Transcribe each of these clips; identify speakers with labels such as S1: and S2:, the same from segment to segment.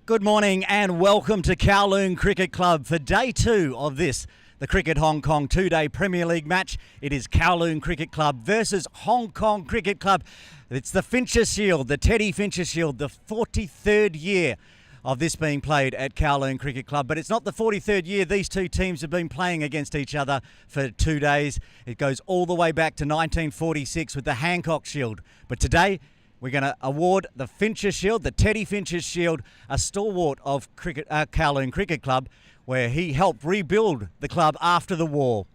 S1: Good morning and welcome to Kowloon Cricket Club for day two of this, the Cricket Hong Kong two-day Premier League match. It is Kowloon Cricket Club versus Hong Kong Cricket Club. It's the Fincher Shield, the Teddy Fincher Shield, the 43rd year of this being played at Kowloon Cricket Club. But it's not the 43rd year these two teams have been playing against each other for 2 days. It goes all the way back to 1946 with the Hancock Shield. But today, we're going to award the Fincher Shield, the Teddy Fincher Shield, a stalwart of Kowloon Cricket Club, where he helped rebuild the club after the war.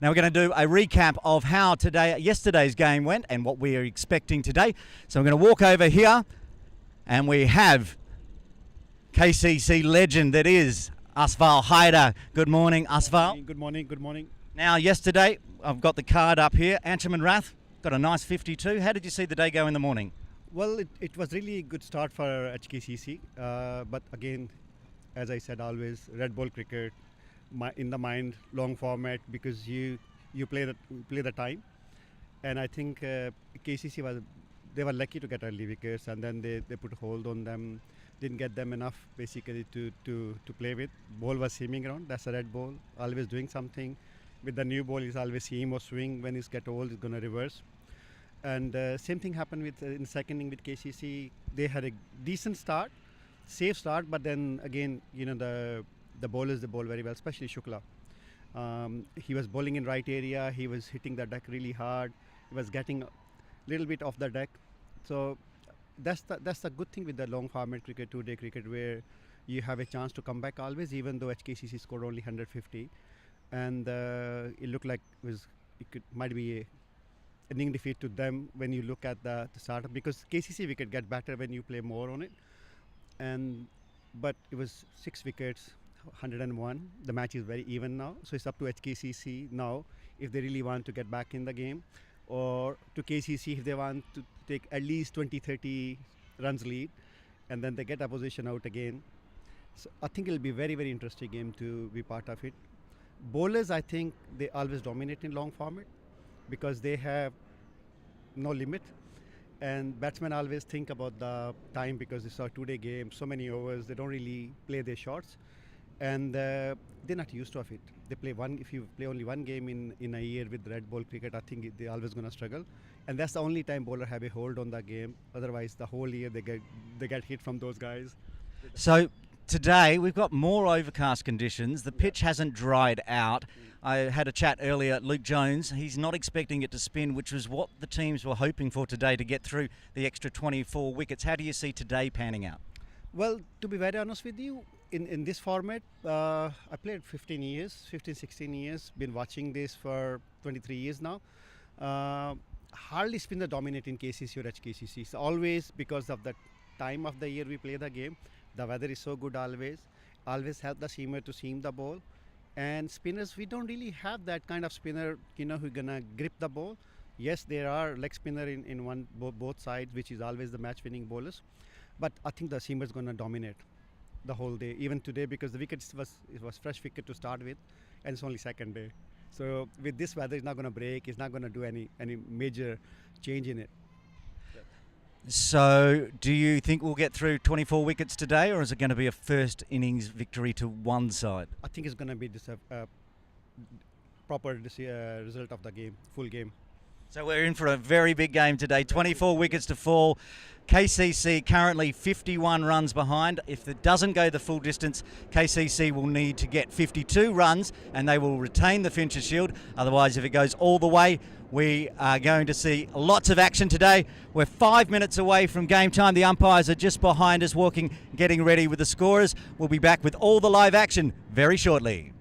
S1: Now we're going to do a recap of how yesterday's game went and what we are expecting today. So I'm going to walk over here, and we have KCC legend that is Asval Haider. Good morning, Asval.
S2: Good morning, good morning.
S1: Now yesterday, I've got the card up here. Anchaman Rath got a nice 52. How did you see the day go in the morning?
S2: Well, it was really a good start for HKCC, but again, as I said, always red ball cricket in the mind, long format, because you play the time, and I think KCC they were lucky to get early wickets, and then they put a hold on them, didn't get them enough basically to play with. Ball was seaming around. That's a red ball, always doing something. With the new ball, he's always seam or swing. When he's get old, he's gonna reverse. And same thing happened with in second inning with KCC. They had a decent start, safe start, but then again, the bowlers, they bowl very well, especially Shukla. He was bowling in right area. He was hitting the deck really hard. He was getting a little bit off the deck. So that's the good thing with the long format cricket, two-day cricket, where you have a chance to come back always, even though HKCC scored only 150, and it looked like might be an inning defeat to them when you look at the startup, because KCC wicket get better when you play more on it, but it was 6 wickets, 101. The match is very even now, so it's up to HKCC now if they really want to get back in the game, or to KCC if they want to take at least 20-30 runs lead, and then they get opposition out again. So I think it'll be a very, very interesting game to be part of it. Bowlers, I think they always dominate in long format because they have no limit, and batsmen always think about the time because it's a two-day game, so many overs, they don't really play their shots, and they're not used to it. They play if you play only one game in a year with red ball cricket, I think they're always going to struggle, and that's the only time bowler have a hold on the game. Otherwise, the whole year they get hit from those guys.
S1: So today we've got more overcast conditions. The pitch hasn't dried out. I had a chat earlier, Luke Jones, he's not expecting it to spin, which was what the teams were hoping for today to get through the extra 24 wickets. How do you see today panning out?
S2: Well, to be very honest with you, in this format, I played 16 years, been watching this for 23 years now. Hardly spinner dominate in KCC or HKCC. It's always because of the time of the year we play the game. The weather is so good always help the seamer to seam the ball. And spinners, we don't really have that kind of spinner, who's gonna grip the ball. Yes, there are leg spinner in both sides, which is always the match-winning bowlers. But I think the seamer's gonna dominate the whole day, even today, because the wickets was fresh wicket to start with, and it's only second day. So with this weather, it's not gonna break. It's not gonna do any major change in it.
S1: So do you think we'll get through 24 wickets today, or is it going to be a first innings victory to one side?
S2: I think it's going to be this proper result of the game, full game.
S1: So we're in for a very big game today. 24 wickets to fall. KCC currently 51 runs behind. If it doesn't go the full distance, KCC will need to get 52 runs and they will retain the Fincher Shield. Otherwise, if it goes all the way, we are going to see lots of action today. We're 5 minutes away from game time. The umpires are just behind us getting ready with the scorers. We'll be back with all the live action very shortly.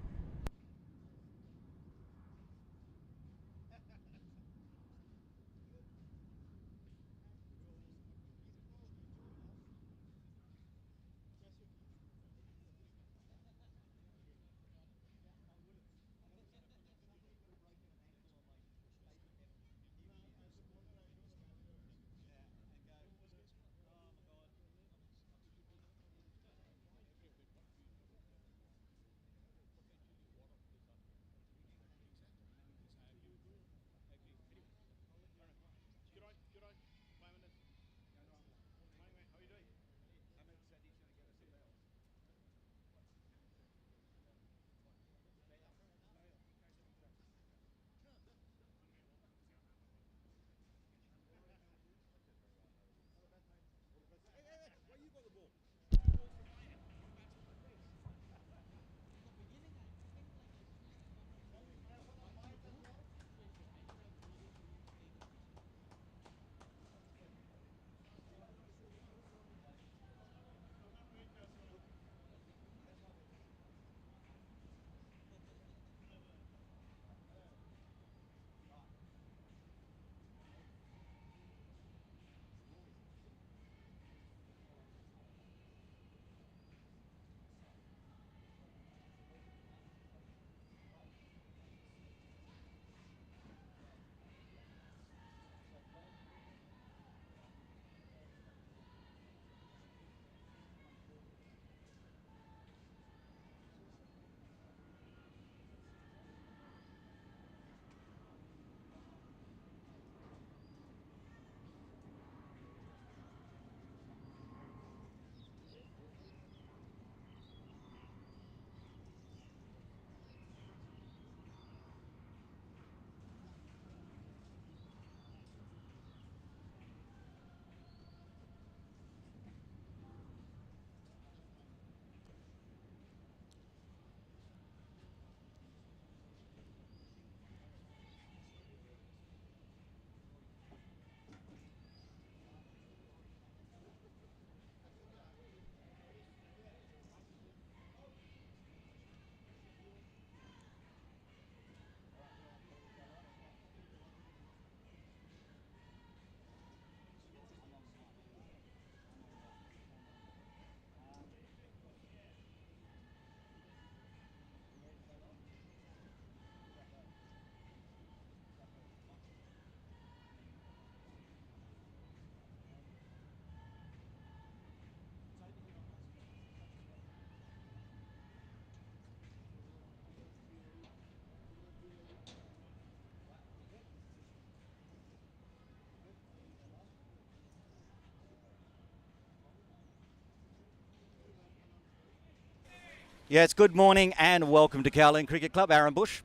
S1: Yes, good morning and welcome to Kowloon Cricket Club. Aaron Bush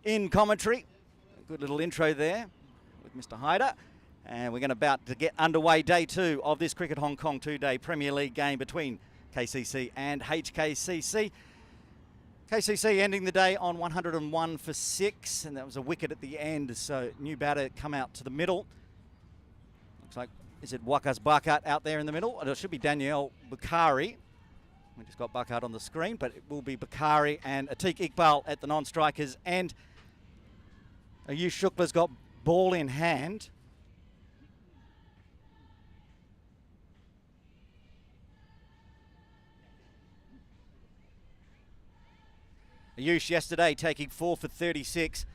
S1: in commentary. A good little intro there with Mr. Hyder. And we're about to get underway day 2 of this Cricket Hong Kong 2-day Premier League game between KCC and HKCC. KCC ending the day on 101 for 6, and that was a wicket at the end, so new batter come out to the middle. Looks like, is it Wakas Bakat out there in the middle? It should be Danielle Bukhari. We just got Bukhari on the screen, but it will be Bukhari and Atiq Iqbal at the non-strikers, and Ayush Shukla's got ball in hand. Ayush yesterday taking 4 for 36.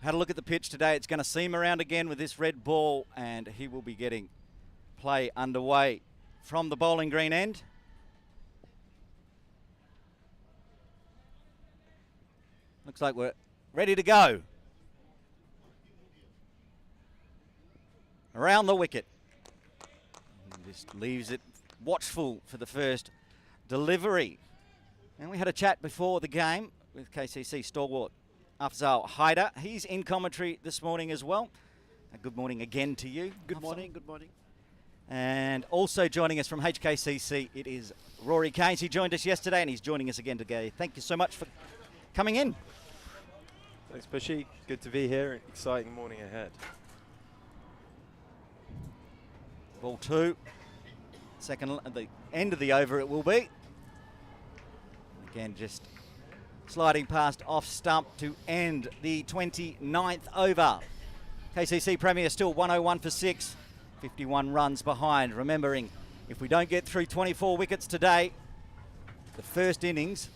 S1: Had a look at the pitch today. It's going to seam around again with this red ball, and he will be getting play underway from the bowling green end. Looks like we're ready to go. Around the wicket. And just leaves it watchful for the first delivery. And we had a chat before the game with KCC stalwart Afzal Hyder. He's in commentary this morning as well. Good morning again to you.
S3: Good morning, good morning.
S1: And also joining us from HKCC, it is Rory Keynes. He joined us yesterday and he's joining us again today. Thank you so much for coming in.
S3: Thanks, Bushy. Good to be here. Exciting morning ahead.
S1: Ball 2. Second at the end of the over it will be. Again, just sliding past off stump to end the 29th over. KCC Premier still 101 for 6, 51 runs behind. Remembering, if we don't get through 24 wickets today, the first innings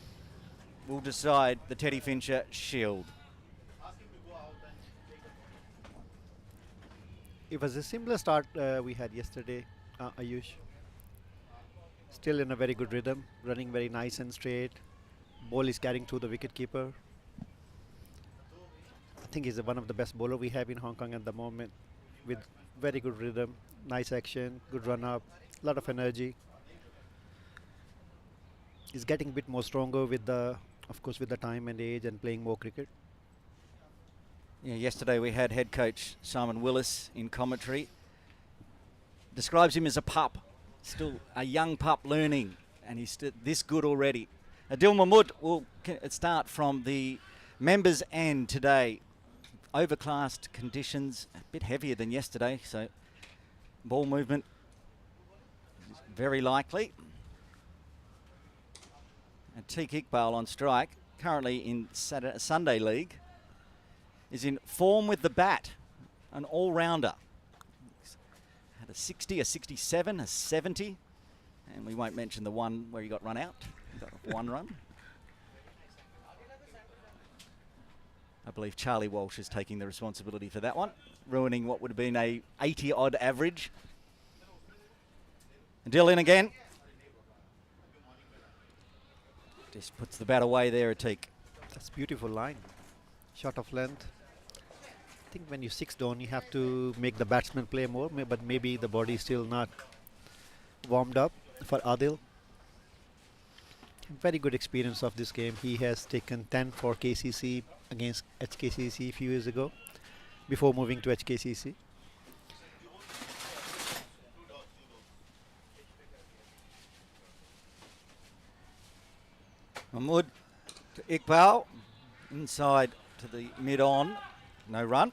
S1: will decide the Teddy Fincher Shield.
S2: It was a similar start we had yesterday, Ayush. Still in a very good rhythm, running very nice and straight. Ball is carrying through the wicketkeeper. I think he's one of the best bowler we have in Hong Kong at the moment, with very good rhythm, nice action, good run up, a lot of energy. He's getting a bit more stronger with the, of course, with the time and age and playing more cricket.
S1: Yeah, yesterday we had head coach Simon Willis in commentary. Describes him as a pup, still a young pup learning, and he's this good already. Adil Mahmood will start from the members' end today. Overcast conditions, a bit heavier than yesterday, so ball movement is very likely. And Atiq Iqbal on strike, currently in Sunday League, is in form with the bat, an all-rounder. Had a 60, a 67, a 70, and we won't mention the one where he got run out. He got 1 run. I believe Charlie Walsh is taking the responsibility for that one, ruining what would have been a 80-odd average. And Dill in again. Just puts the bat away there, Atiq.
S2: That's a beautiful line. Shot of length. I think when you 6 down, you have to make the batsman play more, but maybe the body is still not warmed up for Adil. Very good experience of this game. He has taken 10 for KCC against HKCC a few years ago, before moving to HKCC.
S1: Mahmood to Iqbal, inside to the mid-on, no run.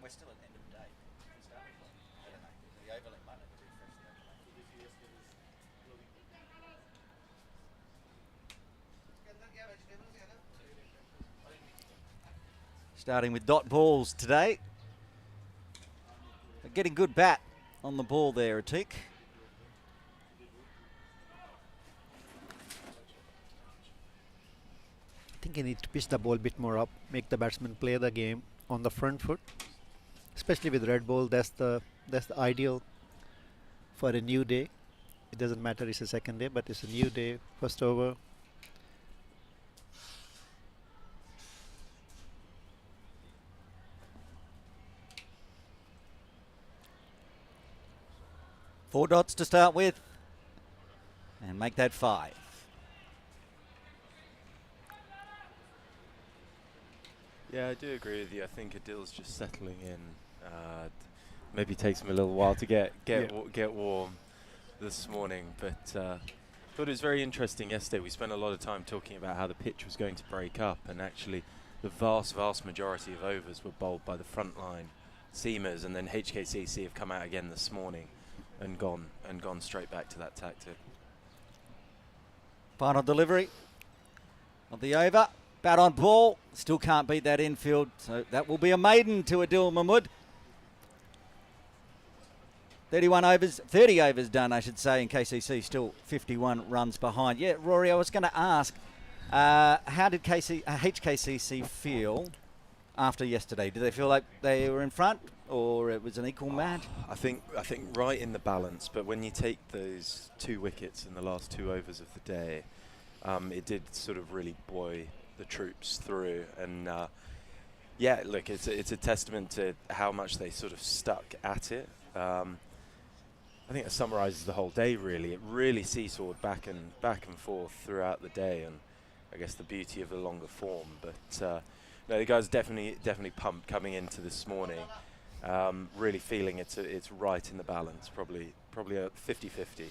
S1: We're still at the end of the day. Starting with dot balls today. Getting good bat on the ball there, Atiq.
S2: I think he needs to pitch the ball a bit more up, make the batsman play the game on the front foot, especially with red ball. That's the ideal for a new day. It doesn't matter it's a second day, but it's a new day, first over.
S1: 4 dots to start with. And make that 5.
S3: Yeah, I do agree with you. I think Adil's just settling in. Maybe takes him a little while to get warm this morning, but thought it was very interesting yesterday. We spent a lot of time talking about how the pitch was going to break up, and actually the vast majority of overs were bowled by the front line seamers, and then HKCC have come out again this morning and gone straight back to that tactic.
S1: Final delivery of the over. Bat on ball. Still can't beat that infield. So that will be a maiden to Adil Mahmood. 30 overs done, I should say, in KCC. Still 51 runs behind. Yeah, Rory, I was going to ask, how did HKCC feel after yesterday? Did they feel like they were in front, or it was an equal match?
S3: I think right in the balance, but when you take those 2 wickets in the last 2 overs of the day, it did sort of really buoy the troops through. And yeah, look, it's a testament to how much they sort of stuck at it. I think it summarises the whole day, really. It really seesawed back and forth throughout the day, and I guess the beauty of the longer form. But no, the guys definitely pumped coming into this morning. Really feeling it's right in the balance, probably a 50-50.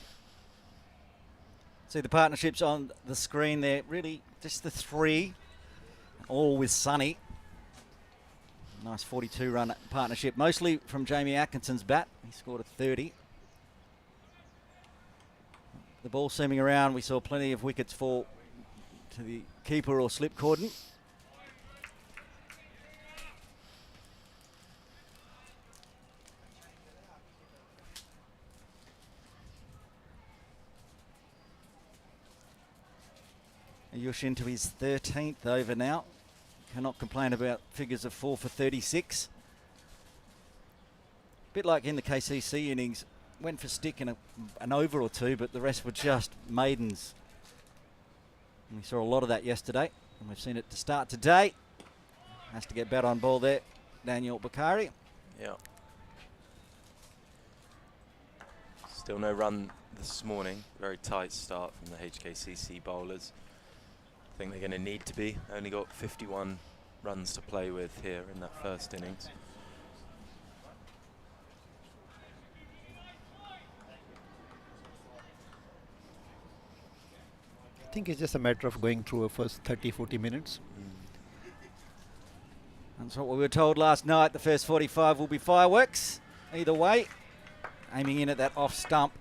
S1: See the partnerships on the screen there. Really, just the 3, all with Sonny. Nice 42-run partnership, mostly from Jamie Atkinson's bat. He scored a 30. The ball seaming around, we saw plenty of wickets fall to the keeper or slip cordon. Ayush into his 13th over now. Cannot complain about figures of 4 for 36. Bit like in the KCC innings, went for stick in an over or 2, but the rest were just maidens. And we saw a lot of that yesterday, and we've seen it to start today. Has to get bat on ball there, Daniel Bakari.
S3: Yeah. Still no run this morning. Very tight start from the HKCC bowlers. I think they're going to need to be. Only got 51 runs to play with here in that first innings.
S2: I think it's just a matter of going through a first 30-40 minutes.
S1: That's what we were told last night. The first 45 will be fireworks. Either way, aiming in at that off stump.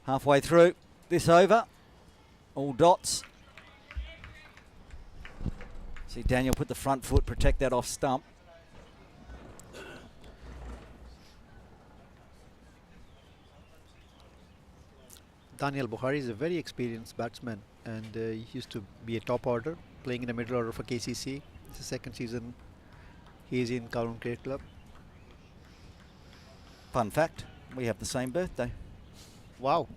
S1: Halfway through this over, all dots. See Daniel put the front foot, protect that off stump.
S2: Daniel Bukhari is a very experienced batsman, and he used to be a top order, playing in the middle order for KCC. It's the second season he is in Kowloon Cricket Club.
S1: Fun fact, we have the same birthday.
S2: Wow.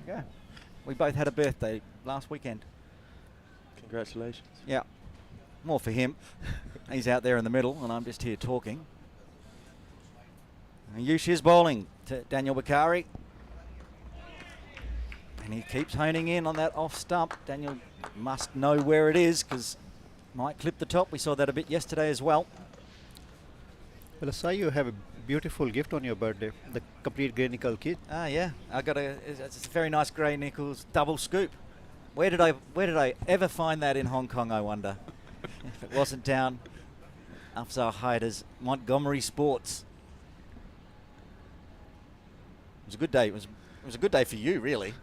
S1: Yeah, we both had a birthday last weekend.
S3: Congratulations.
S1: Yeah, more for him. He's out there in the middle, and I'm just here talking. Ayush is bowling to Daniel Bakari. And he keeps honing in on that off stump. Daniel must know where it is, because might clip the top. We saw that a bit yesterday as well.
S2: Well, I saw you have a beautiful gift on your birthday, the complete grey nickel kit.
S1: Ah, yeah, I got it's a very nice grey nickels double scoop. Where did I ever find that in Hong Kong, I wonder? If it wasn't down Afzal Haider's Montgomery Sports. It was a good day. It was a good day for you, really.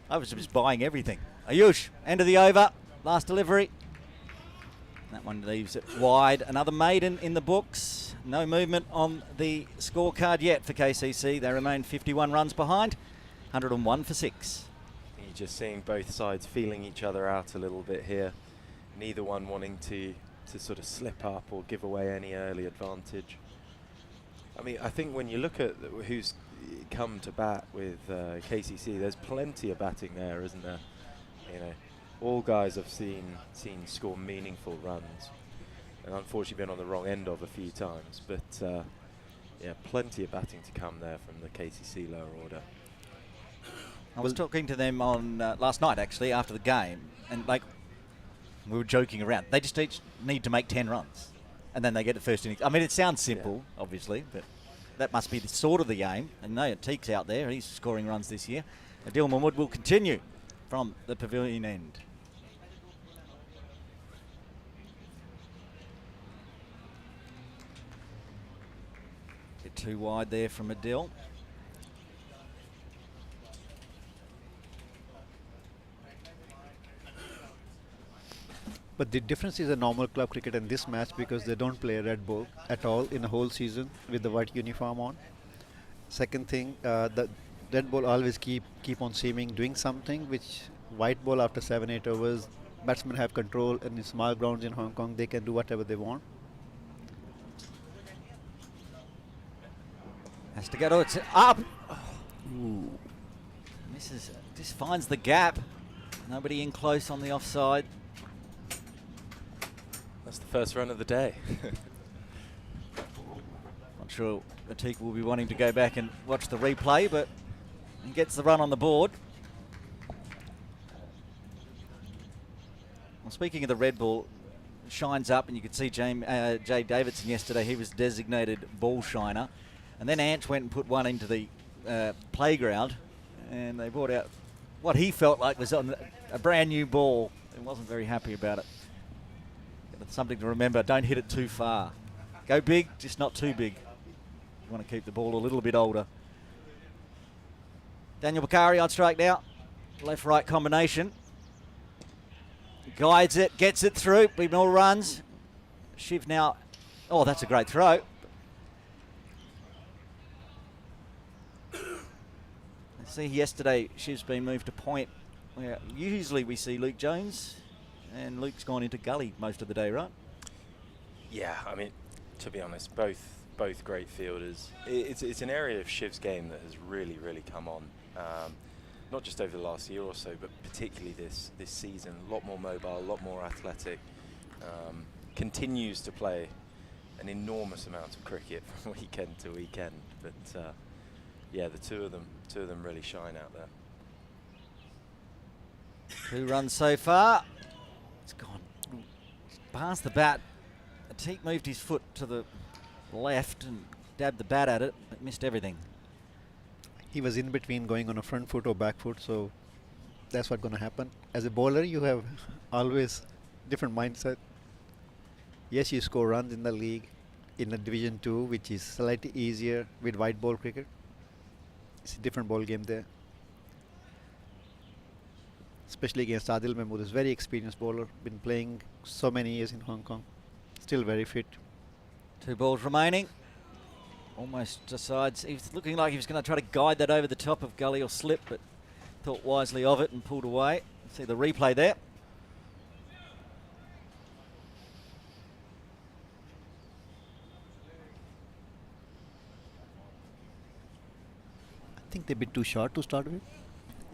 S1: I was just buying everything. Ayush, end of the over, last delivery. That one leaves it wide. Another maiden in the books. No movement on the scorecard yet for KCC. They remain 51 runs behind, 101 for 6.
S3: You're just seeing both sides feeling each other out a little bit here. Neither one wanting to sort of slip up or give away any early advantage. I mean, I think when you look at who's come to bat with KCC, there's plenty of batting there, isn't there? You know, all guys I've seen score meaningful runs, and unfortunately been on the wrong end of a few times. But yeah, plenty of batting to come there from the KCC lower order.
S1: I was talking to them on last night actually after the game, and like we were joking around. They just each need to make 10 runs, and then they get the first innings. I mean, it sounds simple, obviously, but that must be the sort of the game. And no, Teek's out there; he's scoring runs this year. Adil Mahmood will continue from the pavilion end. Bit too wide there from Adil.
S2: But the difference is a normal club cricket in this match because they don't play a red ball at all in the whole season with the white uniform on. Second thing, the red ball always keep on seeming doing something, which white ball after 7-8 overs, batsmen have control, and in small grounds in Hong Kong they can do whatever they want.
S1: Has to go to it's up. Ooh. Misses, just finds the gap. Nobody in close on the offside.
S3: That's the first run of the day.
S1: Not sure Atik will be wanting to go back and watch the replay, but he gets the run on the board. Well, speaking of the red ball, it shines up, and you could see Jay Davidson yesterday. He was designated ball shiner, and then Ant went and put one into the playground, and they brought out what he felt like was on a brand new ball. He wasn't very happy about it. It's something to remember. Don't hit it too far. Go big, just not too big. You want to keep the ball a little bit older. Daniel Bakari on strike now. Left-right combination. Guides it, gets it through. Be more runs. Shiv now. Oh, that's a great throw. See, yesterday Shiv's been moved to point where usually we see Luke Jones. And Luke's gone into gully most of the day, right?
S3: Yeah, I mean, to be honest, both great fielders. It's an area of Shiv's game that has really come on. Not just over the last year or so, but particularly this season. A lot more mobile, a lot more athletic. Continues to play an enormous amount of cricket from weekend to weekend. But yeah, the two of them really shine out there.
S1: 2 runs so far. It's gone past the bat. Atik moved his foot to the left and dabbed the bat at it, but missed everything.
S2: He was in between going on a front foot or back foot, so that's what's going to happen. As a bowler, you have always different mindset. Yes, you score runs in the league, in the Division 2, which is slightly easier with white ball cricket. It's a different ball game there. Especially against Adil Mahmood, is very experienced bowler, been playing so many years in Hong Kong, still very fit.
S1: 2 balls remaining. Almost decides, he was looking like he was going to try to guide that over the top of gully or slip, but thought wisely of it and pulled away. See the replay there.
S2: I think they're a bit too short to start with.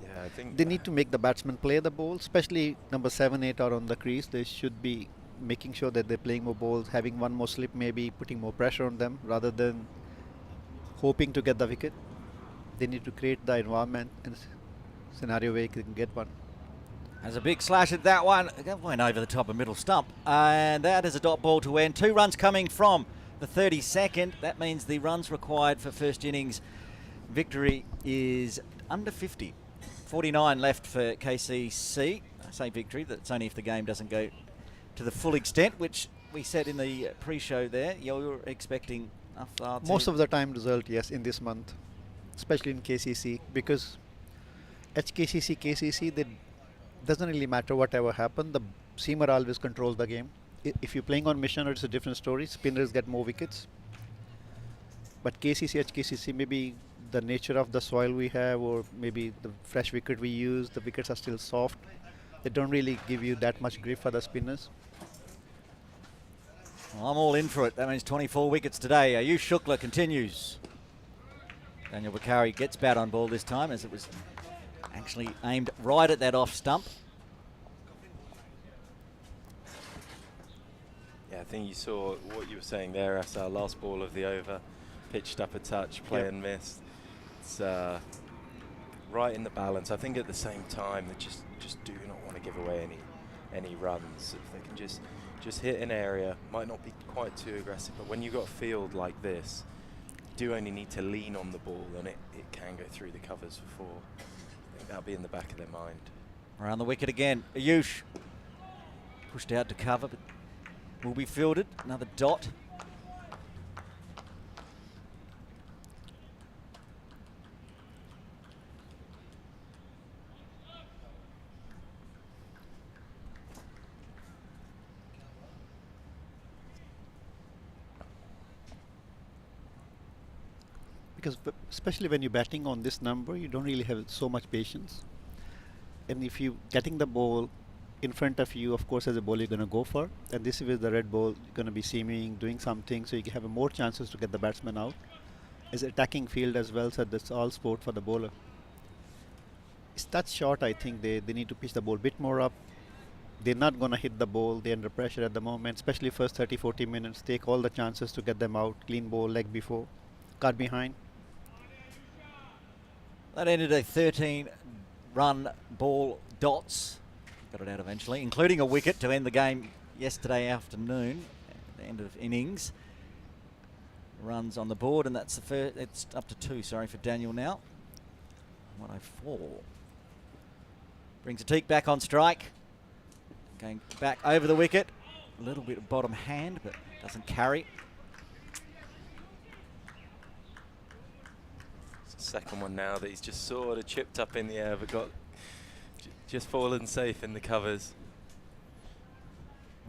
S3: Yeah, I think
S2: They need to make the batsmen play the ball, especially number 7, 8 are on the crease. They should be making sure that they're playing more balls, having one more slip, maybe putting more pressure on them rather than hoping to get the wicket. They need to create the environment and scenario where they can get one.
S1: Has a big slash at that one. That went over the top of middle stump. And that is a dot ball to end. 2 runs coming from the 32nd. That means the runs required for first innings victory is under 50. 49 left for KCC. I say victory, that's only if the game doesn't go to the full extent, which we said in the pre-show there. You're expecting
S2: Most of the time result, yes, in this month, especially in KCC, because HKCC, KCC, they doesn't really matter whatever happened. The seamer always controls the game. If you're playing on mission, it's a different story. Spinners get more wickets. But KCC, HKCC, maybe the nature of the soil we have, or maybe the fresh wicket we use, the wickets are still soft. They don't really give you that much grip for the spinners.
S1: Well, I'm all in for it. That means 24 wickets today. Ayush Shukla continues. Daniel Bakari gets bat on ball this time, as it was actually aimed right at that off stump.
S3: Yeah, I think you saw what you were saying there as our last ball of the over. Pitched up a touch, play and missed. It's right in the balance. I think at the same time they just do not want to give away any runs. If they can just hit an area, might not be quite too aggressive, but when you've got a field like this, you do only need to lean on the ball and it can go through the covers for four. I think that'll be in the back of their mind.
S1: Around the wicket again. Ayush pushed out to cover, but will be fielded. Another dot.
S2: Because especially when you're batting on this number, you don't really have so much patience. And if you're getting the ball in front of you, of course, as a bowler, you're going to go for. And this is the red ball, you're going to be seaming, doing something, so you have more chances to get the batsman out. It's attacking field as well, so that's all sport for the bowler. It's that short, I think they need to pitch the ball a bit more up. They're not going to hit the ball. They're under pressure at the moment, especially first 30-40 minutes. Take all the chances to get them out. Clean ball, leg before, cut behind.
S1: That ended a 13-run ball dots. Got it out eventually, including a wicket to end the game yesterday afternoon, at the end of innings. Runs on the board, and that's the first. It's up to 2, sorry, for Daniel now. 104. Brings Atik back on strike. Going back over the wicket. A little bit of bottom hand, but doesn't carry.
S3: Second one now that he's just sort of chipped up in the air, but got just fallen safe in the covers.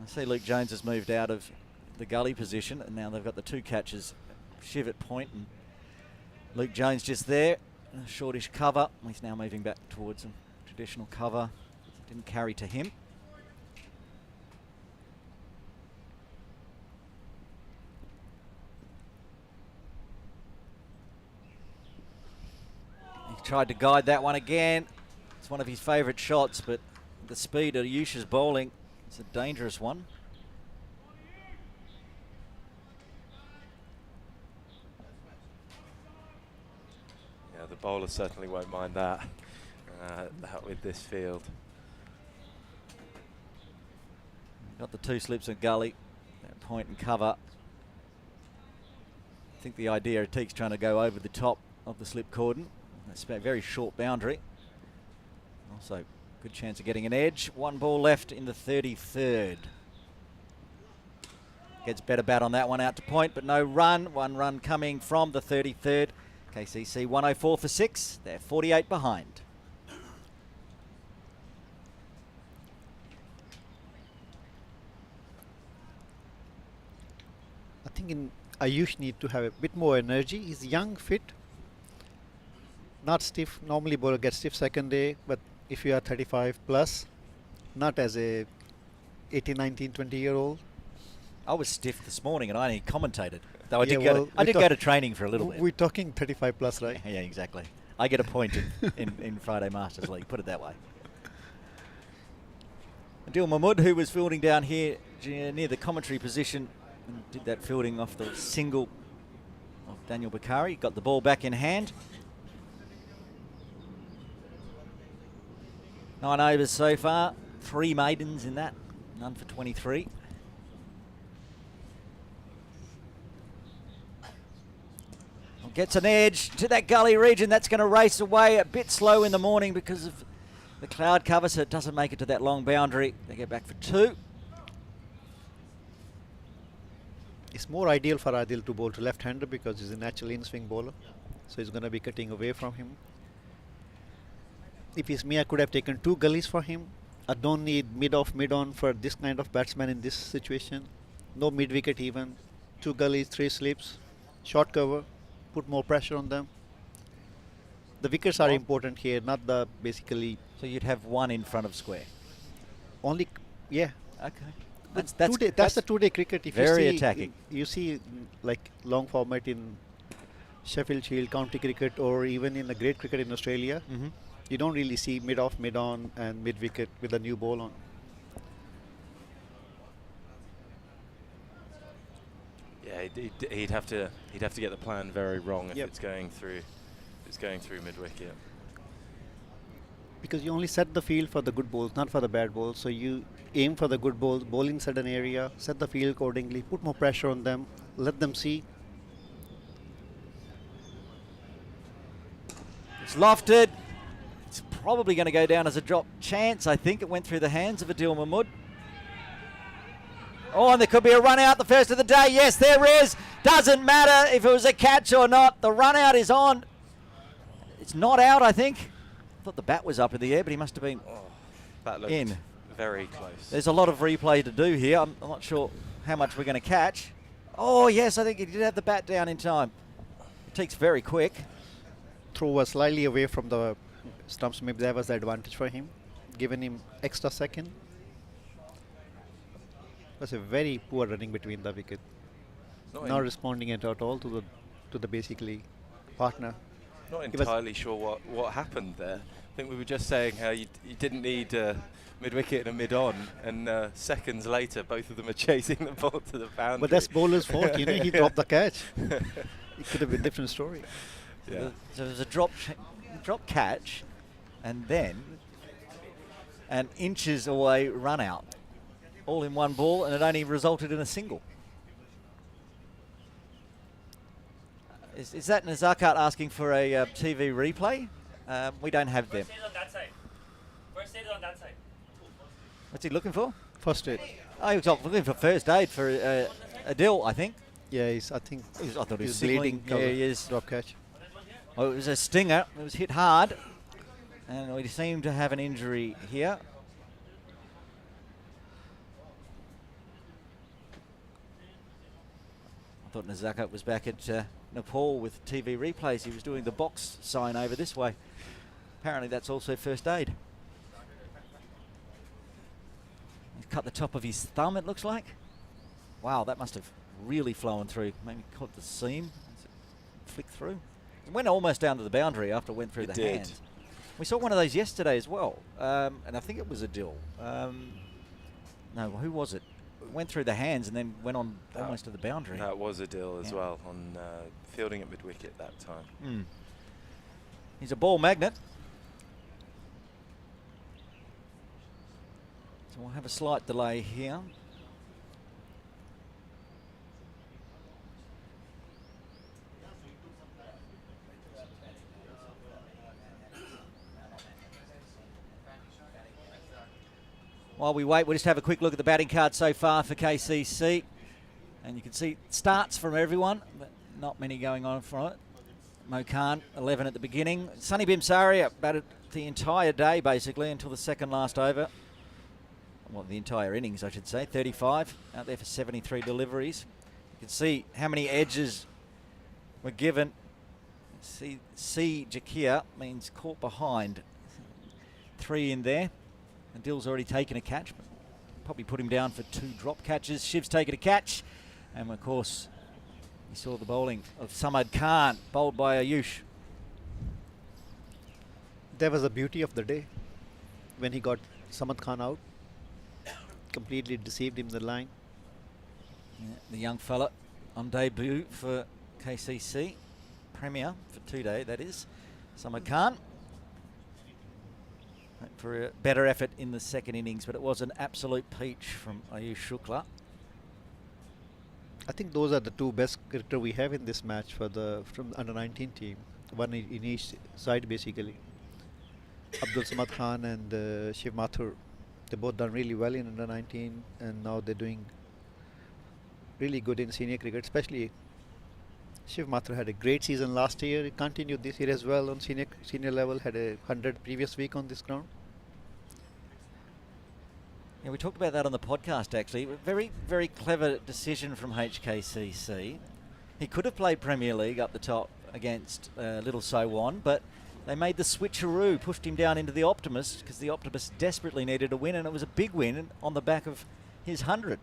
S1: I see Luke Jones has moved out of the gully position, and now they've got the two catchers, Shiv at point and Luke Jones just there. A shortish cover. He's now moving back towards a traditional cover. Didn't carry to him. Tried to guide that one again. It's one of his favourite shots, but the speed of Ayush's bowling is a dangerous one.
S3: Yeah, the bowler certainly won't mind that with this field.
S1: Got the two slips of gully, that point and cover. I think the idea Atik's trying to go over the top of the slip cordon. That's a very short boundary. Also, good chance of getting an edge. One ball left in the 33rd. Gets better bat on that one out to point, but no run. One run coming from the 33rd. KCC 104 for 6. They're 48 behind.
S2: I think Ayush need to have a bit more energy. He's young, fit. Not stiff. Normally bowler gets stiff second day, but if you are 35 plus, not as a 18, 19, 20-year-old.
S1: I was stiff this morning and I only commentated. Though I
S2: Yeah,
S1: did go to training for a little bit.
S2: We're talking 35 plus, right?
S1: Yeah, exactly. I get a point in Friday Masters League, put it that way. Adil Mahmood, who was fielding down here near the commentary position, and did that fielding off the single of Daniel Bakari. Got the ball back in hand. 9 overs so far, 3 maidens in that, none for 23. Gets an edge to that gully region. That's going to race away a bit slow in the morning because of the cloud cover, so it doesn't make it to that long boundary. They get back for 2.
S2: It's more ideal for Adil to bowl to left-hander because he's a natural in-swing bowler. So he's going to be cutting away from him. If it's me, I could have taken 2 gullies for him
S4: I don't need mid-off, mid-on for this kind of batsman in this situation. No mid-wicket even. 2 gullies, 3 slips, short cover, put more pressure on them. The wickets are
S1: Oh.
S4: important here, not the basically
S1: So you'd have one in front of square.
S4: only, yeah.
S1: Okay.
S4: But
S1: That's
S4: that's the two-day cricket. If
S1: very
S4: you see,
S1: attacking.
S4: You see like long format in Sheffield Shield, county cricket, or even in the great cricket in Australia.
S1: Mm-hmm.
S4: You don't really see mid-off, mid-on, and mid-wicket with a new ball on.
S3: Yeah, he'd have to get the plan very wrong if
S4: Yep.
S3: it's going through mid wicket.
S4: Because you only set the field for the good balls, not for the bad balls. So you aim for the good balls, bowl in certain area, set the field accordingly, put more pressure on them, let them see.
S1: It's lofted. It's probably going to go down as a drop chance. I think it went through the hands of Adil Mahmood. Oh, and there could be a run out, the first of the day. Yes, there is. Doesn't matter if it was a catch or not. The run out is on. It's not out, I think. Thought the bat was up in the air, but he must have been
S3: That looked
S1: in.
S3: very close.
S1: There's a lot of replay to do here. I'm not sure how much we're going to catch. Oh, yes, I think he did have the bat down in time. It takes very quick.
S4: Throw was slightly away from the stumps. Maybe that was the advantage for him, giving him extra second. It was a very poor running between the wicket. Not responding at all to the basically partner.
S3: Not
S4: He was-
S3: entirely sure what happened there. I think we were just saying how you didn't need mid-wicket and a mid-on, and seconds later both of them are chasing the ball to the boundary.
S4: But that's bowler's fault, you know. He dropped the catch. It could have been a different story.
S3: Yeah.
S1: So there's a drop catch, and then an inches away run out. All in one ball, and it only resulted in a single. Is that Nazakat asking for a TV replay? We don't have them.
S5: First aid on that side. First aid on that side.
S1: What's he looking for?
S4: First aid.
S1: Oh, he was looking for first aid for Adil, I think.
S4: Yeah, I think
S1: I thought he was
S4: he's
S1: signalling.
S4: bleeding.
S1: Yeah, he is.
S4: Drop catch.
S1: Oh, it was a stinger. It was hit hard, and we seem to have an injury here. I thought Nazakat was back at Nepal with TV replays. He was doing the box sign over this way. Apparently that's also first aid. He's cut the top of his thumb, it looks like. Wow, that must have really flown through. Maybe caught the seam. Flicked through. It went almost down to the boundary after it went through the
S3: did.
S1: hands. We saw one of those yesterday as well, and I think it was Adil. No, who was it? It went through the hands and then went on almost to the boundary.
S3: That was a deal as
S1: Yeah.
S3: well on fielding at mid-wicket that time.
S1: Mm. He's a ball magnet. So we'll have a slight delay here. While we wait, we'll just have a quick look at the batting card so far for KCC. And you can see starts from everyone, but not many going on from it. Mo Khan, 11 at the beginning. Sunny Bimsaria batted the entire day, basically, until the second last over. Well, the entire innings, I should say. 35, out there for 73 deliveries. You can see how many edges were given. C. Jakia means caught behind. 3 in there. And Dill's already taken a catch, but probably put him down for 2 drop catches. Shiv's taken a catch. And, of course, you saw the bowling of Samad Khan, bowled by Ayush.
S4: That was the beauty of the day when he got Samad Khan out. Completely deceived him in the line.
S1: Yeah, the young fella on debut for KCC. Premier for 2 day, that is. Samad Khan. For a better effort in the second innings, but it was an absolute peach from Ayush Shukla.
S4: I think those are the 2 best cricketers we have in this match from the under-19 team. One in each side, basically. Abdul Samad Khan and Shiv Mathur. They both done really well in under-19, and now they're doing really good in senior cricket. Especially Shiv Mathur had a great season last year. He continued this year as well on senior level. Had a 100 previous week on this ground.
S1: Yeah, we talked about that on the podcast actually. Very, very clever decision from HKCC. He could have played Premier League up the top against Little So Won, but they made the switcheroo, pushed him down into the Optimist because the Optimist desperately needed a win, and it was a big win on the back of his 100.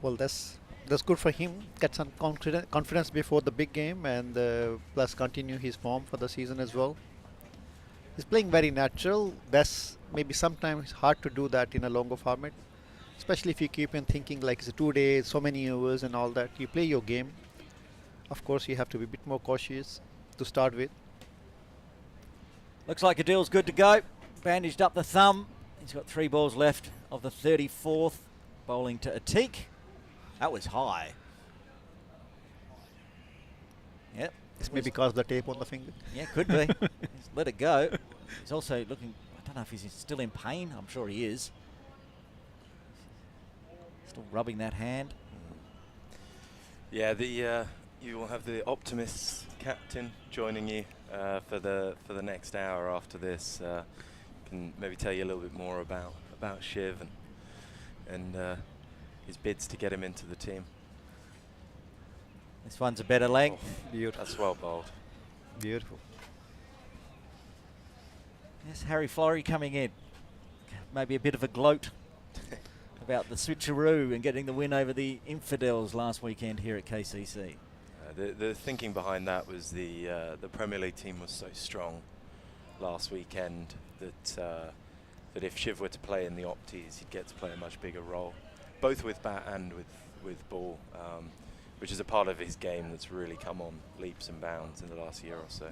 S4: Well, that's good for him. Get some confidence before the big game, and plus continue his form for the season as well. He's playing very natural. That's maybe sometimes hard to do that in a longer format, especially if you keep on thinking like it's 2 days, so many hours and all that. You play your game. Of course, you have to be a bit more cautious to start with.
S1: Looks like Adil's good to go. Bandaged up the thumb. He's got 3 balls left of the 34th. Bowling to Atik. That was high. Yep.
S4: It's maybe because of the tape on the finger.
S1: Yeah, could be. He's let it go. He's also looking, I don't know if he's still in pain. I'm sure he is. Still rubbing that hand.
S3: Yeah, you will have the Optimists captain joining you for the next hour after this. Can maybe tell you a little bit more about Shiv and his bids to get him into the team.
S1: This one's a better length.
S4: Beautiful.
S3: That's well bowled.
S4: Beautiful.
S1: Yes, Harry Florey coming in. Maybe a bit of a gloat about the switcheroo and getting the win over the Infidels last weekend here at KCC.
S3: The thinking behind that was the Premier League team was so strong last weekend that if Shiv were to play in the Opties, he'd get to play a much bigger role, both with bat and with ball, which is a part of his game that's really come on leaps and bounds in the last year or so.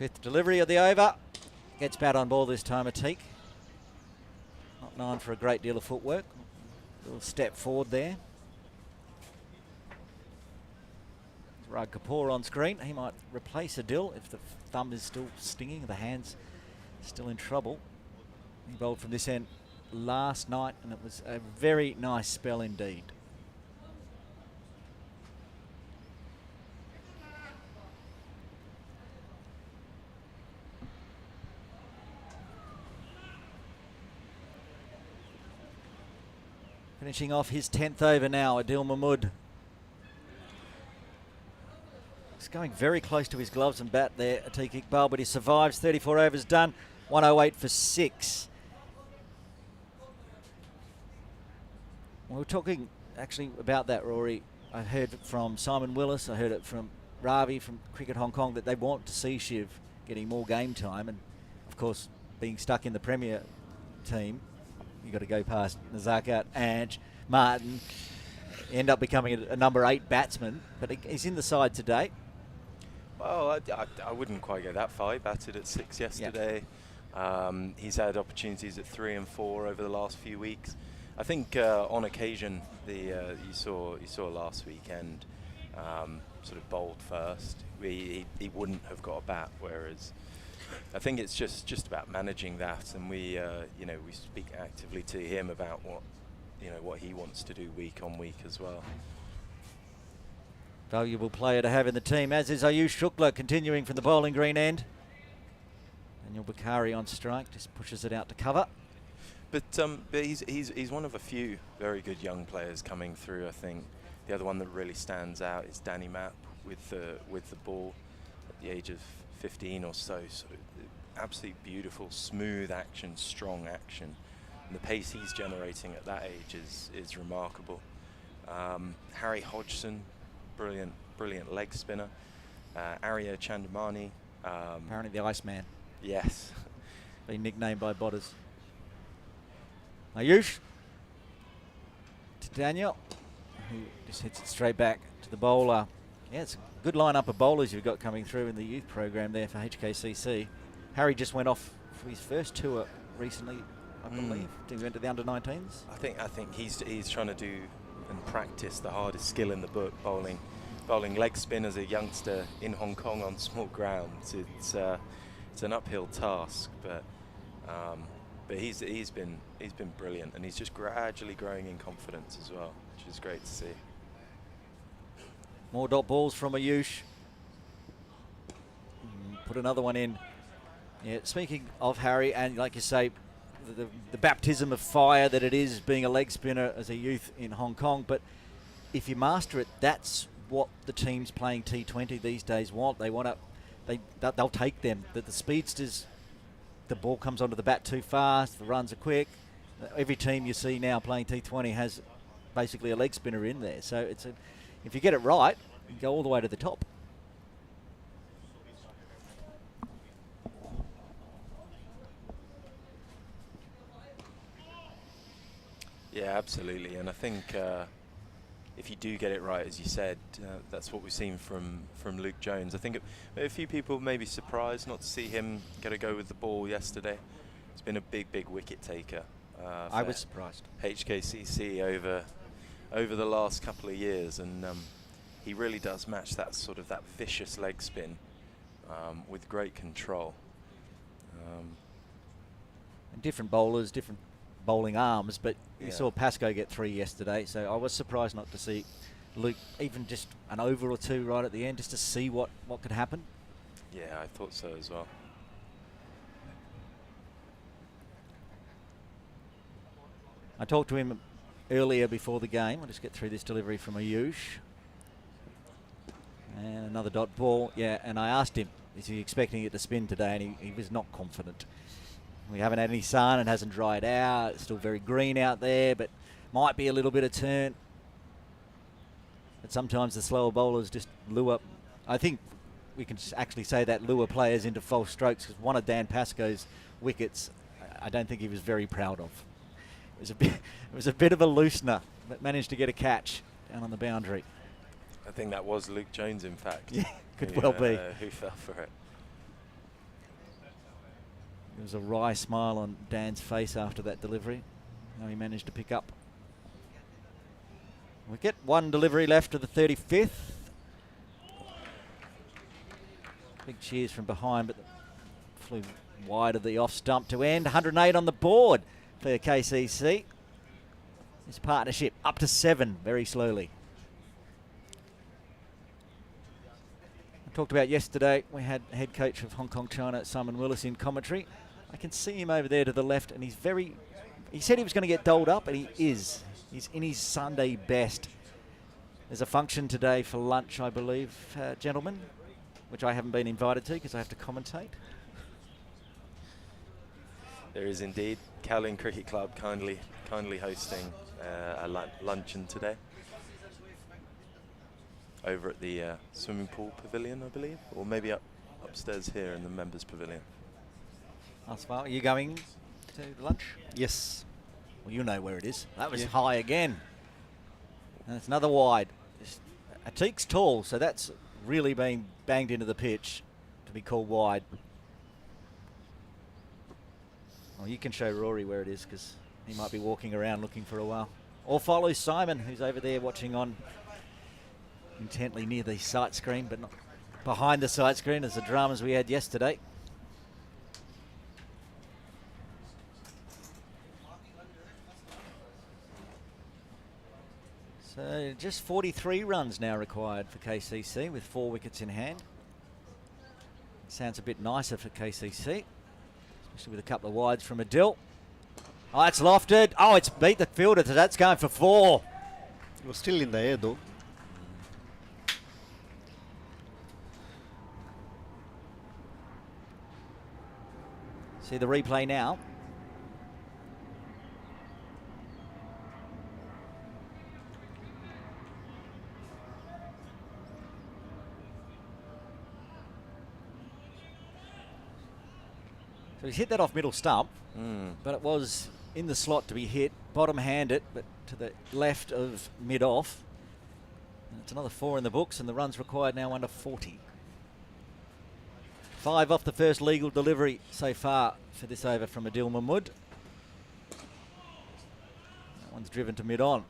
S1: 5th delivery of the over. Gets bat on ball this time, Atik. Not known for a great deal of footwork. A little step forward there. Rag Kapoor on screen. He might replace Adil if the thumb is still stinging, the hand's still in trouble. He bowled from this end last night, and it was a very nice spell indeed. Finishing off his 10th over now, Adil Mahmood. He's going very close to his gloves and bat there, Atik Iqbal, but he survives. 34 overs done, 108 for 6. We were talking actually about that, Rory. I heard it from Simon Willis, I heard it from Ravi from Cricket Hong Kong, that they want to see Shiv getting more game time, and of course being stuck in the Premier team, you've got to go past Nazakat, Ange, Martin, end up becoming a number 8 batsman, but he's in the side today.
S3: Well, I wouldn't quite go that far. He batted at 6 yesterday. Yep. He's had opportunities at 3 and 4 over the last few weeks. I think on occasion you saw last weekend sort of bowled first. He wouldn't have got a bat, whereas I think it's just about managing that, and we speak actively to him about what he wants to do week on week as well.
S1: Valuable player to have in the team, as is Ayush Shukla, continuing from the bowling green end. Daniel Bakari on strike, just pushes it out to cover.
S3: But he's one of a few very good young players coming through. I think the other one that really stands out is Danny Mapp with the ball at the age of 15 or so. Sort of absolutely beautiful, smooth action, strong action, and the pace he's generating at that age is remarkable. Harry Hodgson, brilliant leg spinner. Arya Chandamani,
S1: apparently the Iceman.
S3: Yes,
S1: been nicknamed by botters. Ayush to Daniel, who just hits it straight back to the bowler. Yeah, it's a good lineup of bowlers you've got coming through in the youth program there for HKCC. Harry just went off for his first tour recently, I believe. He went to the under-19s.
S3: I think he's trying to do and practice the hardest skill in the book, bowling leg spin as a youngster in Hong Kong on small grounds. It's an uphill task, but he's been brilliant, and he's just gradually growing in confidence as well, which is great to see.
S1: More dot balls from Ayush. Put another one in. Yeah, speaking of Harry, and like you say, the baptism of fire that it is being a leg spinner as a youth in Hong Kong. But if you master it, that's what the teams playing T20 these days want. They want to, they'll take them. The speedsters, the ball comes onto the bat too fast, the runs are quick. Every team you see now playing T20 has basically a leg spinner in there. So if you get it right, you go all the way to the top.
S3: Yeah, absolutely. And I think if you do get it right, as you said, that's what we've seen from Luke Jones. I think a few people may be surprised not to see him get a go with the ball yesterday. He's been a big wicket taker.
S1: I was surprised.
S3: HKCC over the last couple of years, and he really does match that sort of that vicious leg spin with great control.
S1: And different bowlers, different bowling arms, but you
S3: Yeah.
S1: saw Pascoe get 3 yesterday, so I was surprised not to see Luke even just an over or 2 right at the end, just to see what could happen.
S3: Yeah, I thought so as well.
S1: I talked to him earlier before the game. I'll just get through this delivery from Ayush. And another dot ball. Yeah, and I asked him, is he expecting it to spin today? And he was not confident. We haven't had any sun, it hasn't dried out. It's still very green out there, but might be a little bit of turn. But sometimes the slower bowlers just lure. I think we can actually say that lure players into false strokes, because one of Dan Pascoe's wickets, I don't think he was very proud of. It was a bit of a loosener, but managed to get a catch down on the boundary.
S3: I think that was Luke Jones, in fact.
S1: Yeah, could well be.
S3: Who fell for it.
S1: There was a wry smile on Dan's face after that delivery. How he managed to pick up. We get 1 delivery left to the 35th. Big cheers from behind, but flew wide of the off stump to end. 108 on the board for KCC. This partnership up to 7 very slowly. I talked about yesterday, we had head coach of Hong Kong China, Simon Willis, in commentary. I can see him over there to the left, and he said he was going to get doled up, and he is. He's in his Sunday best. There's a function today for lunch, I believe, gentlemen, which I haven't been invited to because I have to commentate.
S3: There is indeed. Kowloon Cricket Club kindly hosting a luncheon today over at the swimming pool pavilion, I believe, or maybe upstairs here in the members pavilion.
S1: Aswal, are you going to lunch?
S4: Yes.
S1: Well, you know where it is. That was
S4: Yeah.
S1: high again. And it's another wide. Atik's tall, so that's really being banged into the pitch to be called wide. Well, you can show Rory where it is, because he might be walking around looking for a while. Or follow Simon, who's over there watching on intently near the sight screen, but not behind the sight screen, as the dramas we had yesterday. So just 43 runs now required for KCC with 4 wickets in hand. Sounds a bit nicer for KCC, especially with a couple of wides from Adil. Oh, it's lofted. Oh, it's beat the fielder, so that's going for 4.
S4: It was still in the air though.
S1: See the replay now. So he's hit that off middle stump, but it was in the slot to be hit, bottom handed, but to the left of mid off. And it's another 4 in the books, and the runs required now under 40. 5 off the first legal delivery so far for this over from Adil Mahmood. That one's driven to mid on.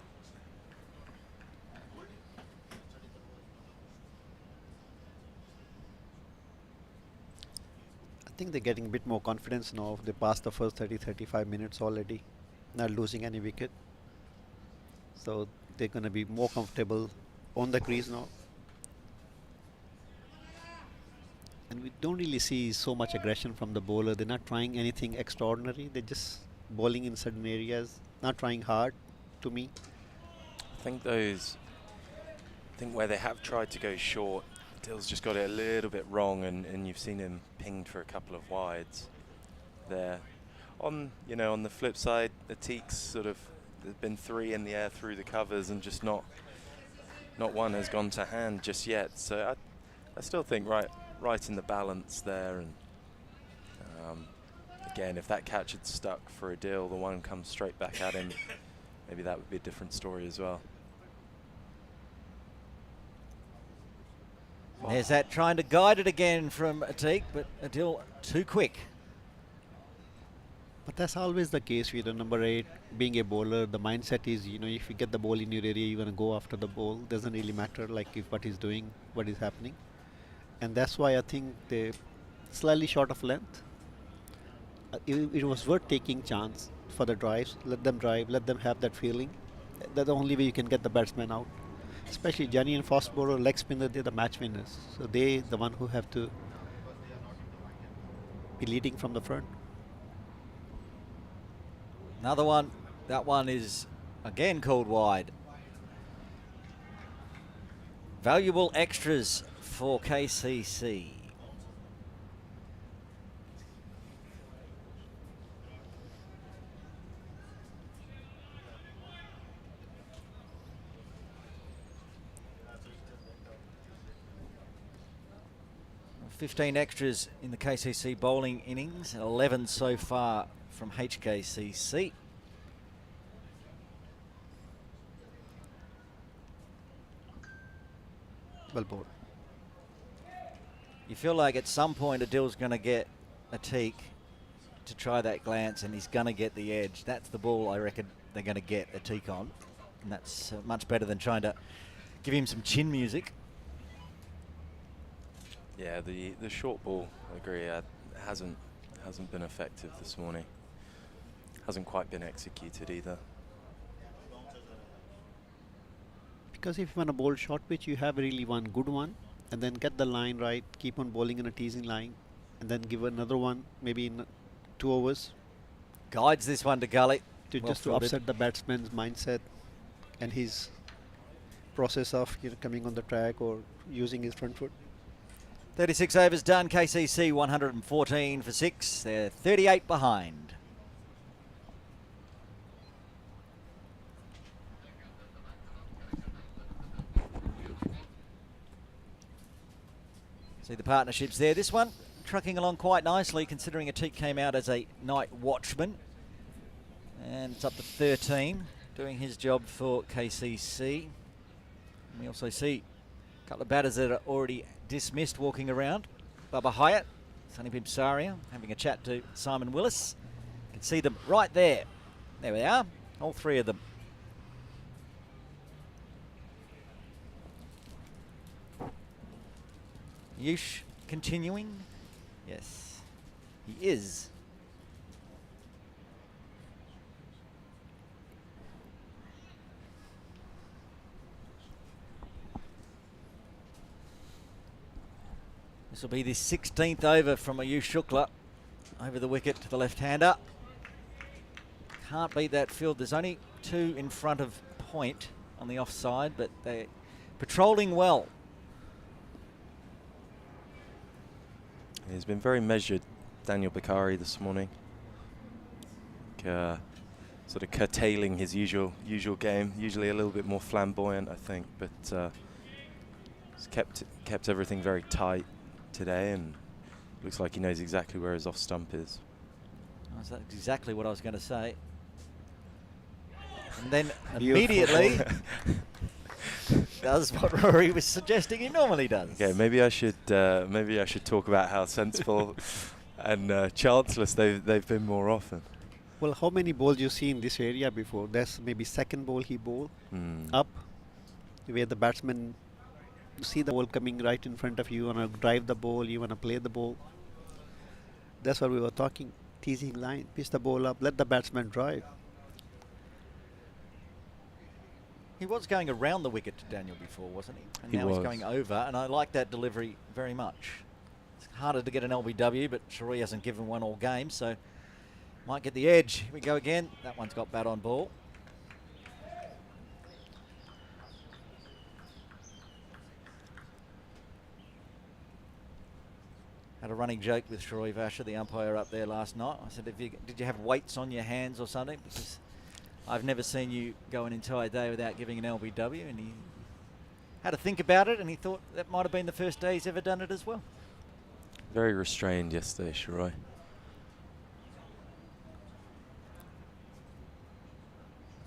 S4: I think they're getting a bit more confidence now. They passed the first 30-35 minutes already, not losing any wicket. So they're going to be more comfortable on the crease now. And we don't really see so much aggression from the bowler. They're not trying anything extraordinary. They're just bowling in certain areas, not trying hard to me.
S3: I think where they have tried to go short, Dill's just got it a little bit wrong, and you've seen him pinged for a couple of wides there. On the flip side, the Teaks sort of, there's been 3 in the air through the covers, and just not one has gone to hand just yet. So I still think right in the balance there. And again, if that catch had stuck for a Dill, the one comes straight back at him, maybe that would be a different story as well.
S1: There's that trying to guide it again from Atik, but Adil too quick.
S4: But that's always the case with the number 8 being a bowler. The mindset is, if you get the ball in your area, you're going to go after the ball. Doesn't really matter like if what he's doing, what is happening. And that's why I think they're slightly short of length. It was worth taking chance for the drives. Let them drive, let them have that feeling. That's the only way you can get the batsman out. Especially Johnny and fast bowler, leg spinner, they're the match winners. So they the one who have to be leading from the front.
S1: Another one. That one is again called wide. Valuable extras for KCC. $15 extras in the KCC bowling innings, 11 so far from HKCC.
S4: Well bowled.
S1: You feel like at some point Adil's going to get a Teak to try that glance, and he's going to get the edge. That's the ball I reckon they're going to get a Teak on, and that's much better than trying to give him some chin music.
S3: Yeah, the short ball, I agree, hasn't been effective this morning. Hasn't quite been executed either.
S4: Because if you want to bowl short pitch, you have really one good one, and then get the line right, keep on bowling in a teasing line, and then give another one maybe in 2 overs.
S1: Guides this one to gully.
S4: Just to upset the batsman's mindset and his process of coming on the track or using his front foot.
S1: 36 overs done. KCC 114 for 6. They're 38 behind. See the partnerships there. This one trucking along quite nicely, considering Atik came out as a night watchman. And it's up to 13, doing his job for KCC. And we also see a couple of batters that are already dismissed walking around. Bubba Hyatt, Sonny Bimsaria, having a chat to Simon Willis. You can see them right there. There we are, all 3 of them. Yush continuing. Yes, he is. This will be the 16th over from Ayush Shukla over the wicket to the left-hander. Can't beat that field. There's only 2 in front of point on the offside, but they're patrolling well.
S3: He's been very measured, Daniel Bakari, this morning. Sort of curtailing his usual game. Usually a little bit more flamboyant, I think, but he's kept everything very tight today, and looks like he knows exactly where his off stump is.
S1: That's exactly what I was going to say. And then immediately does what Rory was suggesting he normally does.
S3: Okay, maybe I should talk about how sensible and chanceless they've been more often.
S4: Well, how many balls you see in this area before? That's maybe second ball he bowled up, where the batsman see the ball coming right in front of you. You want to drive the ball, you want to play the ball. That's what we were talking. Teasing line, pitch the ball up, let the batsman drive.
S1: He was going around the wicket to Daniel before, wasn't he? And
S3: He
S1: now
S3: was.
S1: he's going over, and I like that delivery very much. It's harder to get an LBW, but Shari hasn't given one all game, so Might get the edge. Here we go again. That one's got bat on ball. Had a running joke with Shroy Vasher, the umpire up there last night. I said, did you have weights on your hands or something? Because I've never seen you go an entire day without giving an LBW. And he had to think about it, and he thought that might have been the first day he's ever done it as well.
S3: Very restrained yesterday, Shroy.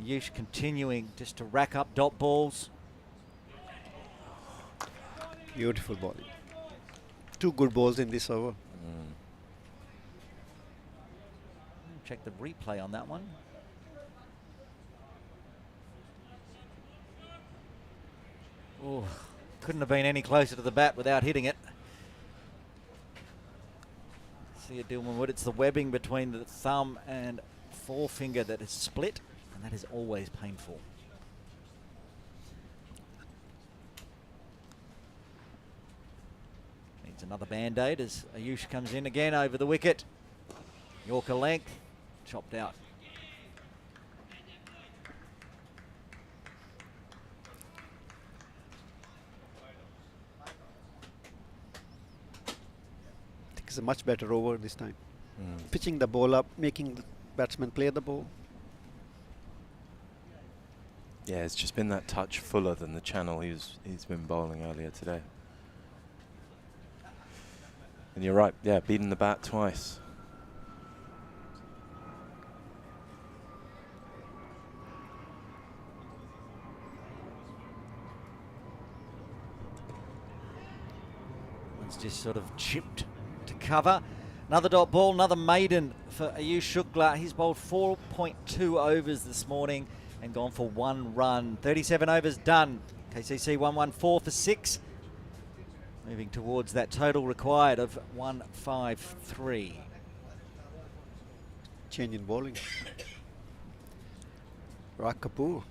S1: Ayush continuing just to rack up dot balls.
S4: Beautiful bowling. 2 good balls in this over.
S1: Check the replay on that one. Oh, couldn't have been any closer to the bat without hitting it. See it, Dilman Wood. It's the webbing between the thumb and forefinger that is split, and that is always painful. Needs another band-aid as Ayush comes in again over the wicket. Yorker length, chopped out.
S4: I think it's a much better over this time. Pitching the ball up, making the batsman play the ball.
S3: Yeah, it's just been that touch fuller than the channel he's been bowling earlier today. And you're right, yeah, beating the bat twice.
S1: It's just sort of chipped to cover. Another dot ball, another maiden for Ayush Shukla. He's bowled 4.2 overs this morning and gone for 1 run. 37 overs done. KCC 114 for 6. Moving towards that total required of 153.
S4: Change in bowling. Rak Kapoor.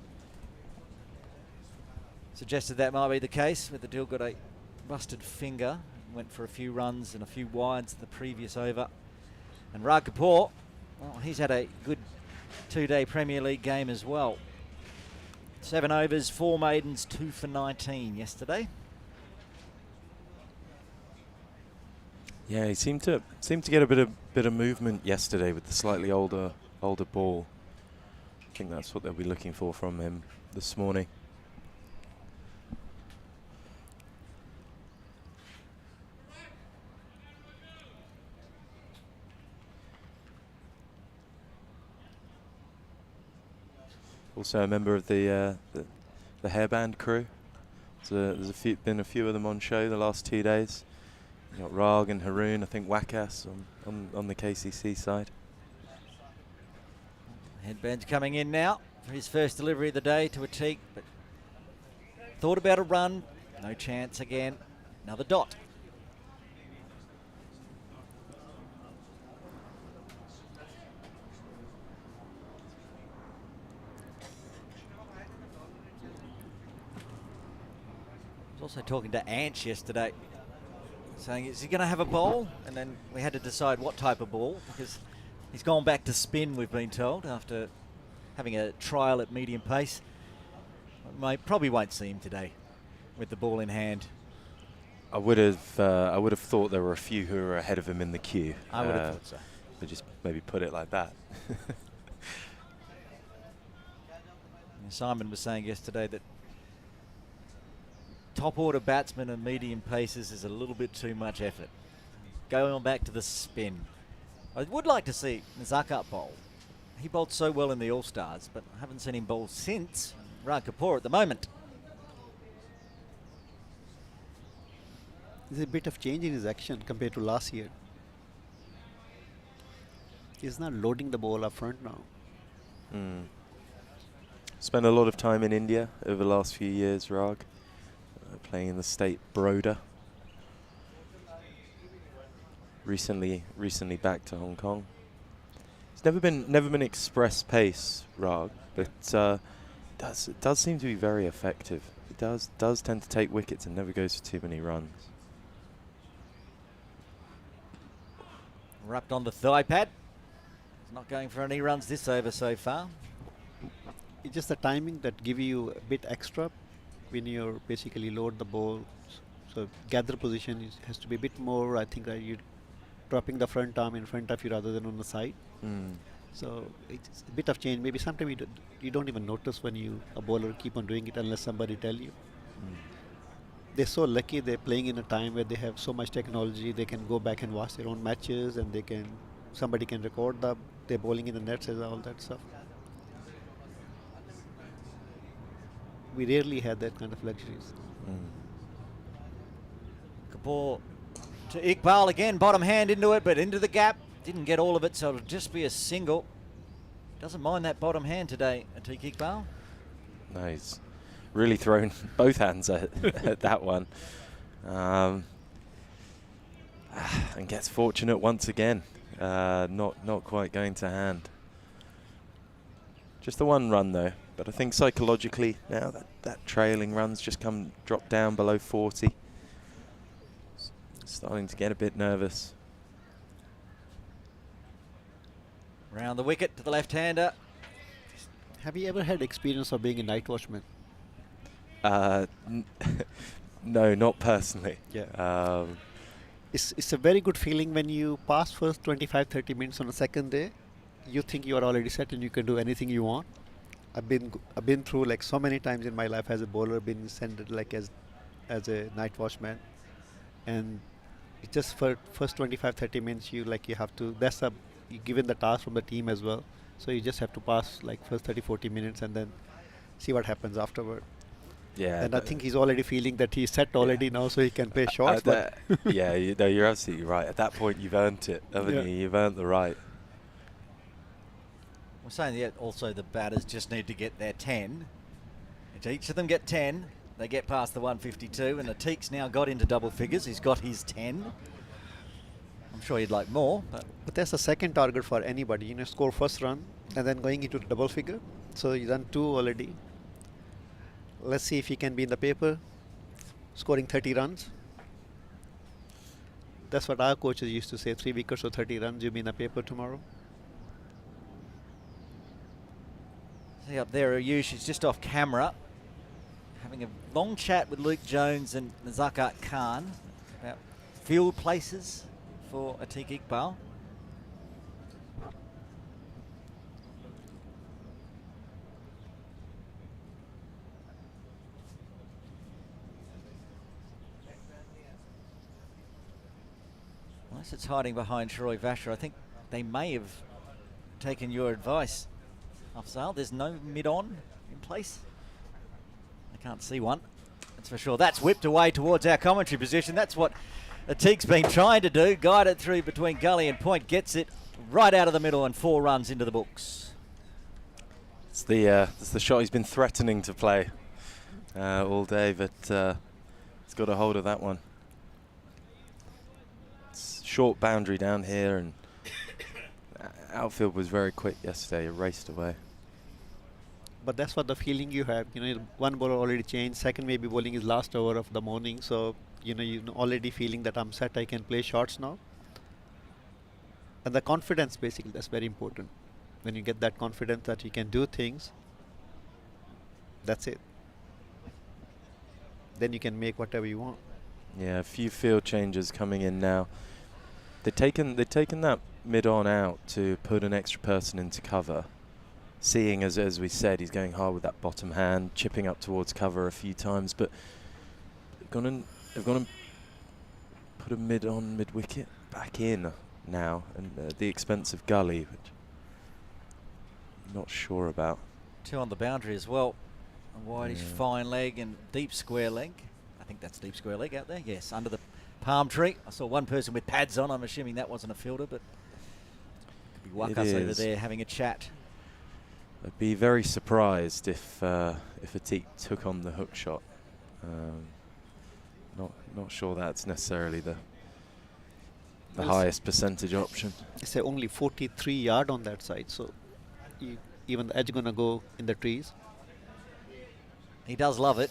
S1: Suggested that might be the case, with the deal got a busted finger. Went for a few runs and a few wides the previous over. And Rag Kapoor, well, he's had a good 2-day Premier League game as well. 7 overs, 4 maidens, 2 for 19 yesterday.
S3: Yeah, he seemed to get a bit of movement yesterday with the slightly older ball. I think that's what they'll be looking for from him this morning. Also a member of the hairband crew. There's been a few of them on show the last 2 days. You got Rag and Haroon, I think Wakas on the KCC side.
S1: Headband's coming in now for his first delivery of the day to a teak, but thought about a run, no chance again. Another dot. I was also talking to Anch yesterday, saying, is he going to have a bowl? And then we had to decide what type of ball, because he's gone back to spin, we've been told, after having a trial at medium pace. Probably won't see him today with the ball in hand.
S3: I would have thought there were a few who were ahead of him in the queue.
S1: I would have thought so.
S3: But just maybe put it like that.
S1: Simon was saying yesterday that top order batsmen and medium paces is a little bit too much effort. Going on back to the spin. I would like to see Zakat bowl. He bowled so well in the All-Stars, but I haven't seen him bowl since Rag Kapoor at the moment.
S4: There's a bit of change in his action compared to last year. He's not loading the ball up front now.
S3: Spent a lot of time in India over the last few years, Rag. Playing in the state Baroda. Recently back to Hong Kong. It's never been express pace, Rag, but it does seem to be very effective. It does tend to take wickets and never goes for too many runs.
S1: Wrapped on the thigh pad. He's not going for any runs this over so far.
S4: It's just the timing that give you a bit extra when you're basically load the ball. So gather position has to be a bit more. I think that you're dropping the front arm in front of you rather than on the side. So it's a bit of change. Maybe sometimes you don't even notice when a bowler keep on doing it unless somebody tell you. They're so lucky they're playing in a time where they have so much technology. They can go back and watch their own matches, and somebody can record their bowling in the nets and all that stuff. We rarely had that kind of luxuries.
S1: Kapoor to Iqbal again, bottom hand into it, but into the gap. Didn't get all of it, so it'll just be a single. Doesn't mind that bottom hand today, Atiq Iqbal.
S3: No, he's really thrown both hands at that one. And gets fortunate once again. Not quite going to hand. Just the one run though. But I think psychologically now that trailing run's just drop down below 40. Starting to get a bit nervous.
S1: Round the wicket to the left-hander.
S4: Have you ever had experience of being a night watchman?
S3: No, not personally.
S4: Yeah. It's a very good feeling when you pass first 25-30 minutes on the second day. You think you are already set and you can do anything you want. I've been through like so many times in my life as a bowler, been sent like as a night watchman, and it's just for first 25-30 minutes you have to. You're given the task from the team as well, so you just have to pass like first 30-40 minutes and then see what happens afterward.
S3: Yeah,
S4: and I think he's already feeling that he's set already now, so he can play shots.
S3: Yeah, you're absolutely right. At that point, you've earned it, haven't you? You've earned the right.
S1: We're saying that also the batters just need to get their 10. If each of them get 10, they get past the 152, and Atiq's now got into double figures. He's got his 10. I'm sure he'd like more, but
S4: that's the second target for anybody. Score first run and then going into the double figure. So he's done 2 already. Let's see if he can be in the paper, scoring 30 runs. That's what our coaches used to say: 3 wickets or 30 runs, you'll be in the paper tomorrow.
S1: see up there, Ayush is just off camera, having a long chat with Luke Jones and Zakat Khan about field places for Atiq Iqbal. Unless it's hiding behind Shroy Vasher, I think they may have taken your advice, Afzal. There's no mid-on in place. I can't see one, that's for sure. That's whipped away towards our commentary position. That's what Atiq's been trying to do. Guided through between gully and point, gets it right out of the middle and 4 runs into the books.
S3: It's the shot he's been threatening to play all day, but he's got a hold of that one. It's short boundary down here, and outfield was very quick yesterday. It raced away.
S4: But that's what the feeling you have. One bowler already changed. Second maybe bowling his last over of the morning. So, you're already feeling that I'm set. I can play shots now. And the confidence, basically, that's very important. When you get that confidence that you can do things, that's it. Then you can make whatever you want.
S3: Yeah, a few field changes coming in now. They've taken that mid-on out to put an extra person into cover. Seeing, as we said, he's going hard with that bottom hand, chipping up towards cover a few times, but they've gone and put a mid-on, mid-wicket back in now, and at the expense of Gully, which I'm not sure about.
S1: 2 on the boundary as well. A wideish fine leg and deep square leg. I think that's deep square leg out there. Yes, under the palm tree. I saw one person with pads on. I'm assuming that wasn't a fielder, but could be Wakas over there having a chat.
S3: I'd be very surprised if Atiq took on the hook shot. Not sure that's necessarily the highest percentage option.
S4: It's only 43 yard on that side, so even the edge gonna go in the trees.
S1: He does love it.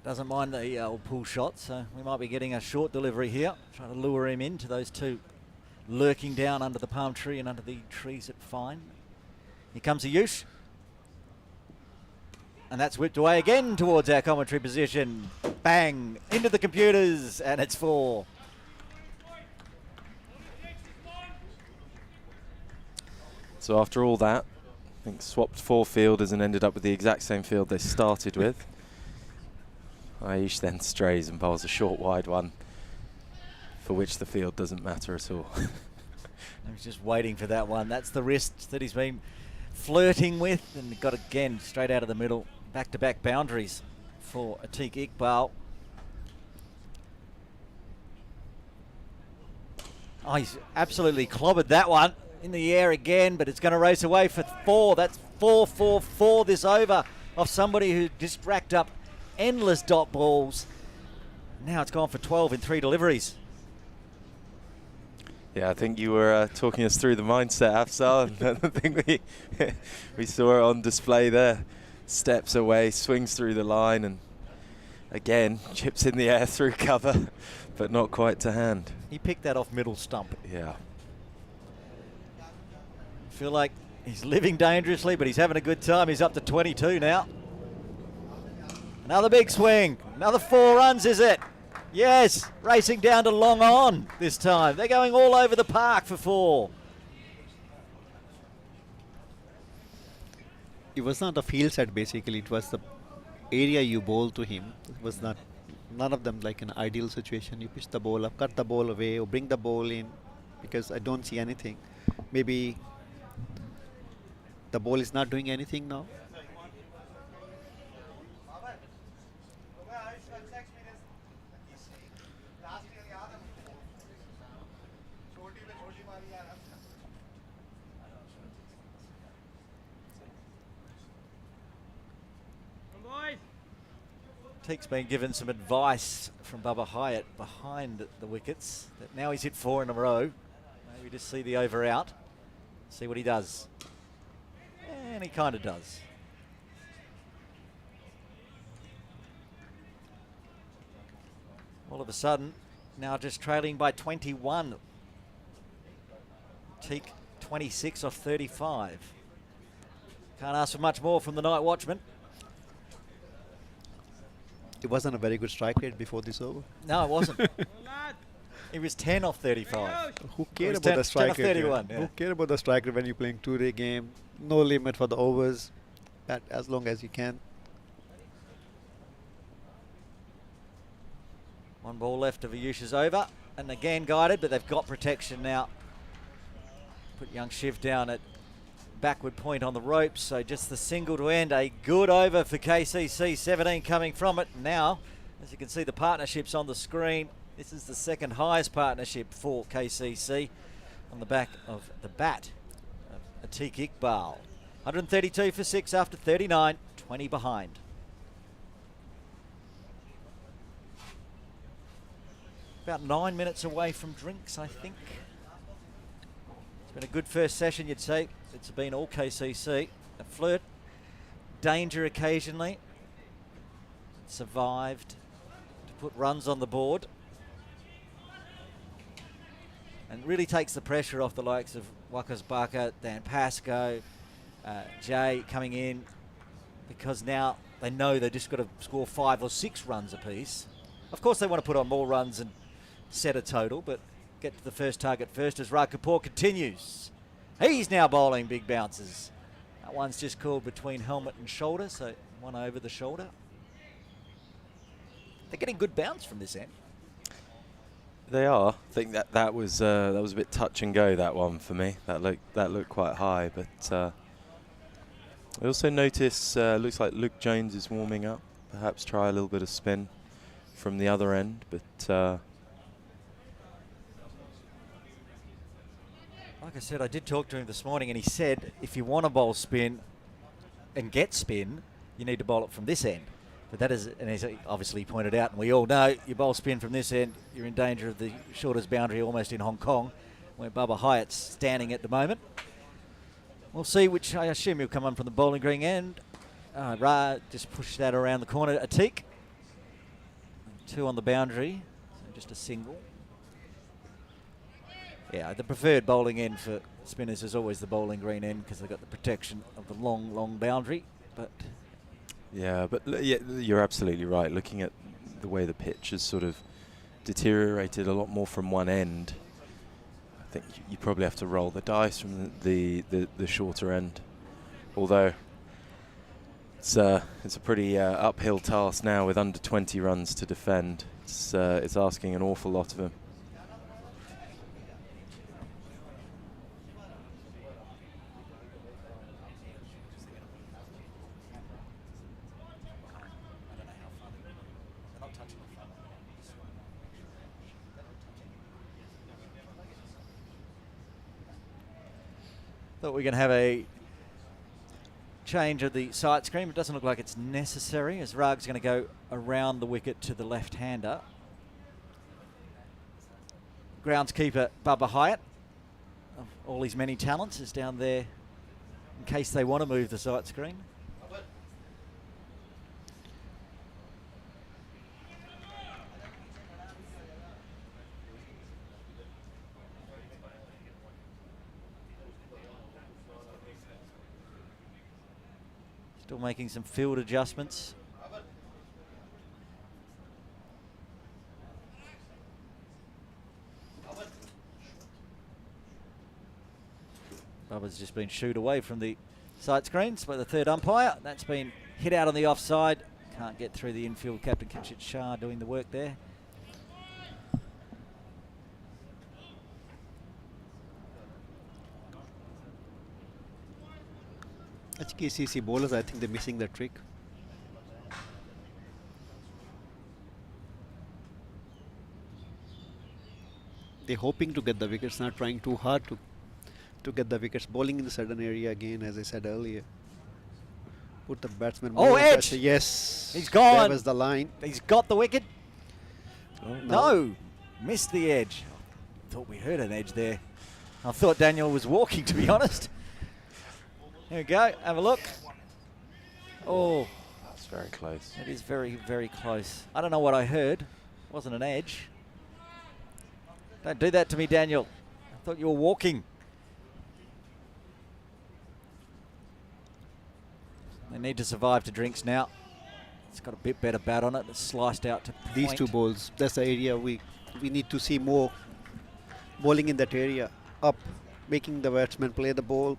S1: Doesn't mind the old pull shot, so we might be getting a short delivery here. Trying to lure him into those 2 lurking down under the palm tree and under the trees at Fine. Here comes Ayush. And that's whipped away again towards our commentary position. Bang! Into the computers, and it's 4.
S3: So after all that, I think swapped 4 fielders and ended up with the exact same field they started with. Aish then strays and bowls a short wide one, for which the field doesn't matter at all.
S1: I was just waiting for that one. That's the wrist that he's been flirting with, and got again straight out of the middle. Back-to-back boundaries for Atiq Iqbal. Oh, he's absolutely clobbered that one in the air again, but it's going to race away for 4. That's 4-4-4 this over of somebody who just racked up endless dot balls. Now it's gone for 12 in 3 deliveries.
S3: Yeah, I think you were talking us through the mindset, Afzal, and I think we saw it on display there. Steps away, swings through the line, and again chips in the air through cover, but not quite to hand.
S1: He picked that off middle stump.
S3: Yeah.
S1: Feel like he's living dangerously, but he's having a good time. He's up to 22 now. Another big swing. Another 4 runs, is it? Yes, racing down to long on this time. They're going all over the park for 4.
S4: It was not a field set basically, it was the area you bowl to him. It was not, none of them like an ideal situation. You pitch the ball up, cut the ball away, or bring the ball in, because I don't see anything. Maybe the ball is not doing anything now.
S1: Teek's been given some advice from Bubba Hyatt behind the wickets. That now he's hit 4 in a row. Maybe just see the over out. See what he does. And he kind of does. All of a sudden, now just trailing by 21. Teek 26 off 35. Can't ask for much more from the night watchman.
S4: It wasn't a very good strike rate before this over.
S1: No, it wasn't. It was 10 off 35.
S4: Who
S1: It
S4: cared
S1: was
S4: about
S1: 10
S4: the strike
S1: off
S4: rate?
S1: 31, yeah.
S4: Who cared about the strike rate when you're playing 2-day game? No limit for the overs. Bat as long as you can.
S1: 1 ball left of Ayush's over. And again guided, but they've got protection now. Put young Shiv down at backward point on the ropes, so just the single to end. A good over for KCC, 17 coming from it. Now, as you can see the partnerships on the screen, this is the second highest partnership for KCC on the back of the bat of Atiq Iqbal. 132 for 6 after 39, 20 behind. About 9 minutes away from drinks, I think. It's been a good first session, you'd say. It's been all KCC. A flirt, danger occasionally. Survived to put runs on the board. And really takes the pressure off the likes of Wakas Baka, Dan Pascoe, Jay coming in, because now they know they've just got to score 5 or 6 runs apiece. Of course they want to put on more runs and set a total, but get to the first target first as Raj Kapoor continues. He's now bowling big bounces. That one's just called between helmet and shoulder, so one over the shoulder. They're getting good bounce from this end.
S3: They are. I think that was a bit touch and go, that one for me. That looked quite high, but I also notice looks like Luke Jones is warming up. Perhaps try a little bit of spin from the other end, but.
S1: Like I said, I did talk to him this morning, and he said if you want to bowl spin and get spin, you need to bowl it from this end. But that is, and he's obviously pointed out, and we all know, you bowl spin from this end, you're in danger of the shortest boundary almost in Hong Kong, where Bubba Hyatt's standing at the moment. We'll see which, I assume he'll come on from the bowling green end. Ra just pushed that around the corner. Atiq. 2 on the boundary, so just a single. Yeah, the preferred bowling end for spinners is always the bowling green end because they've got the protection of the long, long boundary. But
S3: Yeah, but yeah, you're absolutely right. Looking at the way the pitch has sort of deteriorated a lot more from one end, I think you probably have to roll the dice from the shorter end. Although it's a pretty uphill task now with under 20 runs to defend. It's asking an awful lot of him.
S1: Thought we're going to have a change of the sight screen. It doesn't look like it's necessary as Rag's going to go around the wicket to the left-hander. Groundskeeper Bubba Hyatt, of all his many talents, is down there in case they want to move the sight screen. Still making some field adjustments. Bubba's just been shooed away from the sight screens by the third umpire. That's been hit out on the offside. Can't get through the infield. Captain Kinshit Shah doing the work there.
S4: HKCC bowlers, I think they're missing that trick. They're hoping to get the wickets, not trying too hard to get the wickets. Bowling in the sudden area again, as I said earlier. Put the batsman.
S1: Oh,
S4: more
S1: edge!
S4: pressure. Yes.
S1: He's gone.
S4: That was the line.
S1: He's got the wicket.
S3: Oh,
S1: No, missed the edge. Thought we heard an edge there. I thought Daniel was walking, to be honest. Here we go. Have a look. Oh,
S3: That's very close.
S1: it is very, very close. I don't know what I heard. It wasn't an edge. Don't do that to me, Daniel. I thought you were walking. They need to survive to drinks now. It's got a bit better bat on it. It's sliced out to point.
S4: These two bowls, that's the area we need to see more bowling in that area. Up, making the batsman play the ball,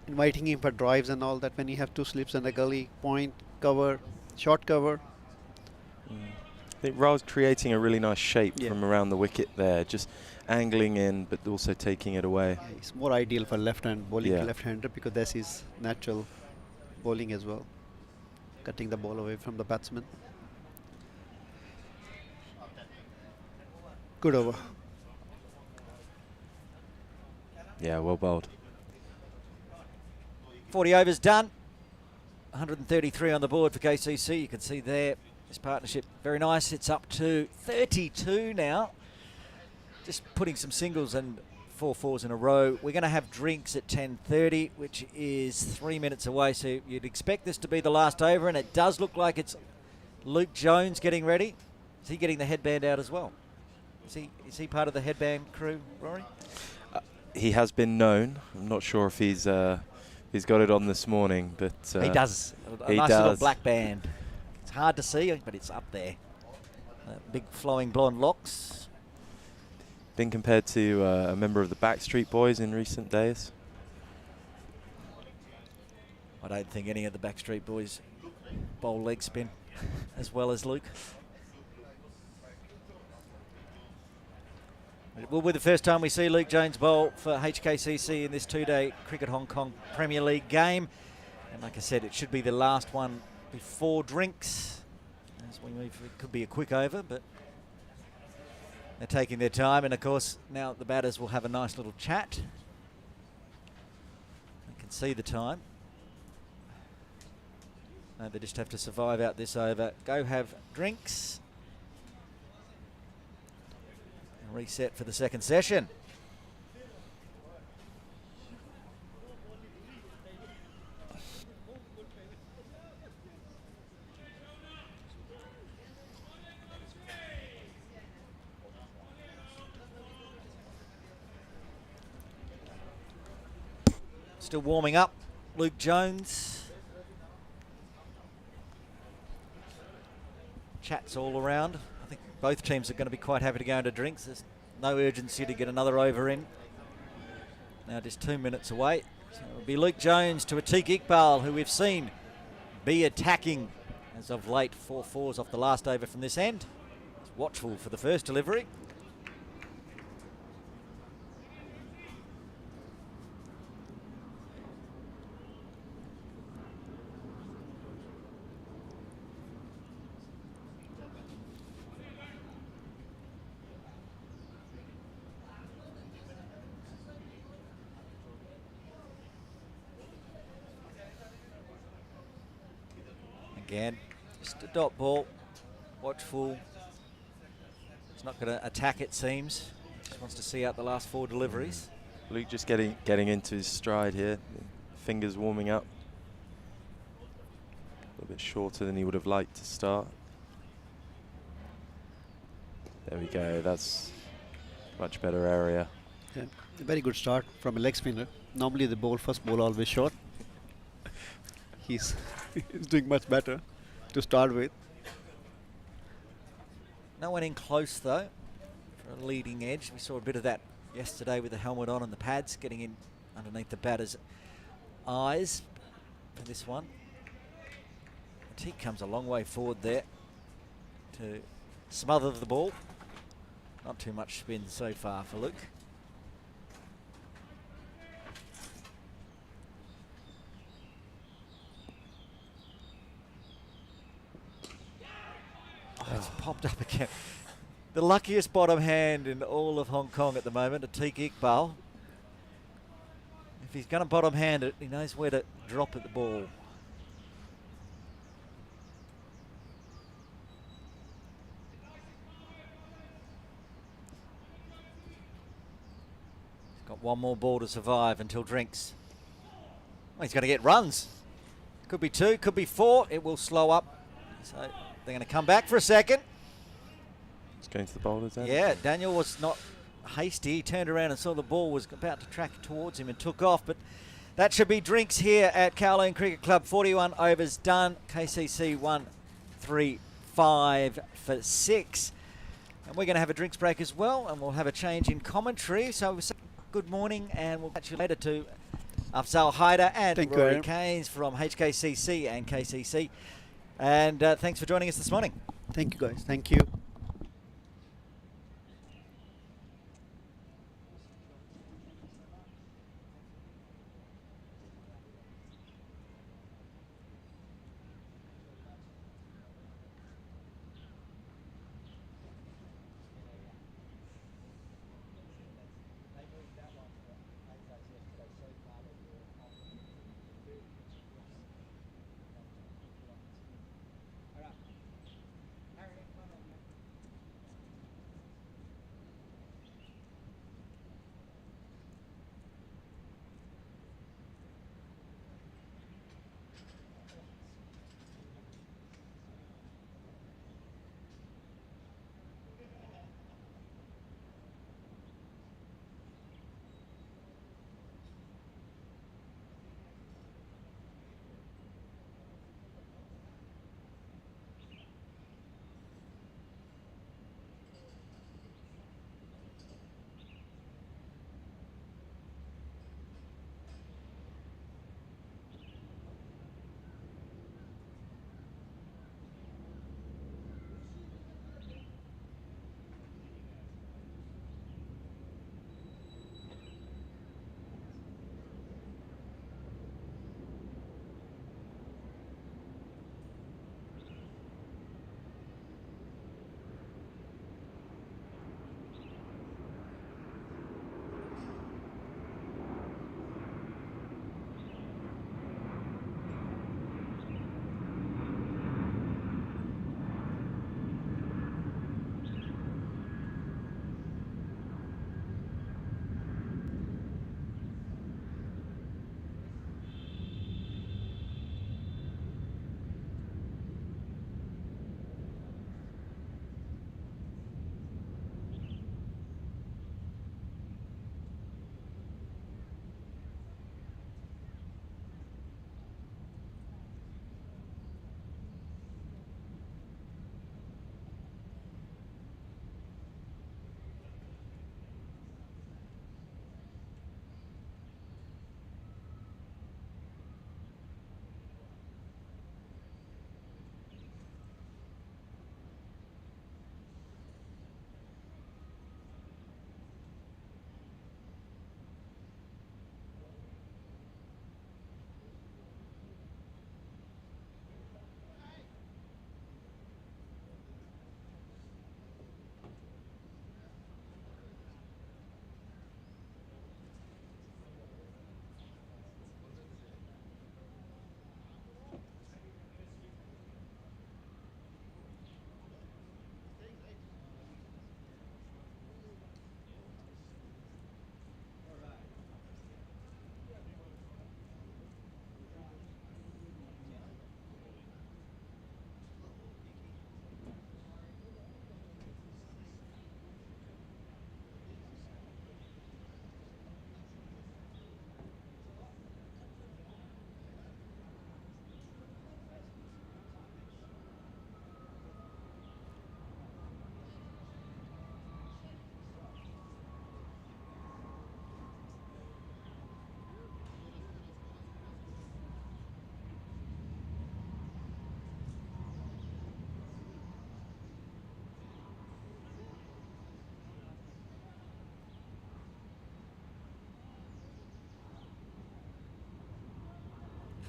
S4: inviting him for drives and all that when you have two slips and a gully, point, cover, short cover.
S3: I think Ra's creating a really nice shape from around the wicket there, just angling in but also taking it away.
S4: Yeah, it's more ideal for left-hand bowling,
S3: Yeah.
S4: left-hander, because that's his natural bowling as well. Cutting the ball away from the batsman. Good over.
S3: Yeah, well bowled.
S1: 40 overs done. 133 on the board for KCC. You can see there this partnership very nice. It's up to 32 now. Just putting some singles and 4 fours in a row. We're going to have drinks at 10:30, which is 3 minutes away. So you'd expect this to be the last over, and it does look like it's Luke Jones getting ready. Is he getting the headband out as well? Is he part of the headband crew, Rory?
S3: He has been known. I'm not sure if he's got it on this morning, but
S1: He does. A
S3: he
S1: nice little
S3: does.
S1: black band. It's hard to see, but it's up there. Big flowing blonde locks.
S3: been compared to a member of the Backstreet Boys in recent days.
S1: I don't think any of the Backstreet Boys bowl leg spin as well as Luke. It will be the first time we see Luke Jones bowl for HKCC in this 2-day Cricket Hong Kong Premier League game. And like I said, it should be the last one before drinks. As we move, it could be a quick over, but they're taking their time. And of course, now the batters will have a nice little chat. They can see the time. No, they just have to survive out this over. Go have drinks. And reset for the second session. Still warming up. Luke Jones. Chats all around. I think both teams are going to be quite happy to go into drinks. There's no urgency to get another over in. Now just 2 minutes away. So it'll be Luke Jones to Atiq Iqbal, who we've seen be attacking as of late. 4-4s off the last over from this end. He's watchful for the first delivery. Again, just a dot ball, watchful. He's not going to attack, it seems. Just wants to see out the last 4 deliveries.
S3: Luke just getting into his stride here. Fingers warming up. A little bit shorter than he would have liked to start. There we go. That's much better area.
S4: Yeah, a very good start from a leg spinner. Normally the first ball always short. He's doing much better to start with.
S1: No one in close though for a leading edge. We saw a bit of that yesterday with the helmet on and the pads getting in underneath the batter's eyes for this one. He comes a long way forward there to smother the ball. Not too much spin so far for Luke. Oh, it's popped up again. The luckiest bottom hand in all of Hong Kong at the moment, Atiq Iqbal. If he's going to bottom hand it, he knows where to drop at the ball. He's got one more ball to survive until drinks. Well, he's going to get runs. Could be 2, could be 4. It will slow up. So they're going to come back for a second.
S3: It's going to the bowler, Daniel.
S1: Yeah, Daniel was not hasty. He turned around and saw the ball was about to track towards him and took off. But that should be drinks here at Kowloon Cricket Club. 41 overs done. KCC 1-3-5 for 6. And we're going to have a drinks break as well. And we'll have a change in commentary. So good morning, and we'll catch you later to Afzal Haider and Rory Keynes from HKCC and KCC. And thanks for joining us this morning.
S4: Thank you, guys. Thank you.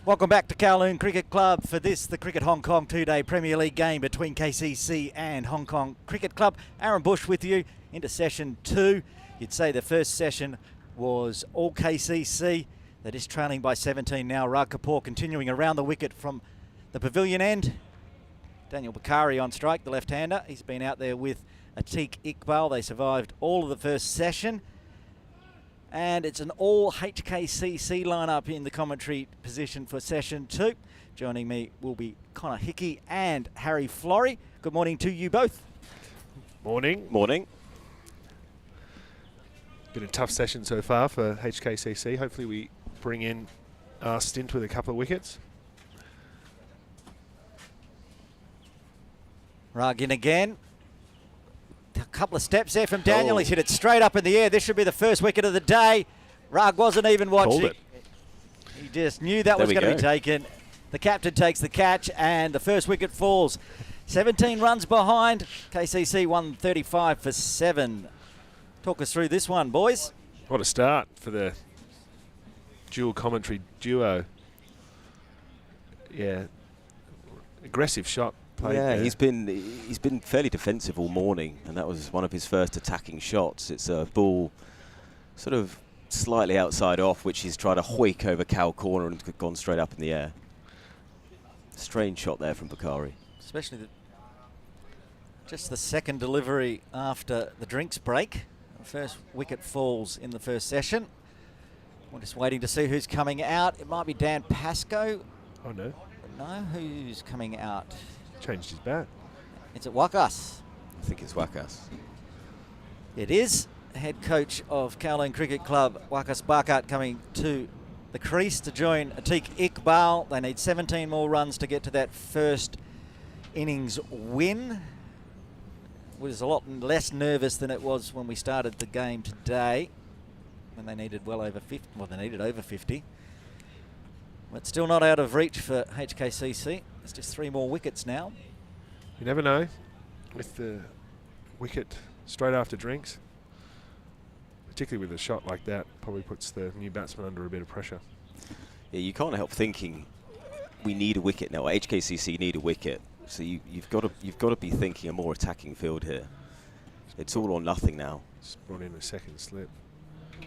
S1: Welcome back to Kowloon Cricket Club for this, the Cricket Hong Kong two-day Premier League game between KCC and Hong Kong Cricket Club. Aaron Bush with you into session 2. You'd say the first session was all KCC. They're just trailing by 17 now. Rag Kapoor continuing around the wicket from the pavilion end. Daniel Bakari on strike, the left-hander. He's been out there with Atiq Iqbal. They survived all of the first session. And it's an all HKCC lineup in the commentary position for session 2. Joining me will be Connor Hickey and Harry Florey. Good morning to you both.
S6: Morning.
S3: Morning.
S6: Been a tough session so far for HKCC. Hopefully we bring in our stint with a couple of wickets.
S1: Rag in again. A couple of steps there from Daniel. He's hit it straight up in the air. This should be the first wicket of the day. Rag wasn't even watching.
S6: Called it.
S1: He just knew that was going to be taken. The captain takes the catch and the first wicket falls. 17 runs behind. KCC won 35 for 7. Talk us through this one, boys.
S6: What a start for the dual commentary duo. Yeah, aggressive shot.
S7: Yeah, he's been fairly defensive all morning, and that was one of his first attacking shots. It's a ball sort of slightly outside off, which he's tried to hoik over cow corner and gone straight up in the air. Strange shot there from Bakari.
S1: Especially just the second delivery after the drinks break. The first wicket falls in the first session. We're just waiting to see who's coming out. It might be Dan Pascoe.
S6: Oh no.
S1: No, who's coming out?
S6: Changed his bat.
S1: It's at Wakas.
S7: I think it's Wakas.
S1: It is. Head coach of Kowloon Cricket Club, Wakas Barkat, coming to the crease to join Atiq Iqbal. They need 17 more runs to get to that first innings win. It was a lot less nervous than it was when we started the game today, when they needed well over 50. Well, they needed over 50. But still not out of reach for HKCC. It's just 3 more wickets now.
S6: You never know with the wicket straight after drinks. Particularly with a shot like that, probably puts the new batsman under a bit of pressure.
S7: Yeah, you can't help thinking we need a wicket now. HKCC need a wicket, so you've got to be thinking a more attacking field here. It's all or nothing now.
S6: Just brought in a second slip.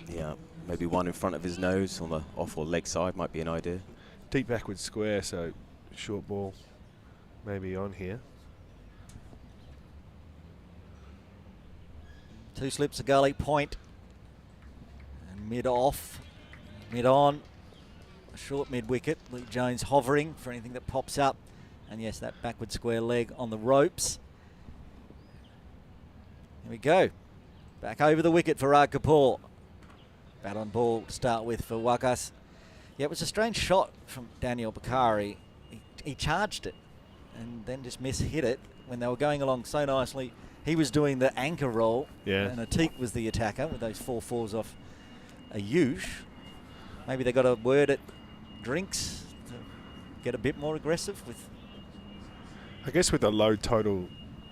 S7: Yeah, maybe one in front of his nose on the off or leg side might be an idea.
S6: Deep backwards square, so short ball maybe on here.
S1: 2 slips of gully, point, and mid off, mid on, a short mid wicket. Lee Jones hovering for anything that pops up, and yes, that backward square leg on the ropes. Here we go, back over the wicket for Rag Kapoor. Bat on ball to start with for Wakas. Yeah, it was a strange shot from Daniel Bakari. He charged it and then just mishit it when they were going along so nicely. He was doing the anchor roll, and Atiq was the attacker with those 4-4s off Ayush. Maybe they got a word at drinks to get a bit more aggressive with.
S6: I guess with a low total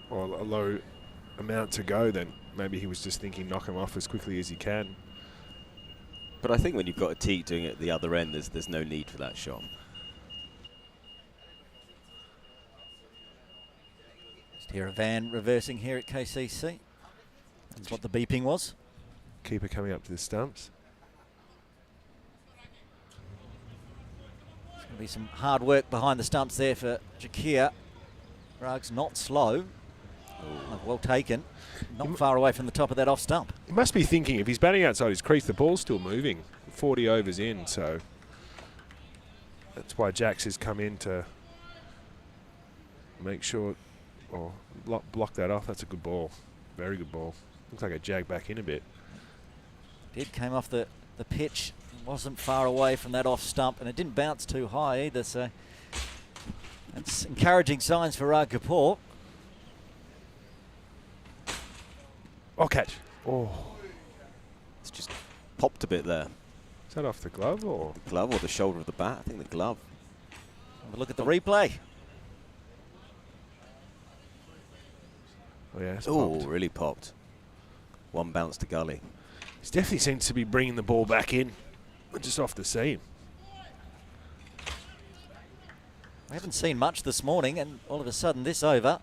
S6: or a low amount to go, then maybe he was just thinking knock him off as quickly as he can.
S7: But I think when you've got Atiq doing it at the other end, there's no need for that shot.
S1: Just hear a van reversing here at KCC. That's what the beeping was.
S6: Keeper coming up to the stumps.
S1: There's going to be some hard work behind the stumps there for Jakir. Rag's not slow. Well taken. Not far away from the top of that off stump.
S6: He must be thinking if he's batting outside his crease, the ball's still moving. 40 overs in, so that's why Jax has come in to make sure or block that off. That's a good ball. Very good ball. Looks like it jagged back in a bit.
S1: It came off the pitch. It wasn't far away from that off stump, and it didn't bounce too high either, so that's encouraging signs for Rag Kapoor.
S6: Oh, catch. Oh.
S7: It's just popped a bit there.
S6: Is that off the glove or?
S7: The glove or the shoulder of the bat? I think the glove.
S1: Have a look at the replay.
S6: Oh, yeah.
S7: Oh, really popped. One bounce to gully.
S6: He definitely seems to be bringing the ball back in, just off the seam.
S1: We haven't seen much this morning, and all of a sudden this over,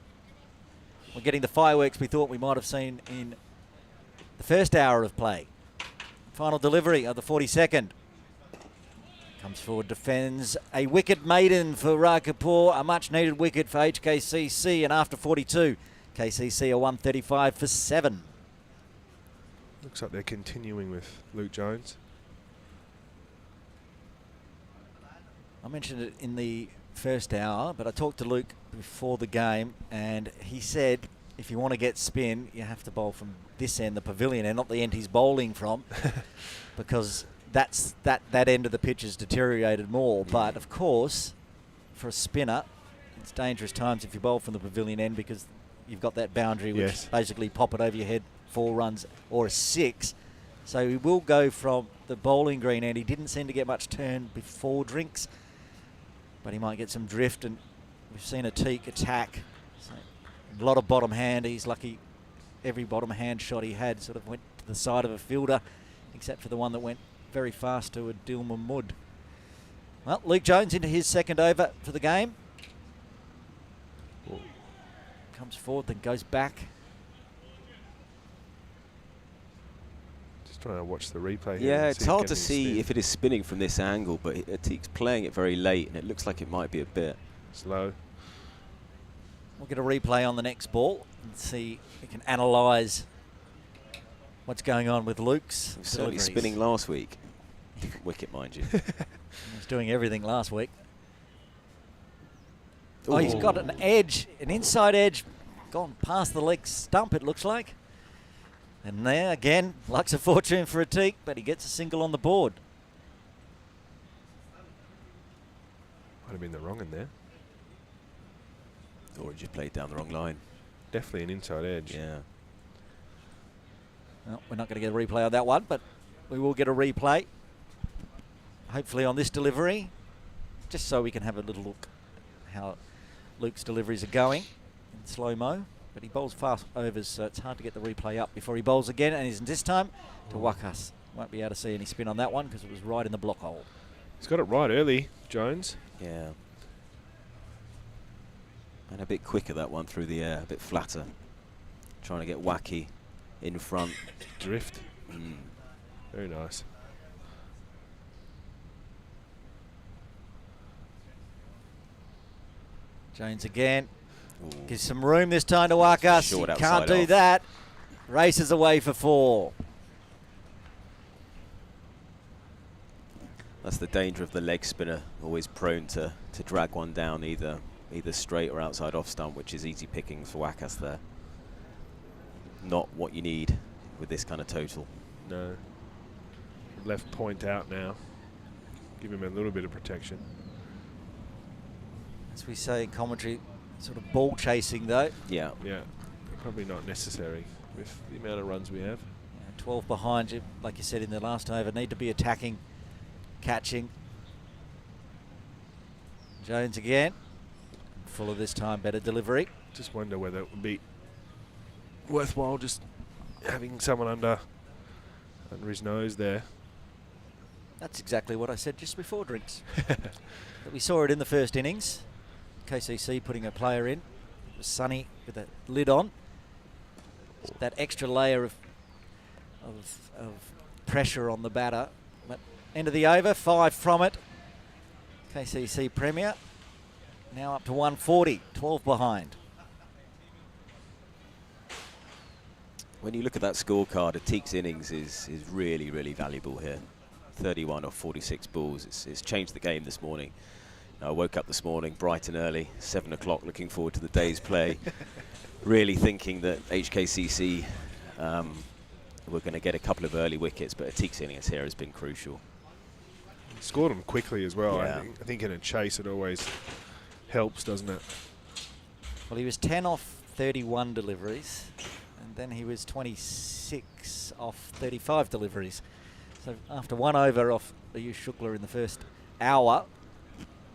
S1: we're getting the fireworks we thought we might have seen in the first hour of play. Final delivery of the 42nd. Comes forward, defends a wicket maiden for Rakapur, a much needed wicket for HKCC, and after 42, KCC are 135 for 7.
S6: Looks like they're continuing with Luke Jones.
S1: I mentioned it in the first hour, but I talked to Luke before the game, and he said if you want to get spin, you have to bowl from this end, the pavilion end, not the end he's bowling from, because that end of the pitch has deteriorated more. But of course, for a spinner, it's dangerous times if you bowl from the pavilion end, because you've got that boundary which basically pop it over your head, 4 runs or a 6. So he will go from the bowling green end. He didn't seem to get much turn before drinks, but he might get some drift, and we've seen a Teak attack. So a lot of bottom hand. He's lucky every bottom hand shot he had sort of went to the side of a fielder, except for the one that went very fast to Adil Mahmood. Well, Luke Jones into his second over for the game. Comes forward, then goes back.
S6: Just trying to watch the replay here.
S7: Yeah, it's hard to see if it is spinning from this angle, but Atik's playing it very late, and it looks like it might be a bit
S6: slow.
S1: We'll get a replay on the next ball and see if we can analyse what's going on with Luke's.
S7: Certainly spinning last week. Different wicket, mind you.
S1: He was doing everything last week. Oh, he's got an edge, an inside edge, gone past the leg stump, it looks like. And there, again, luck's a fortune for Atik, but he gets a single on the board.
S6: Might have been the wrong in there.
S7: Or did you play down the wrong line?
S6: Definitely an inside edge.
S7: Yeah.
S1: Well, we're not going to get a replay on that one, but we will get a replay, hopefully on this delivery, just so we can have a little look how Luke's deliveries are going in slow-mo. But he bowls fast overs, so it's hard to get the replay up before he bowls again, and he's this time to Wakas. Won't be able to see any spin on that one because it was right in the block hole.
S6: He's got it right early, Jones.
S7: Yeah. And a bit quicker, that one through the air, a bit flatter. Trying to get wacky in front.
S6: Drift. Very nice.
S1: Jones again. Gives some room this time to Wakas.
S7: Short
S1: Can't do
S7: off.
S1: that. Races away for 4.
S7: That's the danger of the leg spinner, always prone to drag one down either straight or outside off stump, which is easy pickings for Wakas there. Not what you need with this kind of total.
S6: No. Left point out now. Give him a little bit of protection.
S1: As we say in commentary, sort of ball chasing though.
S7: Yeah.
S6: Yeah. Probably not necessary with the amount of runs we have.
S1: 12 behind you, like you said in the last over, need to be attacking, catching. Jones again. Fuller this time, better delivery.
S6: Just wonder whether it would be worthwhile just having someone under his nose there.
S1: That's exactly what I said just before drinks. But we saw it in the first innings. KCC putting a player in. It was Sunny with a lid on. That extra layer of pressure on the batter. But end of the over, 5 from it. KCC Premier. Now up to 140, 12 behind.
S7: When you look at that scorecard, Atik's innings is really, really valuable here. 31 off 46 balls. It's changed the game this morning. I woke up this morning bright and early, 7 o'clock, looking forward to the day's play. Really thinking that HKCC were going to get a couple of early wickets, but Atik's innings here has been crucial.
S6: Scored them quickly as well.
S7: Yeah.
S6: I think in a chase it always helps, doesn't it?
S1: Well, he was 10 off 31 deliveries, and then he was 26 off 35 deliveries. So after 1 over off Ayush Shukla in the first hour,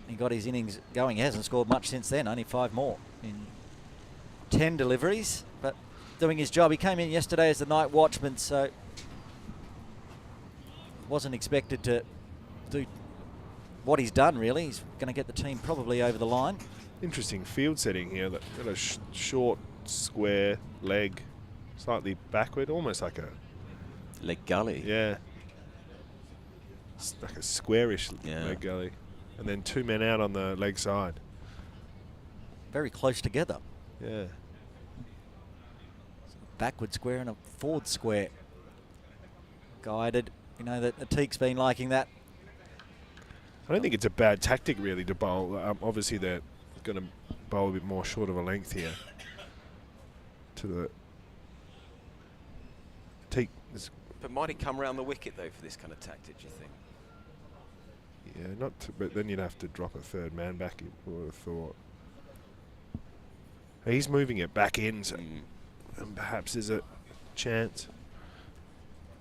S1: he got his innings going. He hasn't scored much since then, only 5 more in 10 deliveries, but doing his job. He came in yesterday as the night watchman, so wasn't expected to do what he's done, really. He's going to get the team probably over the line.
S6: Interesting field setting here. That got a short, square leg, slightly backward, almost like a
S7: Leg gully.
S6: yeah, it's like a squarish leg gully, and then 2 men out on the leg side.
S1: Very close together.
S6: Yeah,
S1: Backward square and a forward square. Guided. You know that Atik's been liking that.
S6: I don't think it's a bad tactic really to bowl. Obviously they're going to bowl a bit more short of a length here. To the Atik.
S7: But might he come around the wicket though for this kind of tactic, do you think?
S6: Yeah, but then you'd have to drop a third man back, you would have thought. He's moving it back in, so and perhaps there's a chance.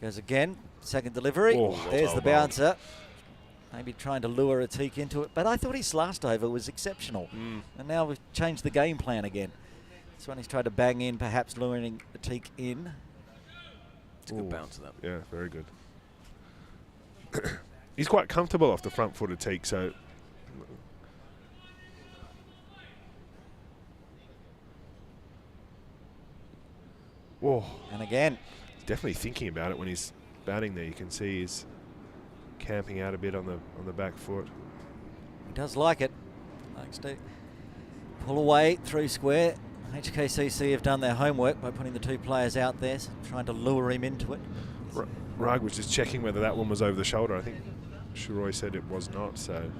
S1: Goes again. Second delivery.
S6: Oh,
S1: There's the bouncer. Maybe trying to lure Atik into it. But I thought his last over was exceptional. And now we've changed the game plan again. This one he's tried to bang in, perhaps luring Atik in.
S7: It's a good bouncer, that.
S6: Yeah, very good. He's quite comfortable off the front foot of Teak, so. Whoa.
S1: And again.
S6: He's definitely thinking about it when he's batting there. You can see he's camping out a bit on the back foot.
S1: He does like it. Likes to pull away through square. HKCC have done their homework by putting the 2 players out there, trying to lure him into it.
S6: Rag was just checking whether that one was over the shoulder. I think Shuroy said it was not, so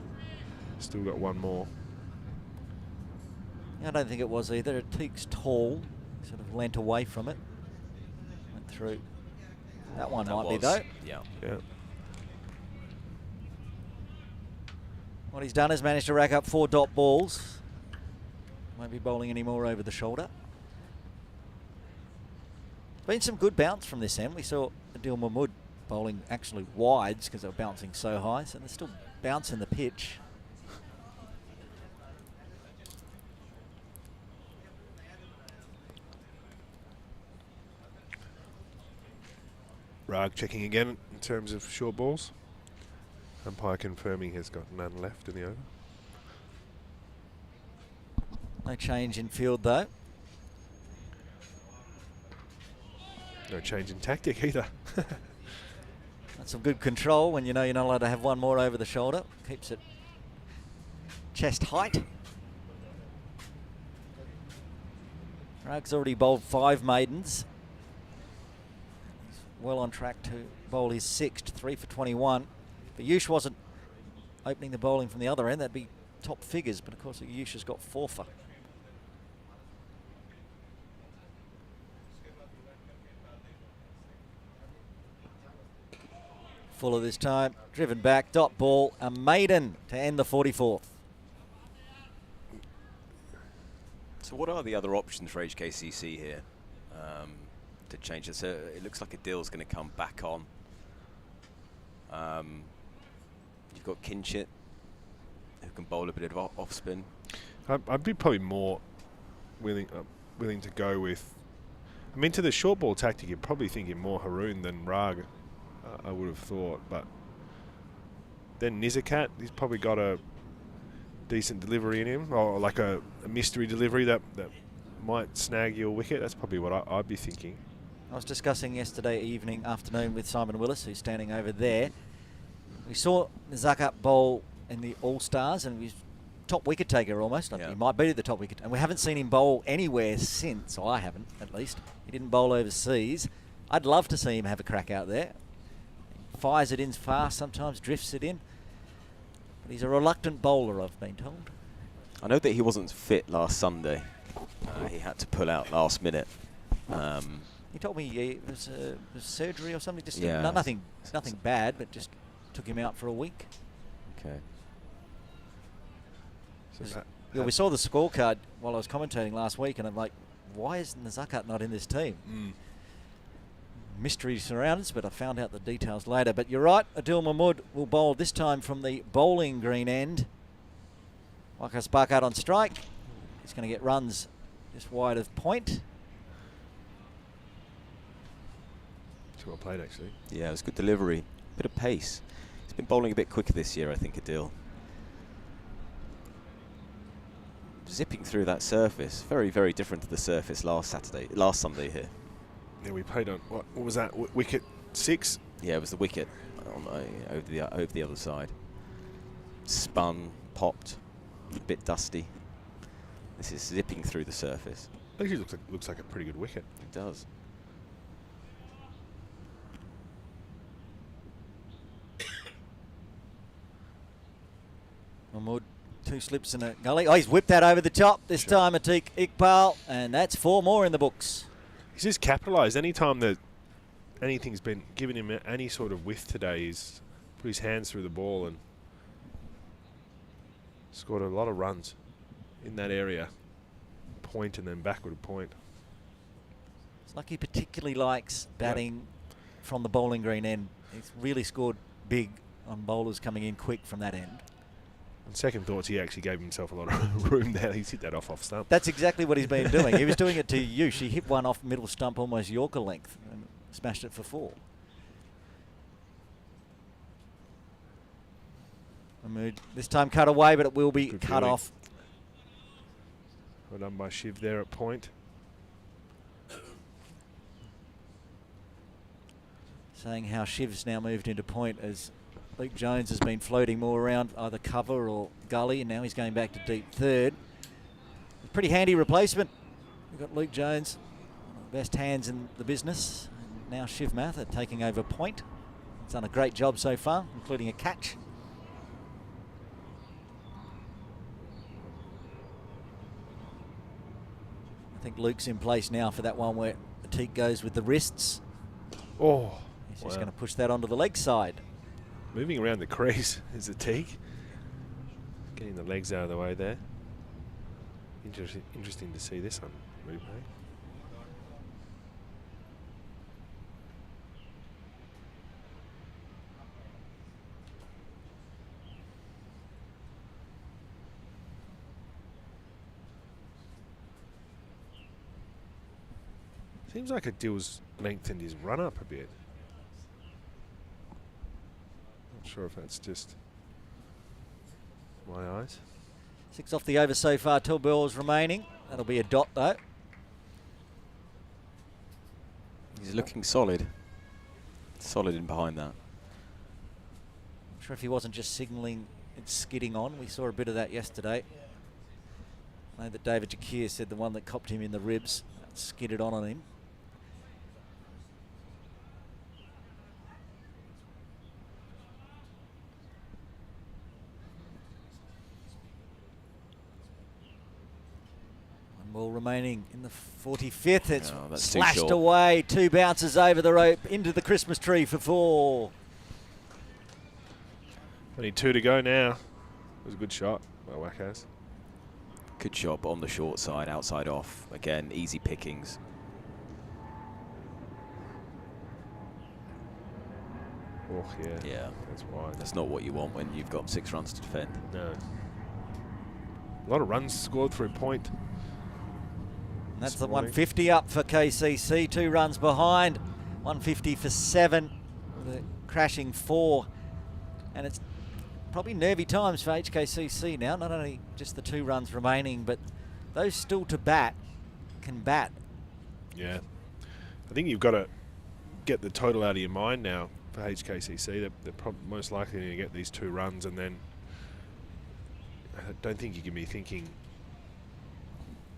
S6: still got one more.
S1: I don't think it was either. Atik's tall, sort of leant away from it. Went through. That one might be though.
S7: Yeah.
S6: Yeah.
S1: What he's done is managed to rack up 4 dot balls. Won't be bowling any more over the shoulder. Been some good bounce from this end. We saw Adil Mahmood bowling actually wides because they were bouncing so high, so they're still bouncing the pitch.
S6: Rag checking again in terms of short balls. Umpire confirming he's got none left in the over.
S1: No change in field though.
S6: No change in tactic either.
S1: That's some good control when you know you're not allowed to have one more over the shoulder. Keeps it chest height. Rag's already bowled 5 maidens. He's well on track to bowl his 6th, 3 for 21. If Ayush wasn't opening the bowling from the other end, that'd be top figures, but of course Ayush has got 4 for. Fuller this time, driven back, dot ball, a maiden to end the 44th.
S7: So what are the other options for HKCC here to change it? So it looks like Adil's going to come back on. You've got Kinchit, who can bowl a bit of off spin.
S6: I'd be probably more willing to go with. I mean, to the short ball tactic, you're probably thinking more Haroon than Rag. I would have thought, but then Nizakat, he's probably got a decent delivery in him, or like a mystery delivery that might snag your wicket. That's probably what I'd be thinking.
S1: I was discussing yesterday afternoon with Simon Willis, who's standing over there. We saw Nizakat bowl in the All-Stars, and he's top wicket taker almost. He might be the top wicket, and we haven't seen him bowl anywhere since. Or I haven't, at least. He didn't bowl overseas. I'd love to see him have a crack out there. Fires it in fast, sometimes drifts it in. But he's a reluctant bowler, I've been told.
S7: I know that he wasn't fit last Sunday. He had to pull out last minute.
S1: He told me it was surgery or something. Just
S7: Yeah.
S1: nothing bad, but just took him out for a week.
S7: Okay.
S6: So
S1: Yeah, we saw the scorecard while I was commentating last week, and I'm like, why is Nizakat not in this team? Mystery surrounds, but I found out the details later. But you're right, Adil Mahmood will bowl this time from the bowling green end. Wakas Barkat on strike. He's going to get runs just wide of point.
S6: Too well played, actually.
S7: Yeah, it was good delivery. Bit of pace. He's been bowling a bit quicker this year, I think, Adil. zipping through that surface. Very, very different to the surface last Sunday here.
S6: Yeah, we played on, what was that, wicket 6?
S7: Yeah, it was the wicket over the other side. Spun, popped, a bit dusty. This is zipping through the surface.
S6: Actually looks like a pretty good wicket.
S7: It does.
S1: Mahmood, 2 slips and a gully. Oh, he's whipped that over the top. This time Atiq Iqbal, and that's 4 more in the books.
S6: He's just capitalised. Any time that anything's been giving him any sort of width today, he's put his hands through the ball and scored a lot of runs in that area. Point and then backward point.
S1: It's like he particularly likes batting from the bowling green end. He's really scored big on bowlers coming in quick from that end.
S6: On second thoughts, he actually gave himself a lot of room there. He's hit that off stump.
S1: That's exactly what he's been doing. He was doing it to Yush. He hit one off middle stump, almost Yorker length, and smashed it for 4. Mahmood this time cut away, but it will be
S6: Good
S1: cut
S6: feeling.
S1: off.
S6: Well done by Shiv there at point.
S1: Saying how Shiv's now moved into point as Luke Jones has been floating more around either cover or gully, and now he's going back to deep third. A pretty handy replacement. We've got Luke Jones, one of the best hands in the business. And now Shiv Mather taking over point. He's done a great job so far, including a catch. I think Luke's in place now for that one where Atiq goes with the wrists.
S6: Oh,
S1: He's just going to push that onto the leg side.
S6: moving around the crease is Atiq. Getting the legs out of the way there. Interesting to see this on replay. Seems like Adil's lengthened his run up a bit. Not sure if that's just my eyes.
S1: 6 off the over so far, 2 balls remaining. That'll be a dot though.
S7: He's looking solid. Solid in behind that.
S1: Not sure if he wasn't just signalling and skidding on. We saw a bit of that yesterday. I know that David Jakir said the one that copped him in the ribs skidded on him. Ball remaining in the 45th. It's
S7: that's too
S1: slashed
S7: short.
S1: away. 2 bounces over the rope into the Christmas tree for 4.
S6: Only 2 to go now. It was a good shot by Wackhouse.
S7: Good shot, but on the short side, outside off. Again, easy pickings.
S6: Oh, yeah.
S7: Yeah,
S6: That's wide.
S7: that's not what you want when you've got 6 runs to defend.
S6: No. A lot of runs scored through point.
S1: And that's
S6: This
S1: the
S6: morning.
S1: 150 up for KCC. 2 runs behind. 150 for 7. The crashing 4. And it's probably nervy times for HKCC now. Not only just the 2 runs remaining, but those still to bat can bat.
S6: Yeah. I think you've got to get the total out of your mind now for HKCC. They're most likely to get these 2 runs, and then I don't think you can be thinking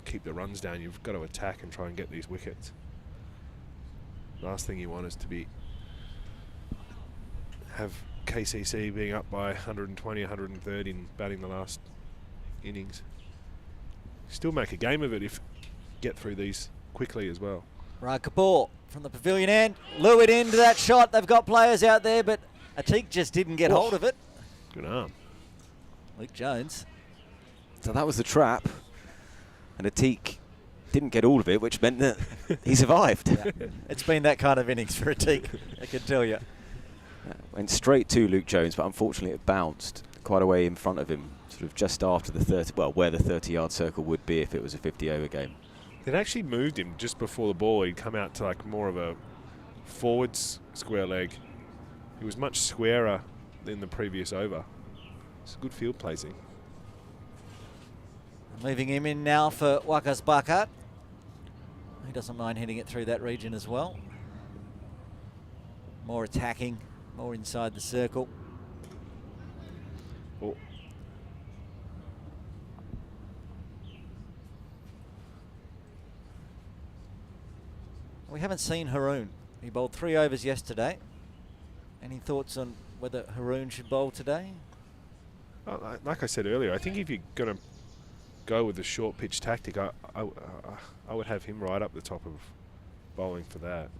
S6: keep the runs down. You've got to attack and try and get these wickets. Last thing you want is to have KCC being up by 120, 130 and batting the last innings. Still make a game of it if you get through these quickly as well.
S1: Raj Kapoor from the pavilion end. Lured into that shot. They've got players out there, but Atiq just didn't get hold of it.
S6: Good arm.
S1: Luke Jones.
S7: So that was the trap. And Atiq didn't get all of it, which meant that he survived.
S1: Yeah. It's been that kind of innings for Atiq, I can tell you.
S7: Went straight to Luke Jones, but unfortunately it bounced quite a way in front of him, sort of just after the 30, well, where the 30-yard circle would be if it was a 50-over game.
S6: It actually moved him just before the ball. He'd come out to like more of a forwards square leg. He was much squarer than the previous over. It's a good field placing.
S1: Moving him in now for Wakas Bakat. He doesn't mind hitting it through that region as well. More attacking, more inside the circle.
S6: Oh.
S1: We haven't seen Haroon. He bowled 3 overs yesterday. Any thoughts on whether Haroon should bowl today?
S6: Like I said earlier, I think if you're going to go with the short pitch tactic, I would have him right up the top of bowling for that.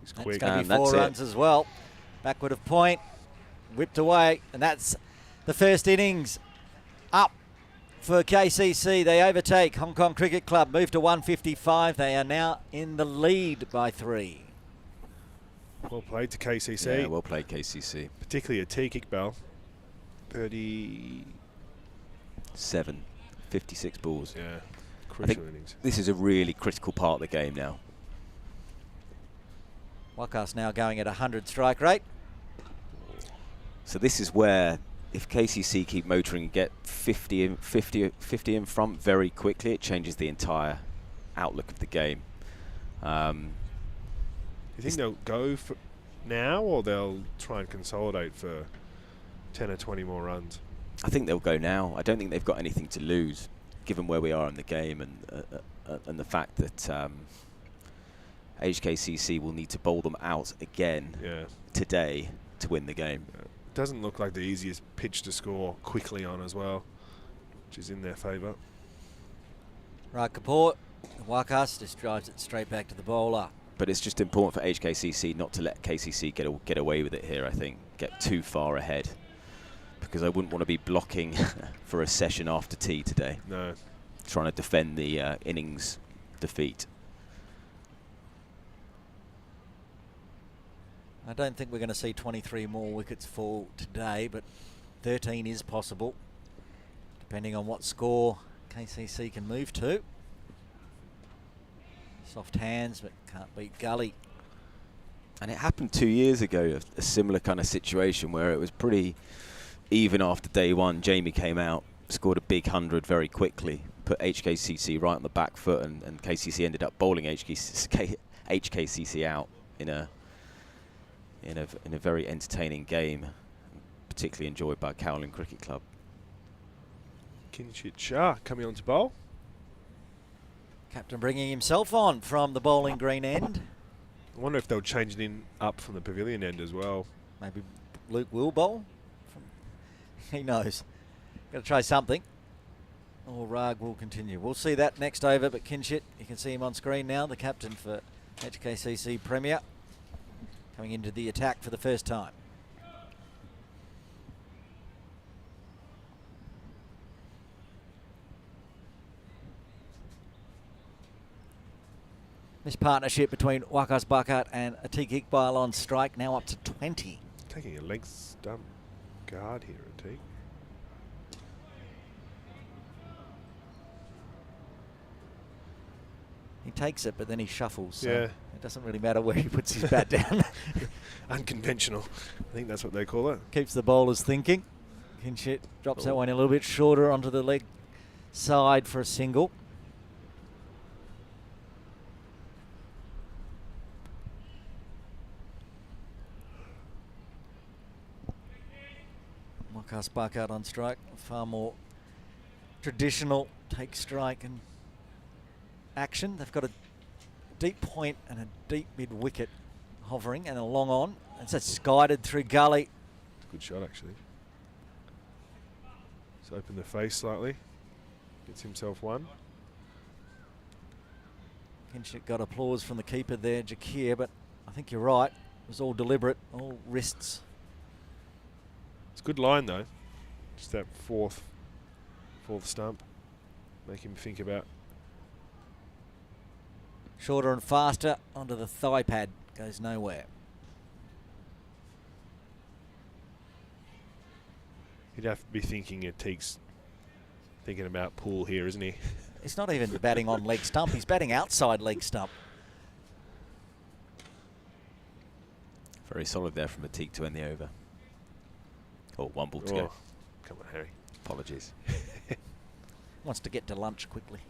S6: He's
S1: That's
S6: quick.
S1: going to be
S7: And
S1: 4
S7: that's it.
S1: runs as well. Backward of point, whipped away, and that's the first innings up for KCC. They overtake Hong Kong Cricket Club, move to 155. They are now in the lead by 3.
S6: Well played to KCC.
S7: Yeah, well played, KCC.
S6: Particularly a Iqbal. 30.
S7: 56 balls.
S6: Yeah,
S7: I
S6: crucial
S7: think
S6: innings.
S7: this is a really critical part of the game now.
S1: Wakas now going at 100 strike rate.
S7: So this is where, if KCC keep motoring and get 50 in front very quickly, it changes the entire outlook of the game.
S6: You think they'll go for now, or they'll try and consolidate for 10 or 20 more runs?
S7: I think they'll go now. I don't think they've got anything to lose, given where we are in the game and the fact that HKCC will need to bowl them out again today to win the game.
S6: Doesn't look like the easiest pitch to score quickly on as well, which is in their favour.
S1: Right, Kapoor, Wakas just drives it straight back to the bowler.
S7: But it's just important for HKCC not to let KCC get away with it here, I think. Get too far ahead. Because I wouldn't want to be blocking for a session after tea today.
S6: No.
S7: Trying to defend the innings defeat.
S1: I don't think we're going to see 23 more wickets fall today, but 13 is possible, depending on what score KCC can move to. Soft hands, but can't beat Gully.
S7: And it happened 2 years ago, a similar kind of situation where it was pretty even after day one. Jamie came out, scored a big 100 very quickly, put HKCC right on the back foot, and KCC ended up bowling HKCC out in a very entertaining game, particularly enjoyed by Kowloon Cricket Club.
S6: Kinshit Shah coming on to bowl.
S1: Captain bringing himself on from the bowling green end.
S6: I wonder if they'll change it in up from the pavilion end as well.
S1: Maybe Luke will bowl. He knows. Got to try something. Or Rag will continue. We'll see that next over, but Kinshit, you can see him on screen now, the captain for HKCC Premier, coming into the attack for the first time. This partnership between Wakas Bakat and Atiq Iqbal on strike, now up to 20.
S6: Taking a leg stump guard here, Atiq.
S1: He takes it, but then he shuffles. So
S6: Yeah.
S1: it doesn't really matter where he puts his bat down.
S6: Unconventional. I think that's what they call it.
S1: Keeps the bowlers thinking. Kinshit drops that one a little bit shorter onto the leg side for a single. Wakas Bakat on strike, far more traditional take strike and action. They've got a deep point and a deep mid wicket hovering and a long on. It's guided through gully.
S6: It's a good shot actually. Just open the face slightly. Gets himself one.
S1: Kinshit got applause from the keeper there, Jakir, but I think you're right. It was all deliberate, all wrists.
S6: It's a good line though. Just that fourth stump. Make him think about.
S1: Shorter and faster onto the thigh pad, goes nowhere.
S6: He'd have to be thinking Atiq's thinking about pool here, isn't he?
S1: He's not even batting on leg stump, he's batting outside leg stump.
S7: Very solid there from Atiq to end the over. Oh, 1 ball to go.
S6: Come on, Harry.
S7: Apologies.
S1: Wants to get to lunch quickly.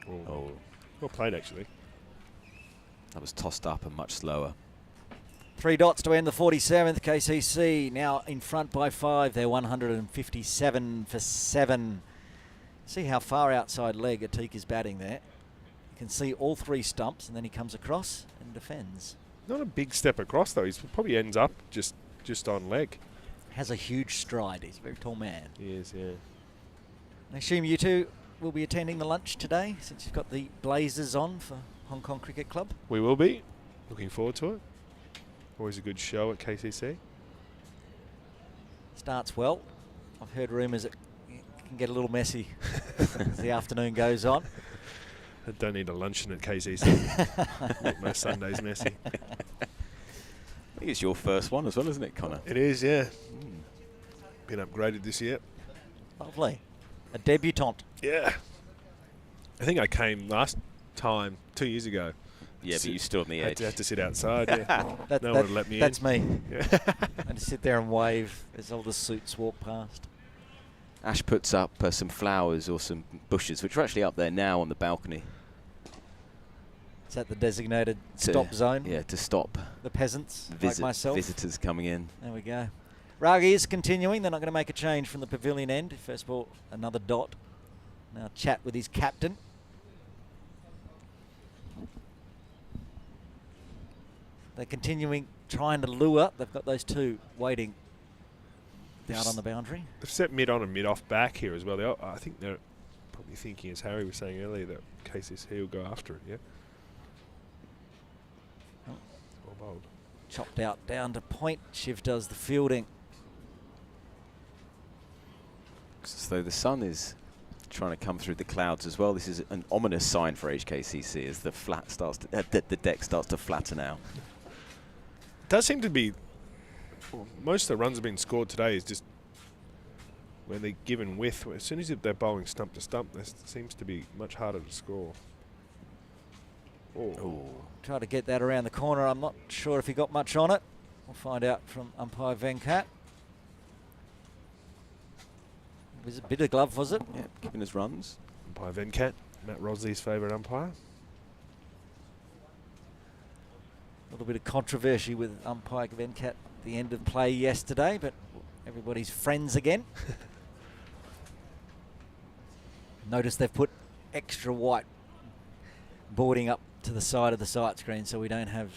S6: Oh. Well played, actually.
S7: That was tossed up and much slower.
S1: 3 dots to end the 47th. KCC now in front by 5. They're 157 for 7. See how far outside leg Atik is batting there. You can see all 3 stumps, and then he comes across and defends.
S6: Not a big step across, though. He probably ends up just on leg.
S1: Has a huge stride. He's a very tall man.
S6: He is, yeah.
S1: I assume you two will be attending the lunch today, since you've got the blazers on for Hong Kong Cricket Club.
S6: We will be. Looking forward to it. Always a good show at KCC.
S1: Starts well. I've heard rumours it can get a little messy as the afternoon goes on.
S6: I don't need a luncheon at KCC. Make my Sundays messy.
S7: I think it's your first one as well, isn't it, Connor?
S6: It is, yeah. Been upgraded this year.
S1: Lovely. A debutante.
S6: Yeah. I think I came last time 2 years ago.
S7: Yeah, but you stood on the edge.
S6: Had to sit outside. Yeah. No one would let me
S1: That's
S6: in.
S1: me.
S6: Yeah.
S1: And to sit there and wave as all the suits walk past.
S7: Ash puts up some flowers or some bushes, which are actually up there now on the balcony.
S1: Is that the designated stop zone?
S7: Yeah, to stop
S1: the peasants like myself.
S7: Visitors coming in.
S1: There we go. Ragi is continuing. They're not going to make a change from the pavilion end. First of all, another dot. Now chat with his captain. They're continuing trying to lure. They've got those 2 waiting out on the boundary.
S6: They've set mid on and mid off back here as well. I think they're probably thinking, as Harry was saying earlier, that KCC will go after it, yeah?
S1: Oh.
S6: Well bowled.
S1: Chopped out down to point. Shiv does the fielding.
S7: So the sun is trying to come through the clouds as well. This is an ominous sign for HKCC as the flat starts to, the deck starts to flatten out.
S6: It does seem to be, well, most of the runs have been scored today is just when they're given width. As soon as they're bowling stump to stump, this seems to be much harder to score. Oh.
S1: Try to get that around the corner. I'm not sure if he got much on it. We'll find out from umpire Venkat. It was a bit of glove, was it?
S7: Yeah, giving us runs.
S6: Umpire Venkat, Matt Rosley's favourite umpire.
S1: A little bit of controversy with umpire Venkat at the end of play yesterday, but everybody's friends again. Notice they've put extra white boarding up to the side of the sight screen, so we don't have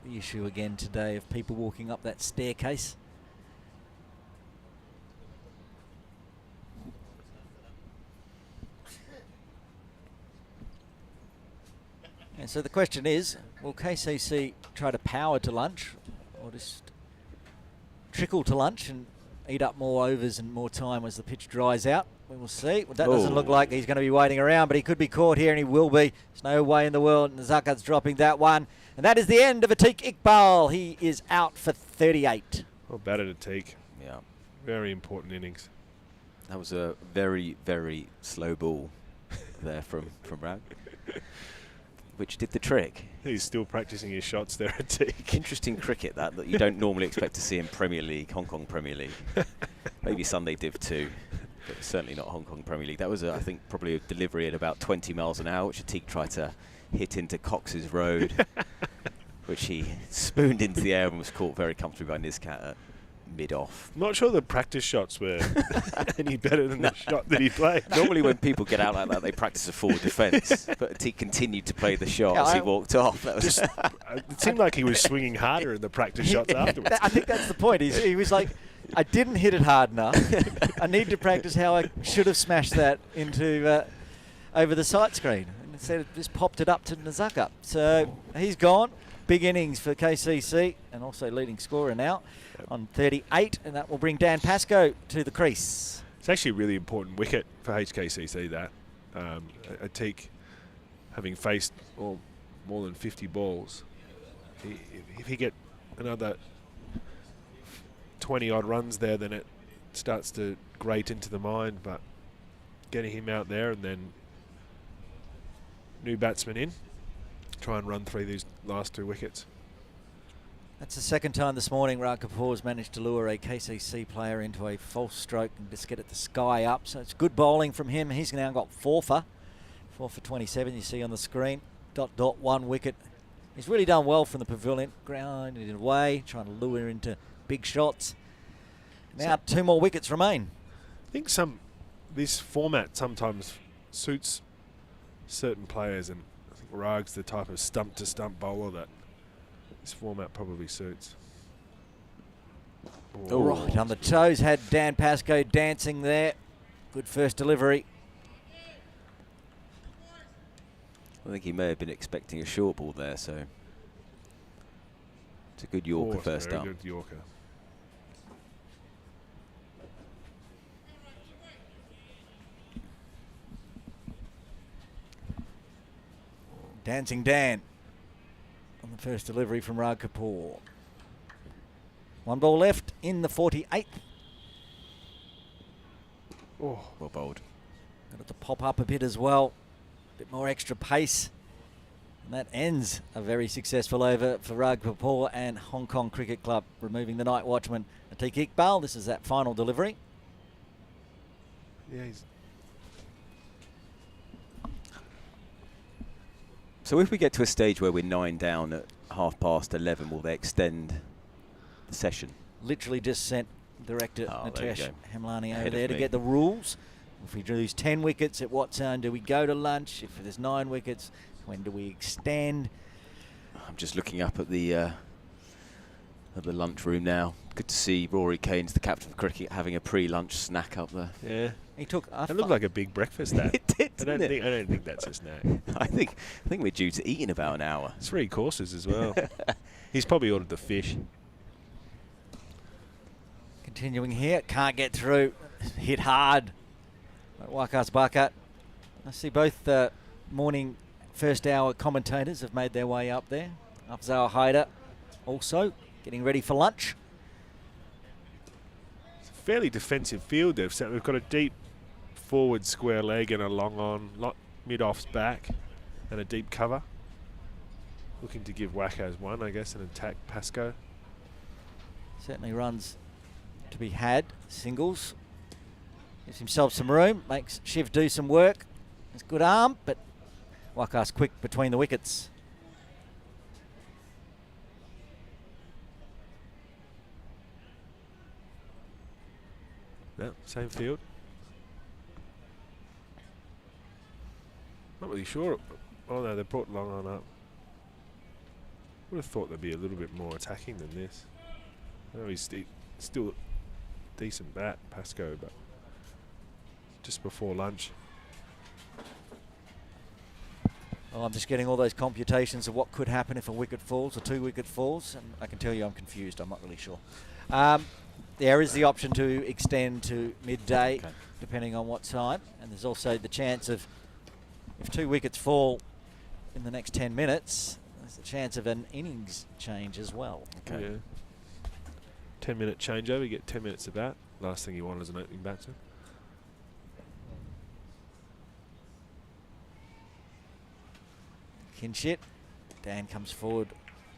S1: the issue again today of people walking up that staircase. And so the question is, will KCC try to power to lunch or just trickle to lunch and eat up more overs and more time as the pitch dries out? We will see. Well, that doesn't look like he's going to be waiting around, but he could be caught here, and he will be. There's no way in the world. Nazakat's dropping that one. And that is the end of Atik Iqbal. He is out for 38.
S6: Well batted Atik.
S7: Yeah.
S6: Very important innings.
S7: That was a very, very slow ball there from Rag, which did the trick.
S6: He's still practicing his shots there at Atik.
S7: Interesting cricket that you don't normally expect to see in Premier League, Hong Kong Premier League. Maybe Sunday Div 2. But certainly not Hong Kong Premier League. That was, I think, probably a delivery at about 20 miles an hour, which Atik tried to hit into Cox's Road, which he spooned into the air and was caught very comfortably by Nizkat at mid-off.
S6: Not sure the practice shots were any better than the shot that he played.
S7: Normally when people get out like that, they practice a forward defence, but Atik continued to play the shot as he walked off. That was
S6: It seemed like he was swinging harder in the practice shots afterwards.
S1: I think that's the point. He was like, I didn't hit it hard enough. I need to practice how I should have smashed that into over the sight screen. And instead it just popped it up to Nazaka. So he's gone. Big innings for KCC and also leading scorer now on 38. And that will bring Dan Pascoe to the crease.
S6: It's actually a really important wicket for HKCC, that. Atik, having faced more than 50 balls, if he get another 20-odd runs there, then it starts to grate into the mind. But getting him out there and then new batsman in, try and run through these last 2 wickets.
S1: That's the second time this morning Rag Kapoor's managed to lure a KCC player into a false stroke and just get it to sky up. So it's good bowling from him. He's now got 4 for 27, you see on the screen. ... 1 wicket. He's really done well from the pavilion, grounding it away, trying to lure into big shots. Now 2 more wickets remain.
S6: I think this format sometimes suits certain players, and I think Rag's the type of stump-to-stump bowler that this format probably suits.
S1: All right, on the toes, had Dan Pascoe dancing there. Good first delivery.
S7: I think he may have been expecting a short ball there, so it's a good Yorker first up.
S6: Good Yorker.
S1: Dancing Dan on the first delivery from Rag Kapoor. 1 ball left in the 48th.
S6: Oh,
S7: well bowled.
S1: Got it to pop up a bit as well. A bit more extra pace. And that ends a very successful over for Rag Kapoor and Hong Kong Cricket Club, removing the night watchman Atiq Iqbal. This is that final delivery.
S6: yeah, he's
S7: So if we get to a stage where we're 9 down at 11:30, will they extend the session?
S1: Literally just sent Director
S7: There you
S1: Nitesh
S7: go.
S1: Hemlani
S7: Ahead
S1: over
S7: of
S1: there to
S7: me.
S1: get the rules. If we lose 10 wickets, at what time do we go to lunch? If there's 9 wickets, when do we extend?
S7: I'm just looking up at the lunchroom now. Good to see Rory Keynes, the captain of cricket, having a pre-lunch snack up there.
S6: yeah.
S1: He took a
S6: It looked like a big breakfast. That
S7: It did,
S6: I don't
S7: didn't it?
S6: think that's a snack.
S7: I think we're due to eat in about an hour.
S6: 3 courses as well. He's probably ordered the fish.
S1: Continuing here, can't get through. Hit hard. Wakas Bakat. I see both morning first hour commentators have made their way up there. Afzal Haider also getting ready for lunch.
S6: It's a fairly defensive field. So we've got a deep forward square leg and a long on, mid-off's back, and a deep cover. Looking to give Wackos one, I guess, and attack Pascoe.
S1: Certainly runs to be had. Singles. Gives himself some room. Makes Shiv do some work. It's good arm, but Wakas quick between the wickets.
S6: Yeah, same field. Not really sure. Oh no, they brought long on up. Would have thought they'd be a little bit more attacking than this. I know he's still a decent bat, Pascoe, but just before lunch.
S1: Well, I'm just getting all those computations of what could happen if a wicket falls or 2 wicket falls, and I can tell you I'm confused. I'm not really sure. There is the option to extend to midday, depending on what time, and there's also the chance of, if 2 wickets fall in the next 10 minutes, there's a chance of an innings change as well.
S7: Okay.
S6: Yeah. 10-minute changeover, you get 10 minutes of bat. Last thing you want is an opening batsman.
S1: Kinshit. Dan comes forward,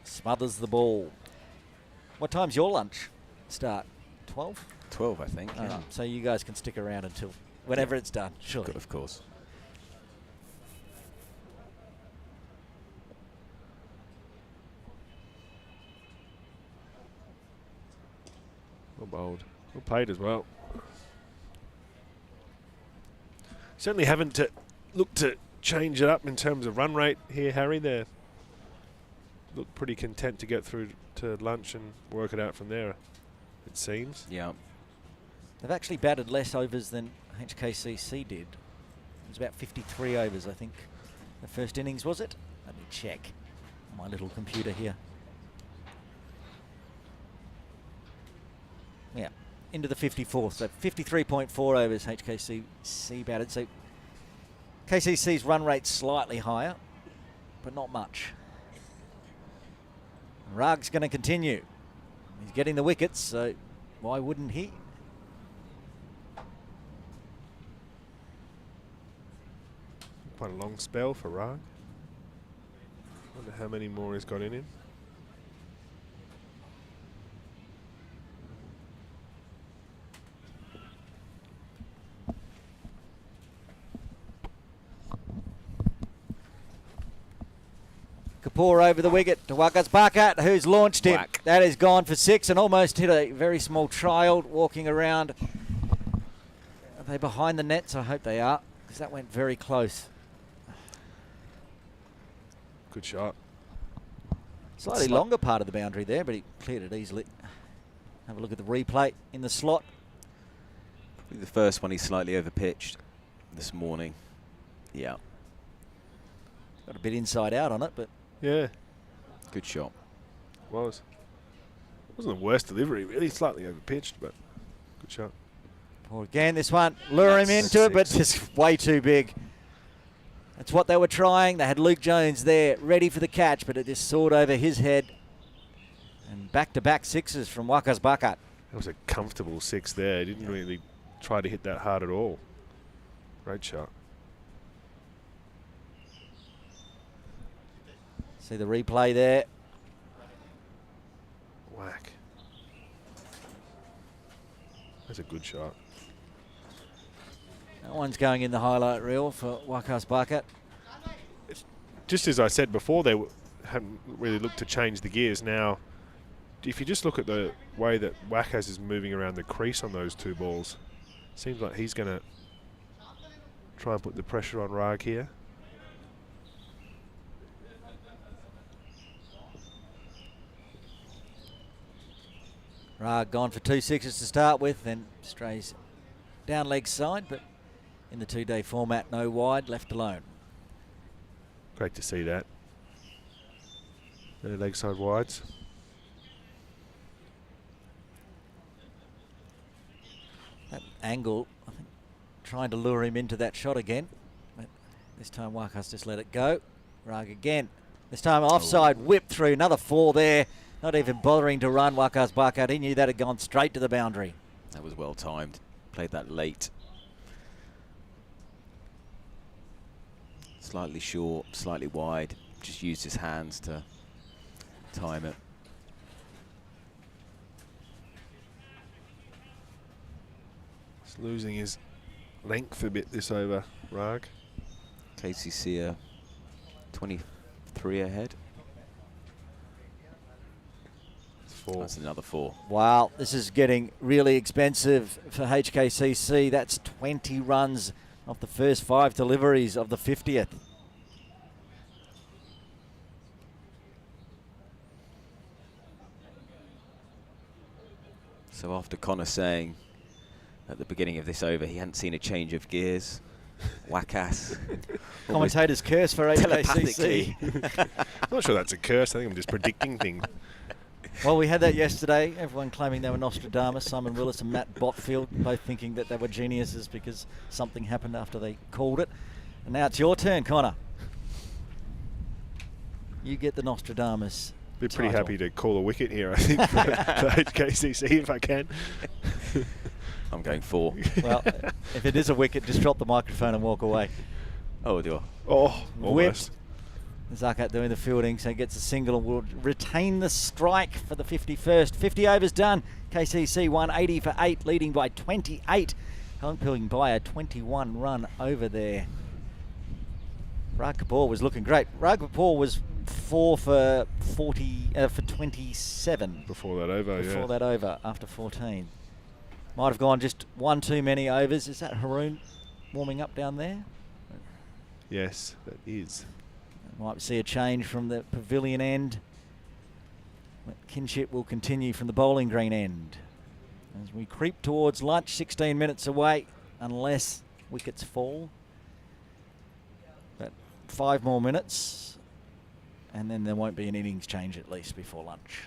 S1: smothers the ball. What time's your lunch start? 12?
S7: 12, I think. Yeah.
S1: So you guys can stick around until whenever it's done, surely.
S7: Of course.
S6: Well bowled. Well played as well. Certainly haven't looked to change it up in terms of run rate here, Harry. They look pretty content to get through to lunch and work it out from there, it seems.
S7: Yeah.
S1: They've actually batted less overs than HKCC did. It was about 53 overs, I think. The first innings, was it? Let me check on my little computer here. Yeah, into the 54th. So 53.4 overs HKCC batted. So KCC's run rate's slightly higher, but not much. Rag's going to continue. He's getting the wickets, so why wouldn't he?
S6: Quite a long spell for Rag. Wonder how many more he's got in him.
S1: Kapoor over the wicket to Wakas Bakat, who's launched him.
S7: Whack.
S1: That is gone for 6 and almost hit a very small child walking around. Are they behind the nets? I hope they are, because that went very close.
S6: Good shot.
S1: Slightly longer part of the boundary there, but he cleared it easily. Have a look at the replay in the slot.
S7: Probably the first one he slightly overpitched this morning. Yeah.
S1: Got a bit inside out on it, but
S6: Yeah,
S7: Good shot.
S6: was. It wasn't the worst delivery, really. Slightly overpitched, but good shot.
S1: Or again, this one, lure him
S7: That's
S1: into it, but
S7: 6.
S1: just way too big. That's what they were trying. They had Luke Jones there, ready for the catch, but it just soared over his head. And back-to-back 6s from Wakas Bakat.
S6: That was a comfortable 6 there. He didn't really try to hit that hard at all. Great shot.
S1: See the replay there.
S6: Whack. That's a good shot.
S1: That one's going in the highlight reel for Wakas Bakat.
S6: Just as I said before, they hadn't really looked to change the gears. Now, if you just look at the way that Wakas is moving around the crease on those 2 balls, seems like he's going to try and put the pressure on Rag here.
S1: Rag gone for 2 6s to start with, then strays down leg side, but in the 2-day format, no wide, left alone.
S6: Great to see that. No leg side wides.
S1: That angle, I think, trying to lure him into that shot again. But this time Wakas just let it go. Rag again. This time offside, whip through, another 4 there. Not even bothering to run Wakas Bakat. He knew that had gone straight to the boundary.
S7: That was well timed. Played that late. Slightly short, slightly wide. Just used his hands to time it.
S6: He's losing his length a bit this over, Rag.
S7: KCC 23 ahead.
S6: 4.
S7: That's another 4.
S1: Wow, this is getting really expensive for HKCC. That's 20 runs off the first 5 deliveries of the 50th.
S7: So after Connor saying at the beginning of this over he hadn't seen a change of gears, Wakas.
S1: Commentator's curse for HKCC.
S6: I'm not sure that's a curse. I think I'm just predicting things.
S1: Well, we had that yesterday. Everyone claiming they were Nostradamus. Simon Willis and Matt Botfield both thinking that they were geniuses because something happened after they called it. And now it's your turn, Connor. You get the Nostradamus.
S6: Be pretty
S1: title.
S6: happy to call a wicket here, I think, for HKCC if I can.
S7: I'm going 4.
S1: Well, if it is a wicket, just drop the microphone and walk away.
S7: Oh, do I?
S6: Oh, almost.
S1: Zakat doing the fielding, so he gets a single and will retain the strike for the 51st. 50 overs done. KCC 180 for 8, leading by 28. Helping by a 21 run over there. Rag Kapoor was looking great. Rag Kapoor was 4 for 27
S6: Before that over,
S1: before that over after 14. Might have gone just 1 too many overs. Is that Haroon warming up down there?
S6: Yes, that is.
S1: Might see a change from the pavilion end. Kinship will continue from the bowling green end. As we creep towards lunch, 16 minutes away, unless wickets fall. But 5 more minutes, and then there won't be an innings change at least before lunch.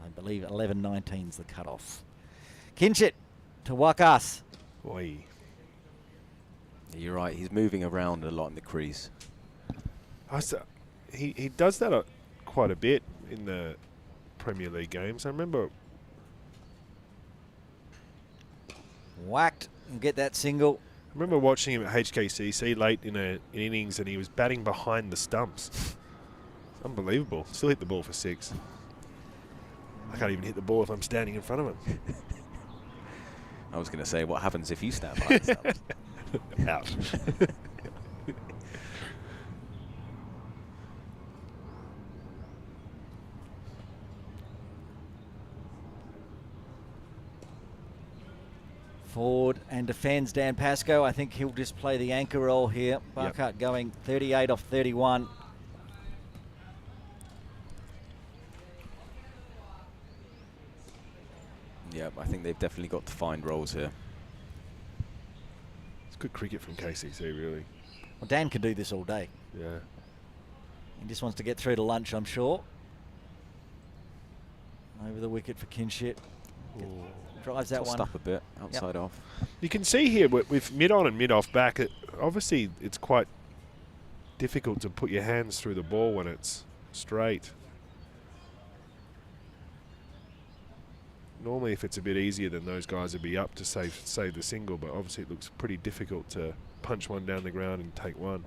S1: I believe 11:19 is the cut-off. Kinship to Wakas.
S6: Oi.
S7: Yeah, you're right. He's moving around a lot in the crease.
S6: He does that quite a bit in the Premier League games. I remember.
S1: Whacked and get that single.
S6: I remember watching him at HKCC late in an innings, and he was batting behind the stumps. It's unbelievable. Still hit the ball for 6. I can't even hit the ball if I'm standing in front of him.
S7: I was going to say, what happens if you stand behind the stumps?
S6: Out.
S1: Forward and defends Dan Pascoe. I think he'll just play the anchor role here. Barkart going 38 off 31.
S7: Yep, I think they've definitely got defined roles here.
S6: It's good cricket from KCC, really.
S1: Well, Dan can do this all day.
S6: Yeah.
S1: He just wants to get through to lunch, I'm sure. Over the wicket for Kinshit. Drives that
S7: Tossed
S1: one
S7: up a bit, outside off.
S6: You can see here with mid-on and mid-off back, obviously it's quite difficult to put your hands through the ball when it's straight. Normally if it's a bit easier, then those guys would be up to save the single, but obviously it looks pretty difficult to punch one down the ground and take one.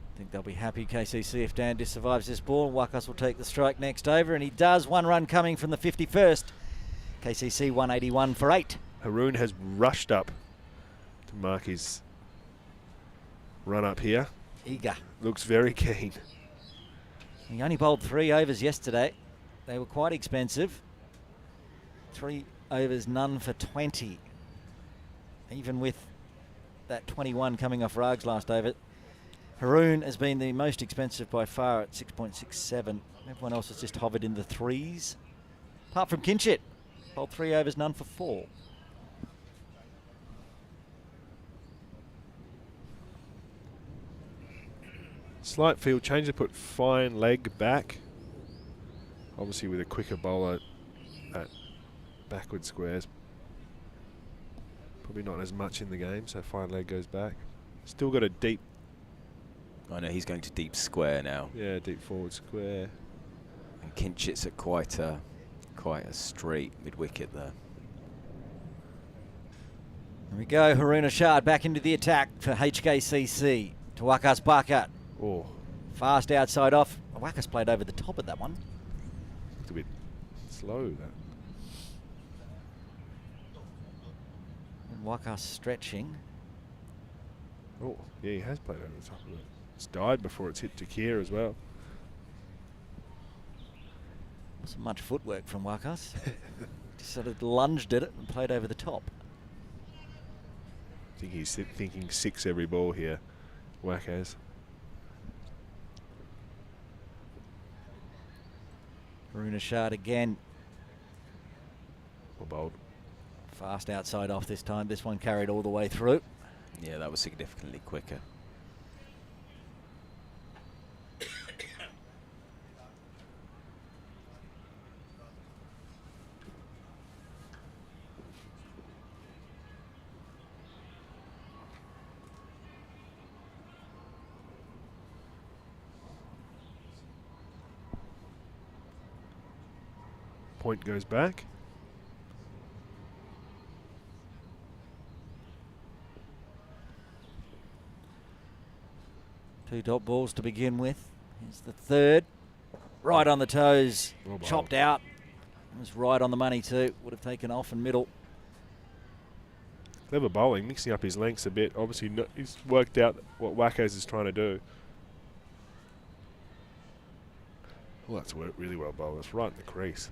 S1: I think they'll be happy, KCC, if Dan just survives this ball. Wakas will take the strike next over, and he does. 1 run coming from the 51st. KCC 181 for 8.
S6: Haroon has rushed up to mark his run up here.
S1: Eager.
S6: Looks very keen.
S1: He only bowled 3 overs yesterday. They were quite expensive. 3 overs, none for 20. Even with that 21 coming off Rag's last over. Haroon has been the most expensive by far at 6.67. Everyone else has just hovered in the 3s. Apart from Kinshit. Bowled 3 overs, none for 4.
S6: Slight field change to put fine leg back. Obviously with a quicker bowler at backward squares. Probably not as much in the game, so fine leg goes back. Still got a deep...
S7: I know he's going to deep square now.
S6: Yeah, deep forward square.
S7: And Kinchit's at quite a straight mid-wicket there.
S1: Here we go, Haroon Ashad back into the attack for HKCC. To Wakas Barkart.
S6: Oh,
S1: Fast outside off. Wakas played over the top of that one.
S6: looked a bit slow, that.
S1: And Wakas stretching.
S6: Oh, yeah, he has played over the top of it. It's died before it's hit Takir as well.
S1: Wasn't much footwork from Wakas. Just sort of lunged at it and played over the top.
S6: I think he's thinking 6 every ball here, Wakas.
S1: Haroon Ashad again.
S6: Well bowled.
S1: Fast outside off this time. This one carried all the way through.
S7: Yeah, that was significantly quicker.
S6: Point goes back.
S1: Two dot balls to begin with. Here's the third. Right on the toes.
S6: Well bowled.
S1: Chopped out. It was right on the money too. Would have taken off and middle.
S6: Clever bowling, mixing up his lengths a bit. Obviously, he's worked out what Wakas is trying to do. Well, that's really well bowled. It's right in the crease.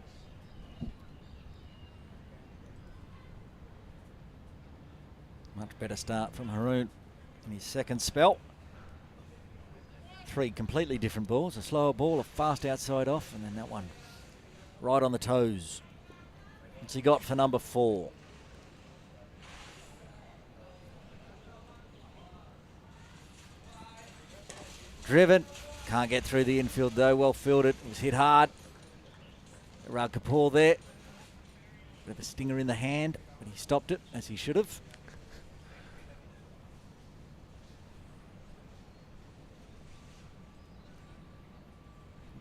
S1: Much better start from Haroon in his second spell. 3 completely different balls. A slower ball, a fast outside off, and then that one right on the toes. What's he got for number 4? Driven. Can't get through the infield though. Well fielded. It was hit hard. Rag Kapoor there. Bit of a stinger in the hand, but he stopped it as he should have.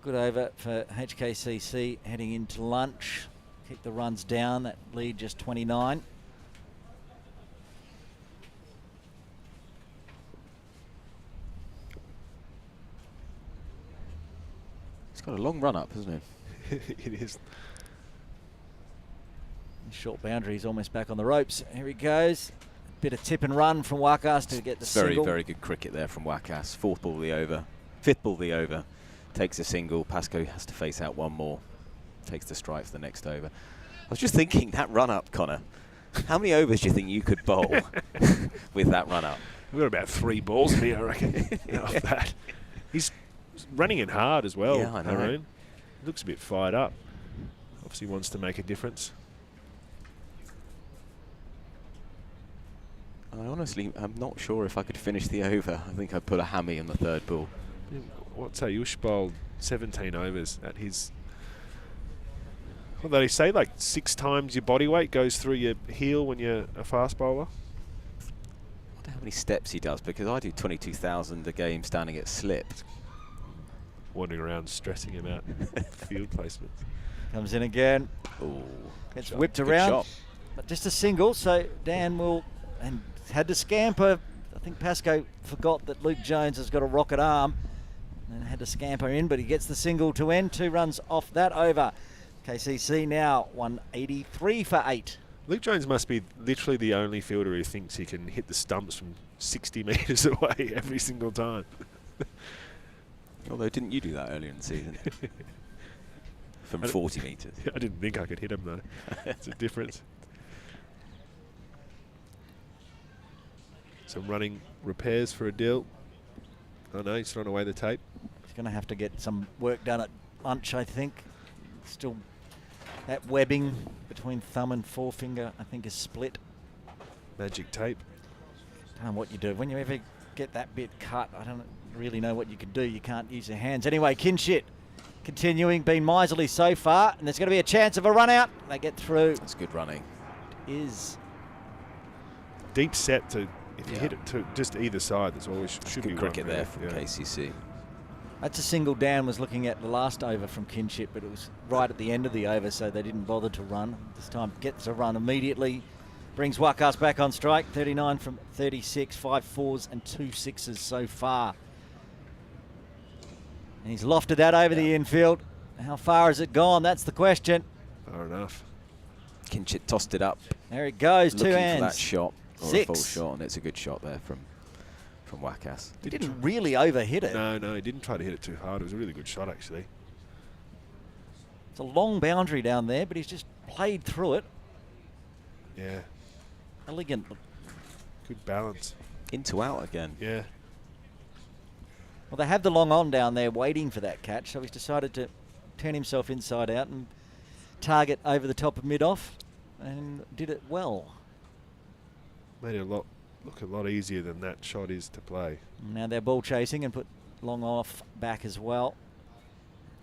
S1: Good over for HKCC heading into lunch. Keep the runs down. That lead just 29.
S7: He's got a long run up, hasn't he?
S6: It is.
S1: Short boundary, he's almost back on the ropes. Here he goes. Bit of tip and run from Wakas to get the single.
S7: Very good cricket there from Wakas. 4th ball of the over. 5th ball of the over. Takes a single. Pascoe has to face out one more. Takes the strike for the next over. was just thinking that run up, Connor. How many overs do you think you could bowl with that run up?
S6: We've got about 3 balls in here, I reckon. Off that. He's running in hard as well,
S7: Yeah, I know.
S6: Haroon. Looks a bit fired up. Obviously wants to make a difference.
S7: I'm not sure if I could finish the over. I think I'd put a hammy on the 3rd ball.
S6: What's Ayush bowled 17 overs at his... Well, they say like 6 times your body weight goes through your heel when you're a fast bowler.
S7: I wonder how many steps he does, because I do 22,000 a game standing at slip.
S6: Wandering around stressing him out. Field placements.
S1: Comes in again.
S7: Ooh,
S1: Gets
S7: shot.
S1: whipped
S7: Good
S1: around.
S7: shot.
S1: But just a single, so Dan will... And had to scamper. I think Pascoe forgot that Luke Jones has got a rocket arm and had to scamper in, but he gets the single to end. 2 runs off that over. KCC now 183 for 8.
S6: Luke Jones must be literally the only fielder who thinks he can hit the stumps from 60 metres away every single time.
S7: Although, didn't you do that earlier in the season? From 40 metres.
S6: I didn't think I could hit him though. It's a difference. Some running repairs for Adil. Oh no, he's thrown away the tape.
S1: He's going to have to get some work done at lunch, I think. Still, that webbing between thumb and forefinger, I think, is split.
S6: Magic tape.
S1: I don't know what you do. When you ever get that bit cut, I don't really know what you can do. You can't use your hands. Anyway, Kinshit continuing, been miserly so far, and there's going to be a chance of a run out. They get through.
S7: That's good running.
S1: It is.
S6: Deep set to, if you hit it to just either side, that's always should be
S7: Good cricket
S6: run
S7: there from KCC.
S1: That's a single Dan was looking at the last over from Kinship, but it was right at the end of the over, so they didn't bother to run. This time gets a run immediately. Brings Wakas back on strike. 39 from 36, 5 4s and 2 6s so far. And he's lofted that over the infield. How far has it gone? That's the question.
S6: Far enough.
S7: Kinchit tossed it up.
S1: There it goes, 2
S7: looking
S1: hands.
S7: for that shot, or
S1: 6.
S7: a full shot, and it's a good shot there from Wakas.
S1: He didn't really overhit it.
S6: No, he didn't try to hit it too hard. It was a really good shot, actually.
S1: It's a long boundary down there, but he's just played through it.
S6: Yeah.
S1: Elegant.
S6: Good balance.
S7: Into out again.
S6: Yeah.
S1: Well, they have the long on down there waiting for that catch, so he's decided to turn himself inside out and target over the top of mid-off, and did it well.
S6: Made it look a lot easier than that shot is to play.
S1: Now they're ball chasing and put long off back as well.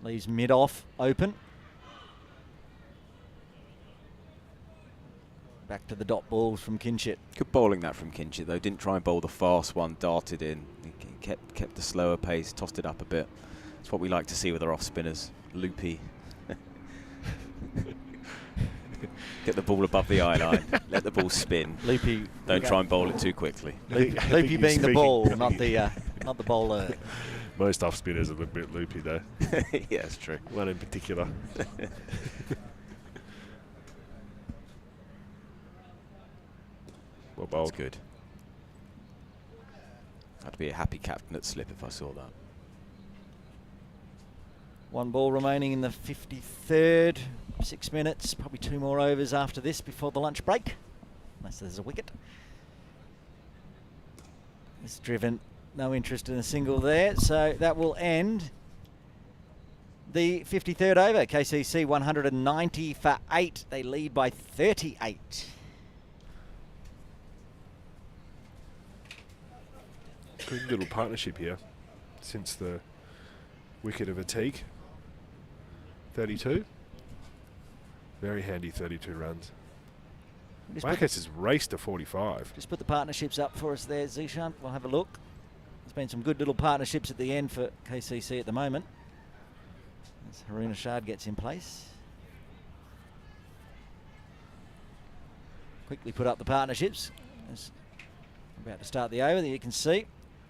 S1: Leaves mid-off open. Back to the dot balls from Kinchit.
S7: Good bowling that from Kinchit though. Didn't try and bowl the fast one, darted in. He kept the slower pace, tossed it up a bit. That's what we like to see with our off spinners. Loopy. Get the ball above the eye line. Let the ball spin.
S1: Loopy.
S7: Don't try and bowl it too quickly.
S1: Loopy being the ball, not the bowler.
S6: Most off spinners are a little bit loopy though.
S7: Yeah, that's true.
S6: One in particular. Well bowled.
S7: That's good. I'd be a happy captain at slip if I saw that.
S1: 1 ball remaining in the 53rd. 6 minutes, probably 2 more overs after this before the lunch break, unless there's a wicket. It's driven, no interest in a single there, so that will end the 53rd over. KCC 190 for 8. They lead by 38.
S6: Good little partnership here since the wicket of Ateek. 32. Very handy 32 runs. Wakas has raced to 45.
S1: Just put the partnerships up for us there, Zishan. We'll have a look. There's been some good little partnerships at the end for KCC at the moment. As Haroon Ashad gets in place. Quickly put up the partnerships. As about to start the over, there you can see.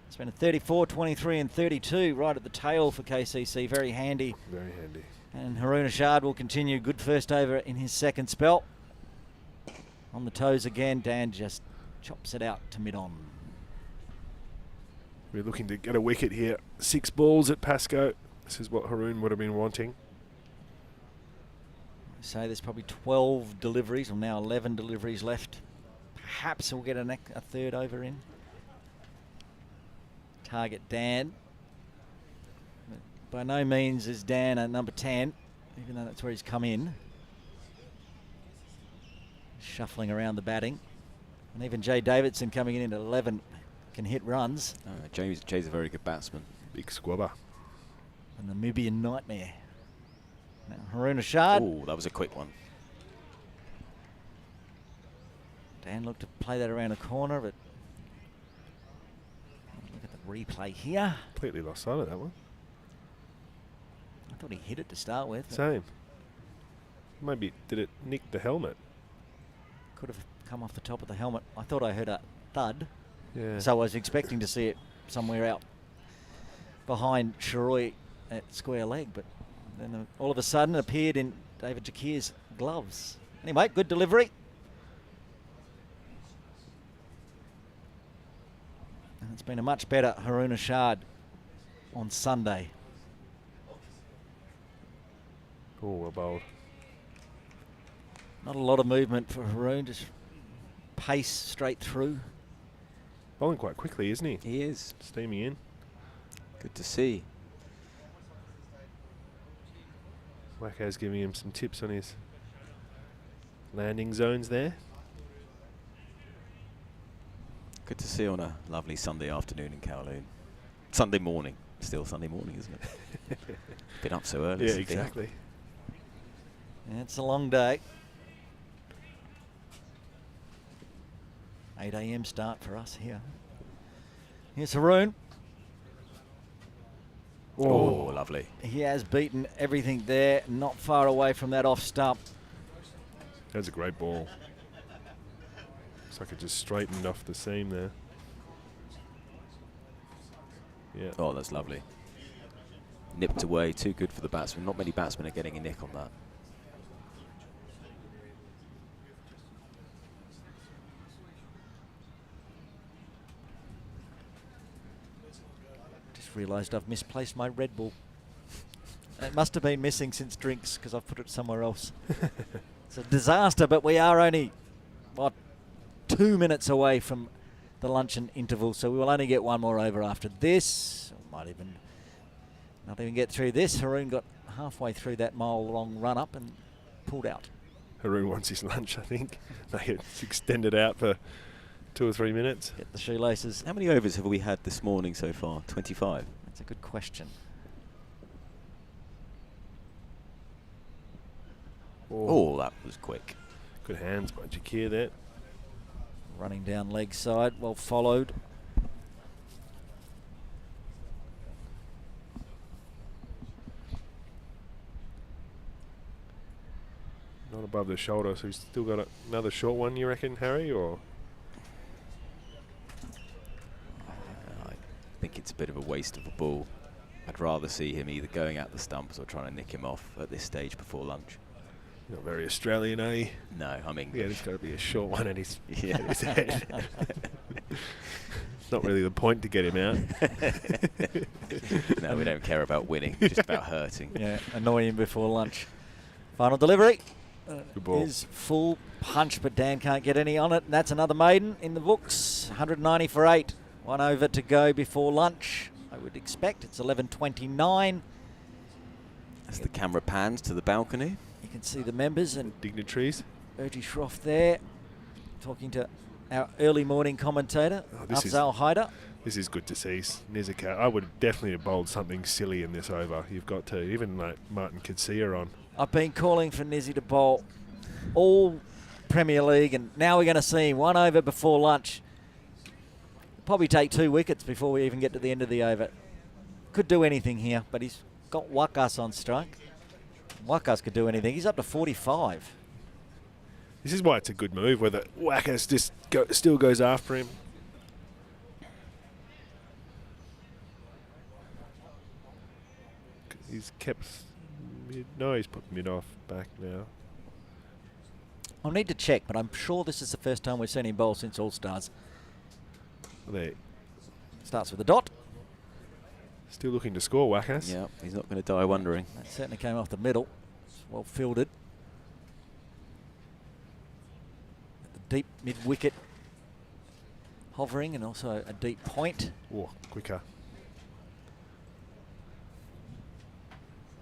S1: It's been a 34, 23 and 32 right at the tail for KCC. Very handy.
S6: Very handy.
S1: And Haroon Ashad will continue. Good first over in his second spell. On the toes again. Dan just chops it out to mid-on.
S6: We're looking to get a wicket here. 6 balls at Pascoe. This is what Haroon would have been wanting.
S1: So there's probably 12 deliveries, or now 11 deliveries left. Perhaps we'll get a third over in. Target Dan. But by no means is Dan a number 10, even though that's where he's come in. Shuffling around the batting. And even Jay Davidson coming in at 11 can hit runs.
S7: Jay's a very good batsman.
S6: Big squabber.
S1: A Namibian nightmare. Now Haroon Ashad.
S7: Oh, that was a quick one.
S1: Dan looked to play that around the corner, but look at the replay here.
S6: Completely lost sight of that one.
S1: I thought he hit it to start with.
S6: Same. Maybe did it nick the helmet?
S1: Could have come off the top of the helmet. I thought I heard a thud.
S6: Yeah.
S1: So I was expecting to see it somewhere out behind Sharoi at square leg, but then all of a sudden it appeared in David Jakir's gloves. Anyway, good delivery. And it's been a much better Haroon Ashad on Sunday.
S6: Oh, well bowled.
S1: Not a lot of movement for Haroon, just pace straight through.
S6: Bowling quite quickly, isn't he?
S7: He is.
S6: Steaming in.
S7: Good to see.
S6: Wacko's giving him some tips on his landing zones there.
S7: Good to see on a lovely Sunday afternoon in Kowloon. Sunday morning. Still Sunday morning, isn't it? Been up so early.
S6: Yeah, exactly.
S1: Yeah, it's a long day. 8 a.m. start for us here. Here's Haroon.
S7: Oh, lovely.
S1: He has beaten everything there, not far away from that off stump.
S6: That's a great ball. Looks like it just straightened off the seam there. Yeah.
S7: Oh, that's lovely. Nipped away, too good for the batsman. Not many batsmen are getting a nick on that.
S1: Realised I've misplaced my Red Bull. It must have been missing since drinks because I've put it somewhere else. It's a disaster, but we are only, what, 2 minutes away from the luncheon interval, so we will only get one more over after this. Might even not even get through this. Haroon got halfway through that mile-long run-up and pulled out.
S6: Haroon wants his lunch, I think. It's extended out for 2 or 3 minutes.
S1: Get the shoelaces.
S7: How many overs have we had this morning so far? 25?
S1: That's a good question.
S7: Oh, that was quick.
S6: Good hands by Jakir there.
S1: Running down leg side, well followed.
S6: Not above the shoulder, so he's still got another short one, you reckon, Harry? Or
S7: I think it's a bit of a waste of a ball. I'd rather see him either going out the stumps or trying to nick him off at this stage before lunch.
S6: not very Australian, eh?
S7: No, I'm English.
S6: Yeah, there's got to be a short one, and he's
S7: Yeah.
S6: his head. Not really the point to get him out.
S7: No, we don't care about winning, just about hurting.
S1: Yeah, annoy him before lunch. Final delivery.
S6: Good ball.
S1: Is full punch, but Dan can't get any on it. And that's another maiden in the books. 190 for 8. 1 over to go before lunch. I would expect it's 11:29.
S7: As the camera pans to the balcony.
S1: You can see the members and
S6: Dignitaries.
S1: Urji Shroff there, talking to our early morning commentator, Afzal Haider.
S6: This is good to see. Nizuka, I would definitely have bowled something silly in this over. You've got to, even like Martin Kitsia on.
S1: I've been calling for Nizzy to bowl all Premier League, and now we're going to see him 1 over before lunch. Probably take 2 wickets before we even get to the end of the over. Could do anything here, but he's got Wakas on strike. Wakas could do anything. He's up to 45.
S6: This is why it's a good move, whether Wackers just still goes after him. He's kept mid. No, he's put mid off back now.
S1: I'll need to check, but I'm sure this is the first time we've seen him bowl since All-Stars.
S6: There.
S1: Starts with a dot.
S6: Still looking to score, Wackers.
S7: Yeah, he's not going to die wondering.
S1: That certainly came off the middle. It's well fielded. deep mid-wicket hovering and also a deep point.
S6: Oh, quicker.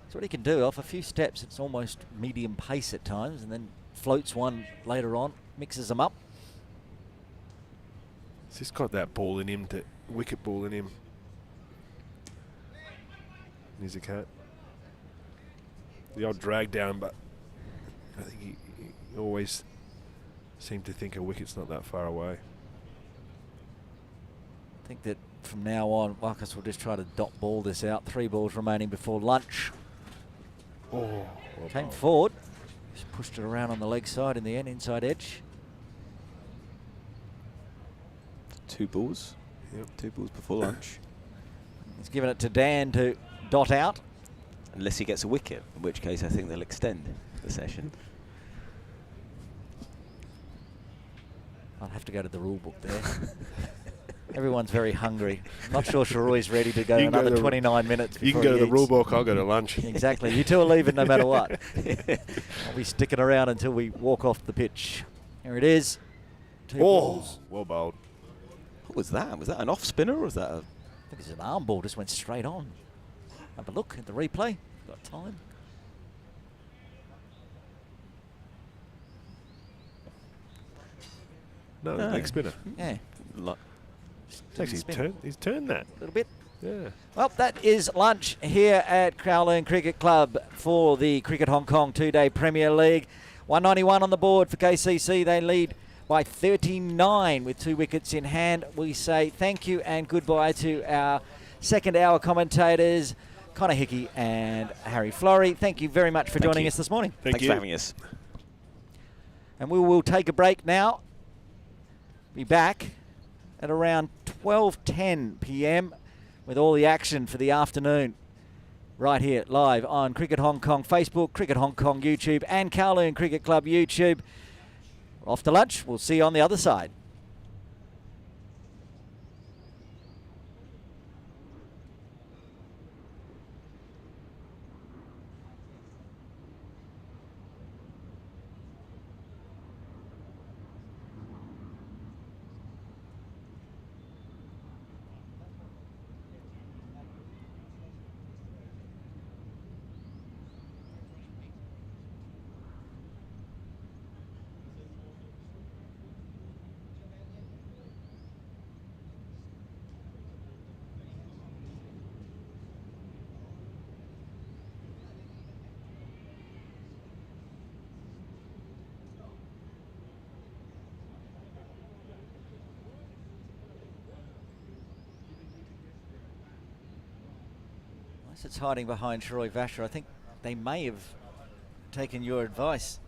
S1: That's what he can do. Off a few steps, it's almost medium pace at times, and then floats one later on, mixes them up.
S6: He's just got that ball in him, that wicket ball in him. He's a cat. The old drag down, but I think he always seemed to think a wicket's not that far away.
S1: I think that from now on, Marcus will just try to dot ball this out. 3 balls remaining before lunch.
S6: Oh, well
S1: Came
S6: bowled.
S1: forward, just pushed it around on the leg side in the end, inside edge.
S7: 2 balls.
S6: Yep.
S7: 2 balls before lunch.
S1: He's given it to Dan to dot out.
S7: Unless he gets a wicket, in which case I think they'll extend the session.
S1: I'll have to go to the rule book there. Everyone's very hungry. I'm not sure Sharoy's ready to go
S6: You can go
S1: another
S6: to the-
S1: 29 minutes before
S6: You can go to
S1: he
S6: the
S1: eats.
S6: rule book, I'll go to lunch.
S1: Exactly. You two are leaving no matter what. I'll be sticking around until we walk off the pitch. Here it is. 2 balls.
S6: Well bowled.
S7: What was that? Was that an off spinner or was that a...
S1: I think it's an arm ball, just went straight on. Have a look at the replay. Got time.
S6: No,
S7: No.
S6: leg spinner.
S1: Yeah.
S7: Lo-
S6: Actually, he's turned that.
S1: A little bit.
S6: Yeah.
S1: Well, that is lunch here at Kowloon Cricket Club for the Cricket Hong Kong 2-day Premier League. 191 on the board for KCC. They lead by 39 with 2 wickets in hand. We say thank you and goodbye to our second hour commentators, Connor Hickey and Harry Flory. Thank you very much for
S7: Thank
S1: joining
S7: you.
S1: us this morning.
S6: Thank
S7: Thanks
S6: you.
S7: for having us.
S1: And we will take a break now. Be back at around 12:10 p.m. with all the action for the afternoon right here live on Cricket Hong Kong Facebook, Cricket Hong Kong YouTube and Kowloon Cricket Club YouTube. Off to lunch. We'll see you on the other side. Unless it's hiding behind Sharoy Vasher, I think they may have taken your advice,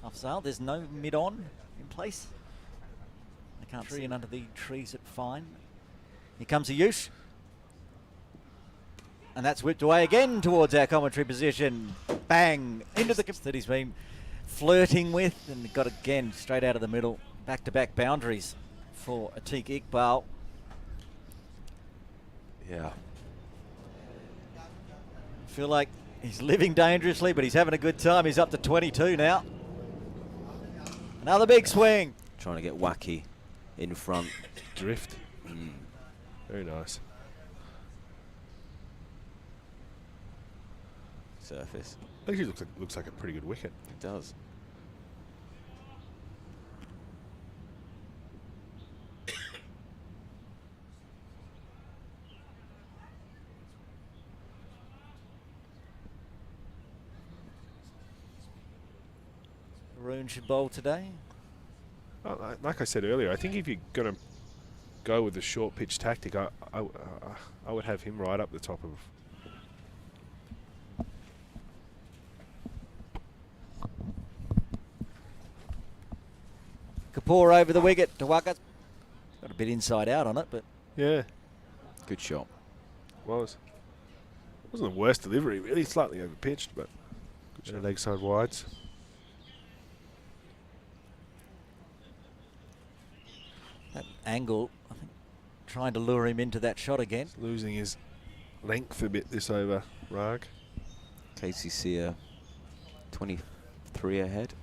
S1: Afzal. There's no mid-on in place. I can't see in under the trees at Fine. Here comes Ayush. And that's whipped away again towards our commentary position. Bang! Into the that he's been flirting with and got again straight out of the middle. Back-to-back boundaries for Atiq Iqbal.
S3: Yeah.
S1: Feel like he's living dangerously, but he's having a good time. He's up to 22 now. Another big swing.
S7: Trying to get wacky in front.
S6: Drift. Very nice.
S7: Surface.
S6: Actually looks like a pretty good wicket.
S7: It does.
S1: Haroon should bowl today.
S6: Like I said earlier, I think if you're going to go with the short pitch tactic, I would have him right up the top of.
S1: Kapoor over the wicket. Tawaka got a bit inside out on it, but
S6: Yeah,
S7: Good shot.
S6: wasn't the worst delivery really. Slightly over pitched, but good leg side wides.
S1: that angle, I think, trying to lure him into that shot again.
S6: Losing his length a bit this over, Rag.
S7: KCC 23 ahead.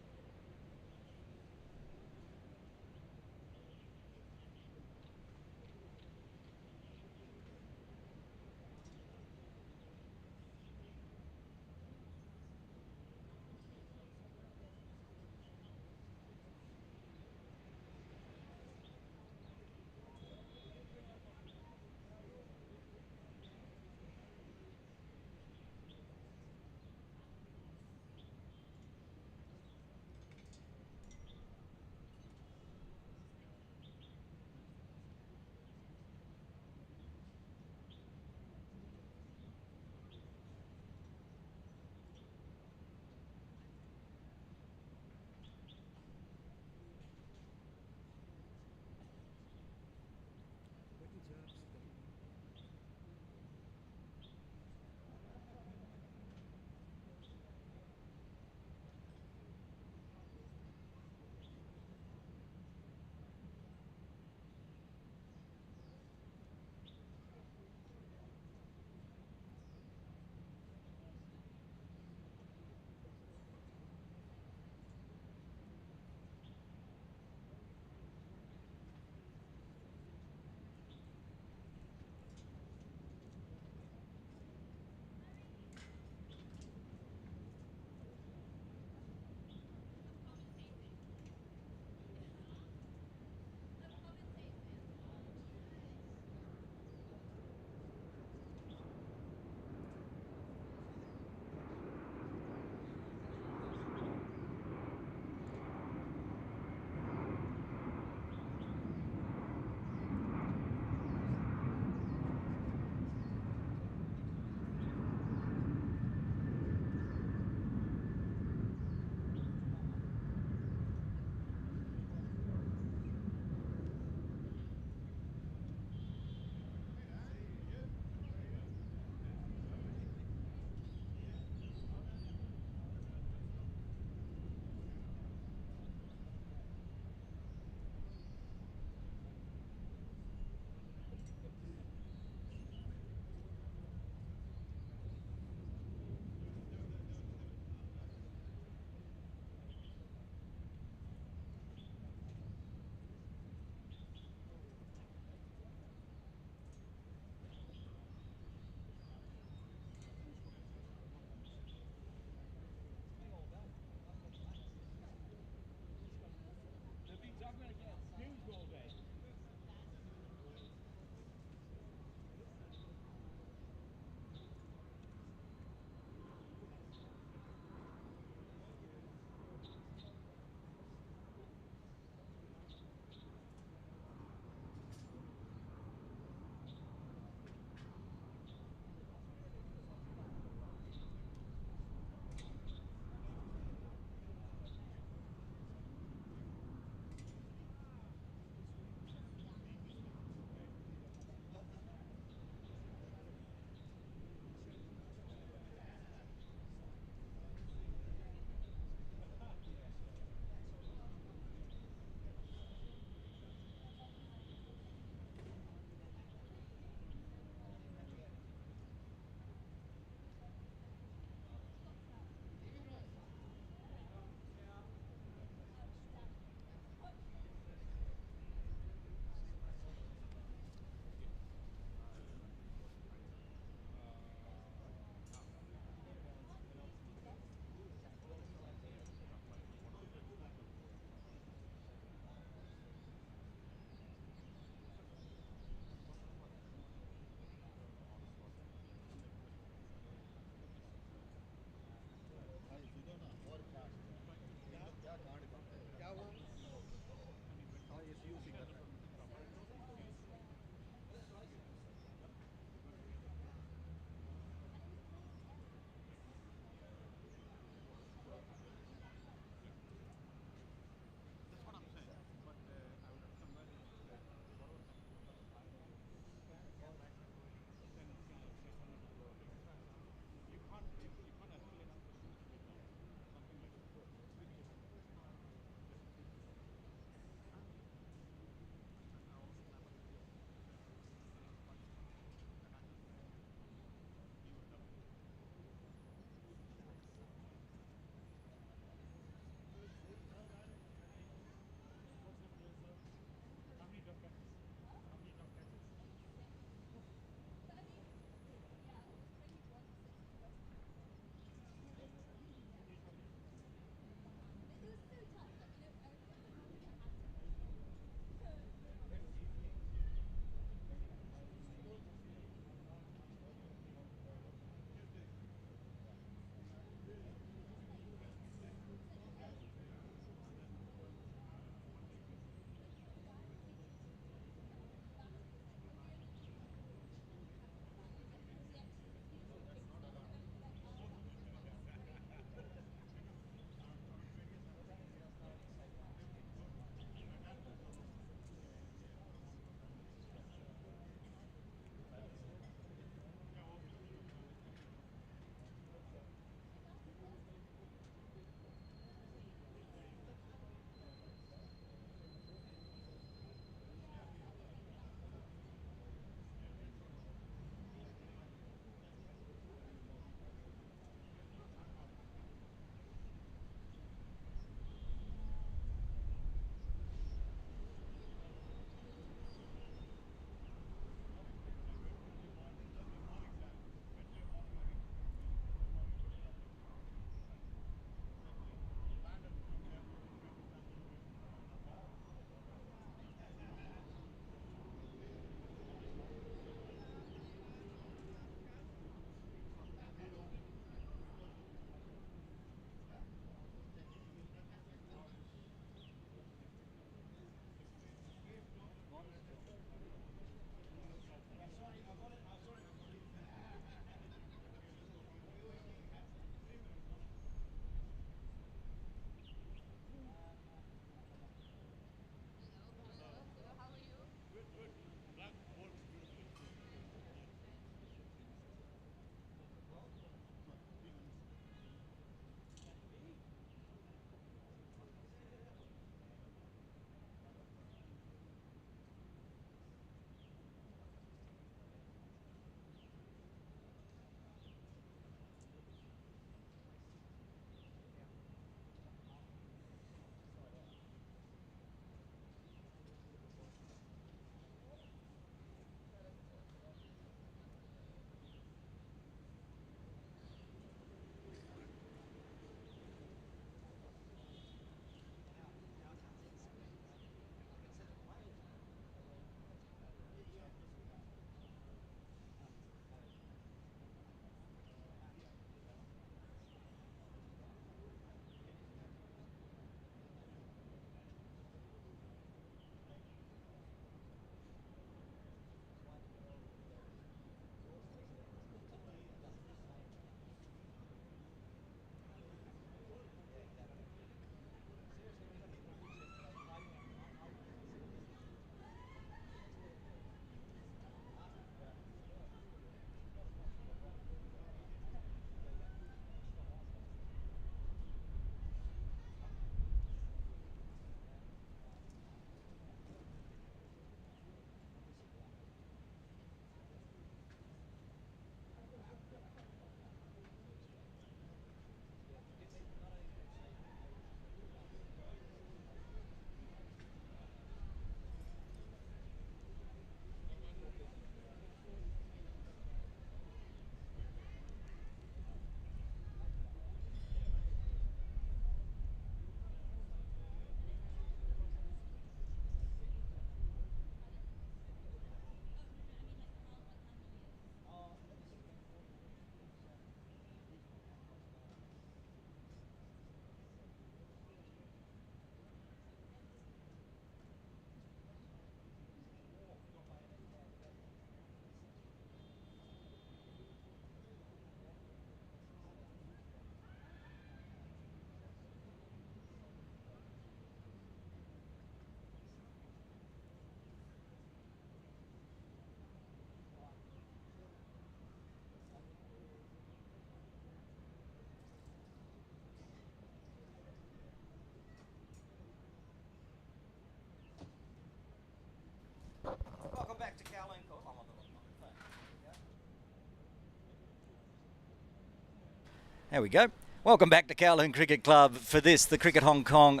S1: There we go. Welcome back to Kowloon Cricket Club for this, the Cricket Hong Kong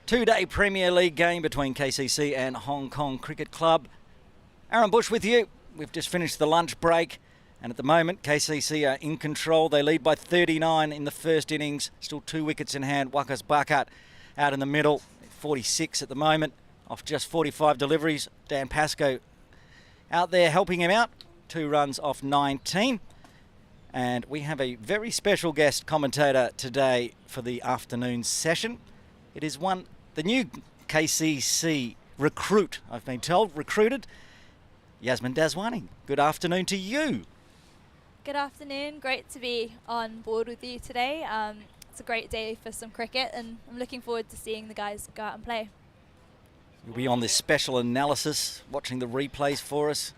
S1: two-day Premier League game between KCC and Hong Kong Cricket Club. Aaron Bush with you. We've just finished the lunch break, and at the moment KCC are in control. They lead by 39 in the first innings. Still 2 wickets in hand. Wakas Bakat out in the middle, 46 at the moment, off just 45 deliveries. Dan Pascoe out there helping him out. 2 runs off 19. And we have a very special guest commentator today for the afternoon session. It is the new KCC recruit, I've been told, recruited, Yasmin Daswani. Good afternoon to you.
S8: Good afternoon. Great to be on board with you today. It's a great day for some cricket, and I'm looking forward to seeing the guys go out and play.
S1: You'll be on this special analysis, watching the replays for us.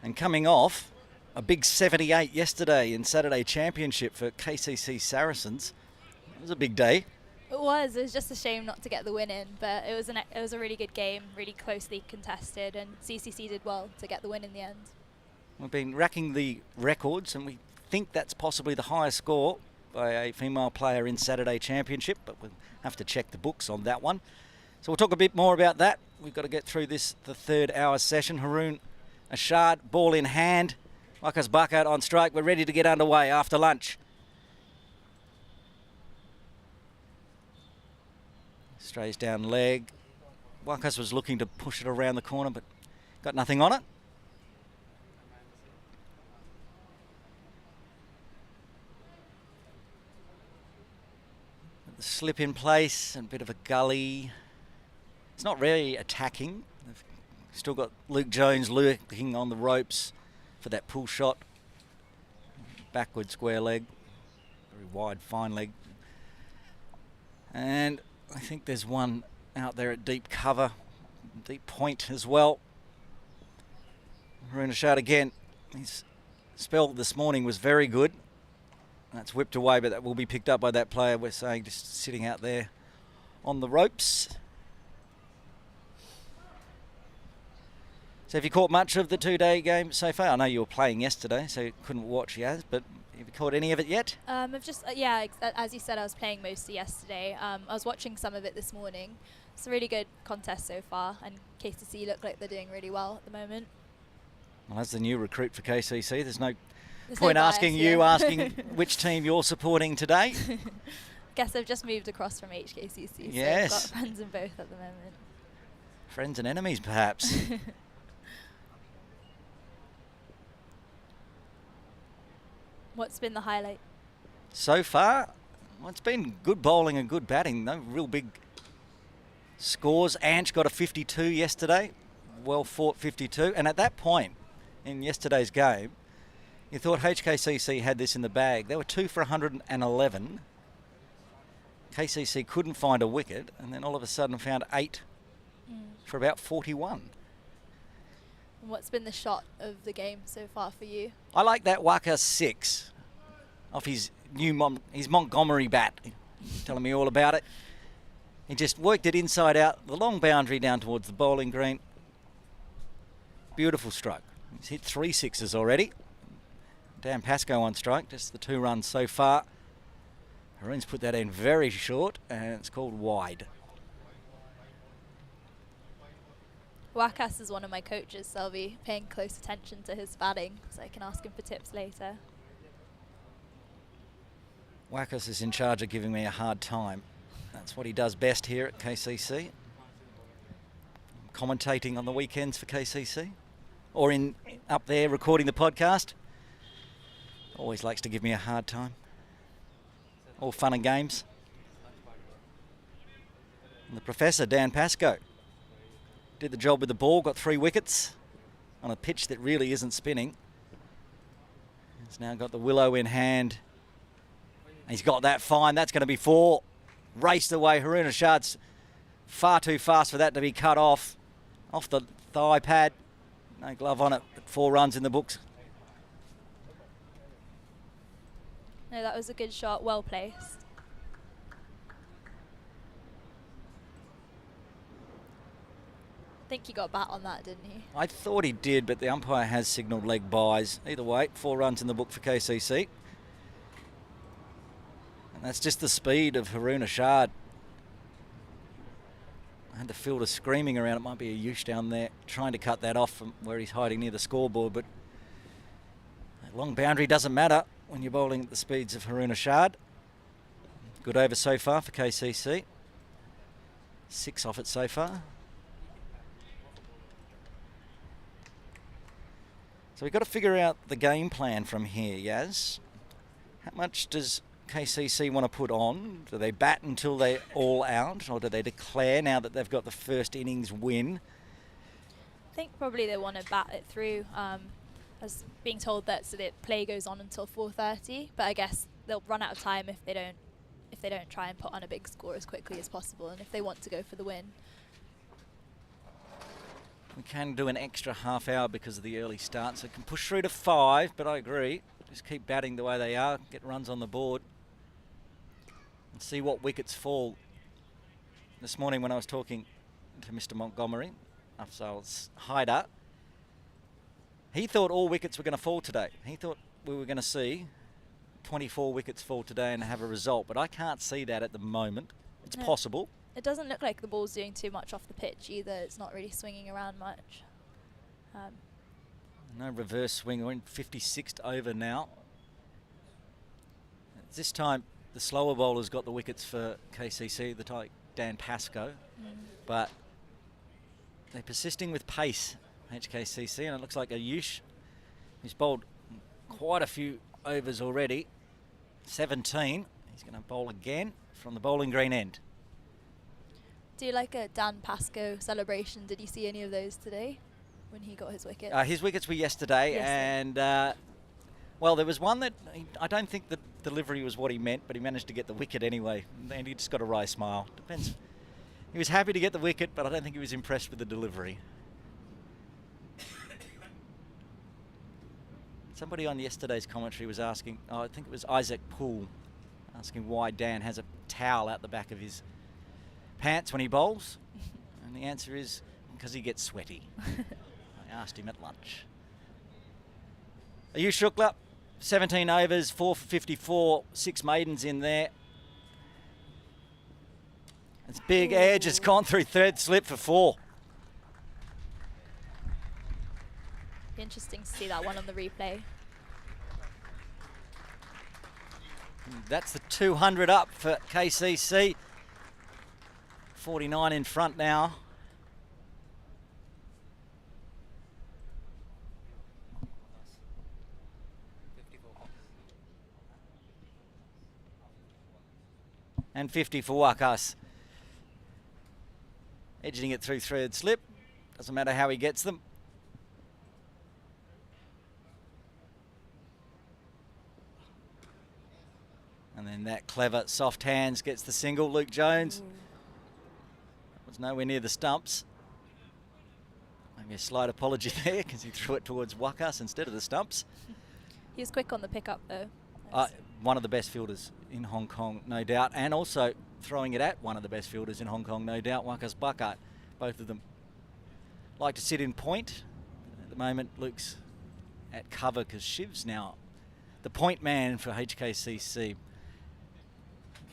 S1: And coming off a big 78 yesterday in Saturday Championship for KCC Saracens. It was a big day.
S8: It was just a shame not to get the win in, but it was a really good game, really closely contested, and CCC did well to get the win in the end.
S1: We've been racking the records, and we think that's possibly the highest score by a female player in Saturday Championship, but we'll have to check the books on that one. So we'll talk a bit more about that. We've got to get through the 3rd hour session. Haroon Ashad, ball in hand. Wakas Bakat on strike. We're ready to get underway after lunch. Strays down leg. Wakas was looking to push it around the corner, but got nothing on it. The slip in place and a bit of a gully. It's not really attacking. They've still got Luke Jones lurking on the ropes for that pull shot. Backward square leg. Very wide, fine leg. And I think there's one out there at deep cover, deep point as well. Haroon Ashad again. His spell this morning was very good. That's whipped away, but that will be picked up by that player, we're saying, just sitting out there on the ropes. So have you caught much of the 2-day game so far? I know you were playing yesterday, so you couldn't watch Yaz, but have you caught any of it yet?
S8: I've just, as you said, I was playing mostly yesterday. I was watching some of it this morning. It's a really good contest so far, and KCC look like they're doing really well at the moment.
S1: Well, as the new recruit for KCC, there's no
S8: There's
S1: point
S8: no bias,
S1: asking
S8: yeah.
S1: you asking which team you're supporting today.
S8: Guess I've just moved across from HKCC, so
S1: Yes.
S8: I've got friends in both at the moment.
S1: Friends and enemies, perhaps.
S8: What's been the highlight?
S1: So far, well, it's been good bowling and good batting. No real big scores. Ange got a 52 yesterday. Well fought 52. And at that point in yesterday's game, you thought HKCC had this in the bag. They were 2 for 111. KCC couldn't find a wicket, and then all of a sudden found 8 for about 41.
S8: And what's been the shot of the game so far for you?
S1: I like that Waka 6 off his his Montgomery bat. Telling me all about it. He just worked it inside out, the long boundary down towards the bowling green. Beautiful stroke. He's hit 3 sixes already. Dan Pascoe on strike, just the 2 runs so far. Haroon's put that in very short, and it's called wide.
S8: Wakas is one of my coaches, so I'll be paying close attention to his batting, so I can ask him for tips later.
S1: Wakas is in charge of giving me a hard time. That's what he does best here at KCC. Commentating on the weekends for KCC, or in up there recording the podcast. Always likes to give me a hard time. All fun and games. And the professor, Dan Pascoe, did the job with the ball, got 3 wickets on a pitch that really isn't spinning. He's now got the willow in hand. He's got that fine. That's going to be 4. Raced away. Haroon Ashad's far too fast for that to be cut off the thigh pad. No glove on it, but 4 runs in the books.
S8: No, that was a good shot, well placed. I think he got bat on that, didn't he?
S1: I thought he did, but the umpire has signalled leg buys. Either way, 4 runs in the book for KCC. That's just the speed of Haroon Ashad. I had the fielder screaming around. It might be a Yush down there trying to cut that off from where he's hiding near the scoreboard, but a long boundary doesn't matter when you're bowling at the speeds of Haroon Ashad. Good over so far for KCC. 6 off it so far. So we've got to figure out the game plan from here, Yaz. How much does KCC want to put on? Do they bat until they're all out, or do they declare now that they've got the first innings win?
S8: I think probably they want to bat it through. As being told that so that play goes on until 4:30, but I guess they'll run out of time if they don't try and put on a big score as quickly as possible, and if they want to go for the win.
S1: We can do an extra half hour because of the early start, so it can push through to 5, but I agree. Just keep batting the way they are, get runs on the board, and see what wickets fall. This morning when I was talking to Mr. Montgomery, Afzal's hider, he thought all wickets were going to fall today. He thought we were going to see 24 wickets fall today and have a result, but I can't see that at the moment. It's possible.
S8: It doesn't look like the ball's doing too much off the pitch either. It's not really swinging around much.
S1: No reverse swing. We're in 56th over now. This time the slower bowlers got the wickets for KCC, the type Dan Pascoe, but they're persisting with pace, HKCC, and it looks like Ayush, who's bowled quite a few overs already, 17. He's going to bowl again from the bowling green end.
S8: Do you like a Dan Pascoe celebration? Did you see any of those today when he got his wicket?
S1: His wickets were yesterday, and well, there was one that I don't think the delivery was what he meant, but he managed to get the wicket anyway, and he just got a wry smile. Depends. He was happy to get the wicket, but I don't think he was impressed with the delivery. Somebody on yesterday's commentary was asking, I think it was Isaac Poole, asking why Dan has a towel out the back of his pants when he bowls, and the answer is because he gets sweaty. I asked him at lunch. Ayush Shukla, 17 overs, 4 for 54, 6 maidens in there. It's big edge, it's gone through third slip for 4.
S8: Be interesting to see that one on the replay.
S1: That's the 200 up for KCC. 49 in front now. And 50 for Wakas. Edging it through third slip. Doesn't matter how he gets them. And then that clever soft hands gets the single. Luke Jones was nowhere near the stumps. Maybe a slight apology there because he threw it towards Wakas instead of the stumps.
S8: He was quick on the pickup though.
S1: One of the best fielders in Hong Kong, no doubt, and also throwing it at one of the best fielders in Hong Kong, no doubt, Wakas Buckart. Both of them like to sit in point. At the moment, Luke's at cover because Shiv's now the point man for HKCC.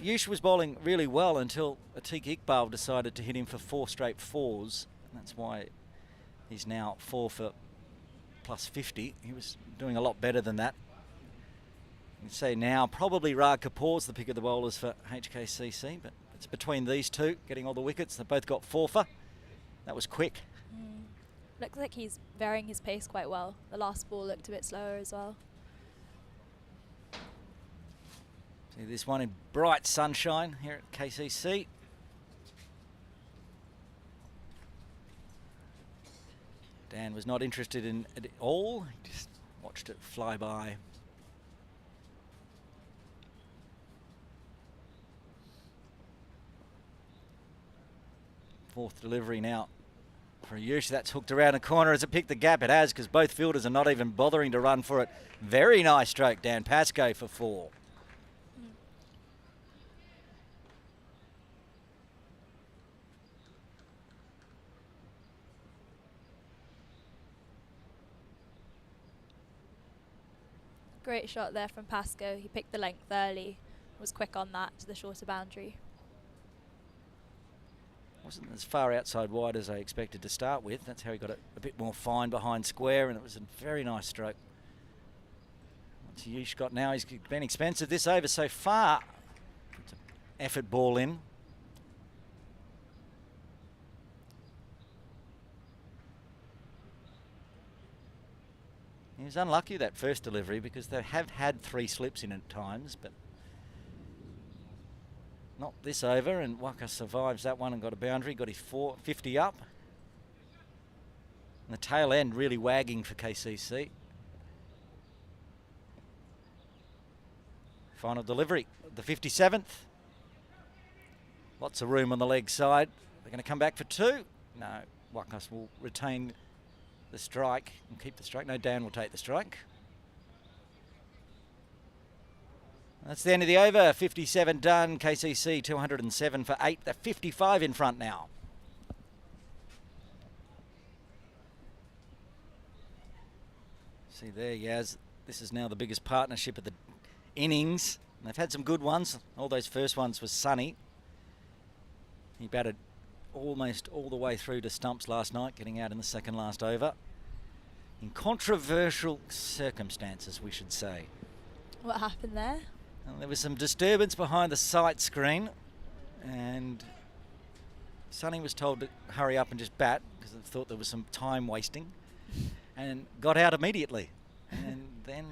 S1: Yush was bowling really well until Atiq Iqbal decided to hit him for 4 straight 4s. That's why he's now 4 for plus 50. He was doing a lot better than that. You'd say now probably Rag Kapoor's the pick of the bowlers for HKCC, but it's between these two getting all the wickets. They've both got 4 for. That was quick.
S8: Looks like he's varying his pace quite well. The last ball looked a bit slower as well.
S1: See this one in bright sunshine here at KCC. Dan was not interested in it at all. He just watched it fly by. Fourth delivery now for Yush. That's hooked around a corner. Has it picked the gap? It has, because both fielders are not even bothering to run for it. Very nice stroke, Dan Pascoe for 4.
S8: Great shot there from Pascoe. He picked the length early, was quick on that to the shorter boundary.
S1: Wasn't as far outside wide as I expected to start with. That's how he got it a bit more fine behind square, and it was a very nice stroke. What's Yeesh got now? He's been expensive this over so far. Puts an effort ball in. He was unlucky that first delivery because they have had 3 slips in at times, but not this over, and Waka survives that one and got a boundary, got his 50 up. And the tail end really wagging for KCC. Final delivery, the 57th. Lots of room on the leg side. They're going to come back for 2. No, Wakas will retain the strike and keep the strike. No, Dan will take the strike. That's the end of the over. 57 done. KCC 207 for 8. They're 55 in front now. See there, Yaz. This is now the biggest partnership of the innings. And they've had some good ones. All those first ones was Sunny. He batted almost all the way through to stumps last night, getting out in the second last over. In controversial circumstances, we should say.
S8: What happened there?
S1: And there was some disturbance behind the sight screen, and Sonny was told to hurry up and just bat because they thought there was some time wasting, and got out immediately. And then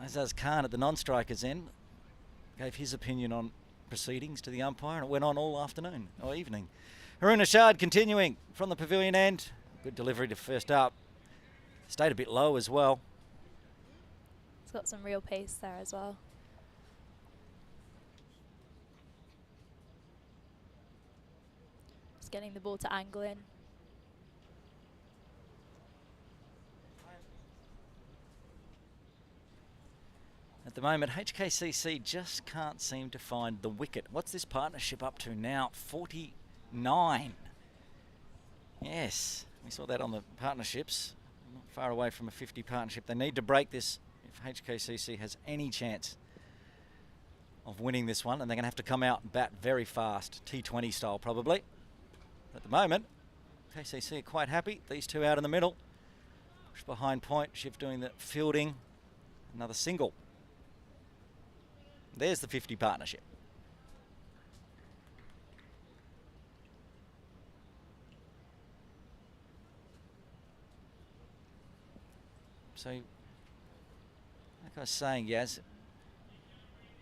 S1: Azaz Khan at the non-strikers end gave his opinion on proceedings to the umpire, and it went on all afternoon or evening. Haroon Ashad continuing from the pavilion end. Good delivery to first up. Stayed a bit low as well.
S8: It's got some real pace there as well. Just getting the ball to angle in.
S1: At the moment, HKCC just can't seem to find the wicket. What's this partnership up to now? 49. Yes, we saw that on the partnerships. Not far away from a 50 partnership. They need to break this if HKCC has any chance of winning this one, and they're going to have to come out and bat very fast, T20 style probably. At the moment, KCC are quite happy. These two out in the middle. Push behind point, Shiv doing the fielding. Another single. There's the 50 partnership. So, like I was saying, Yaz,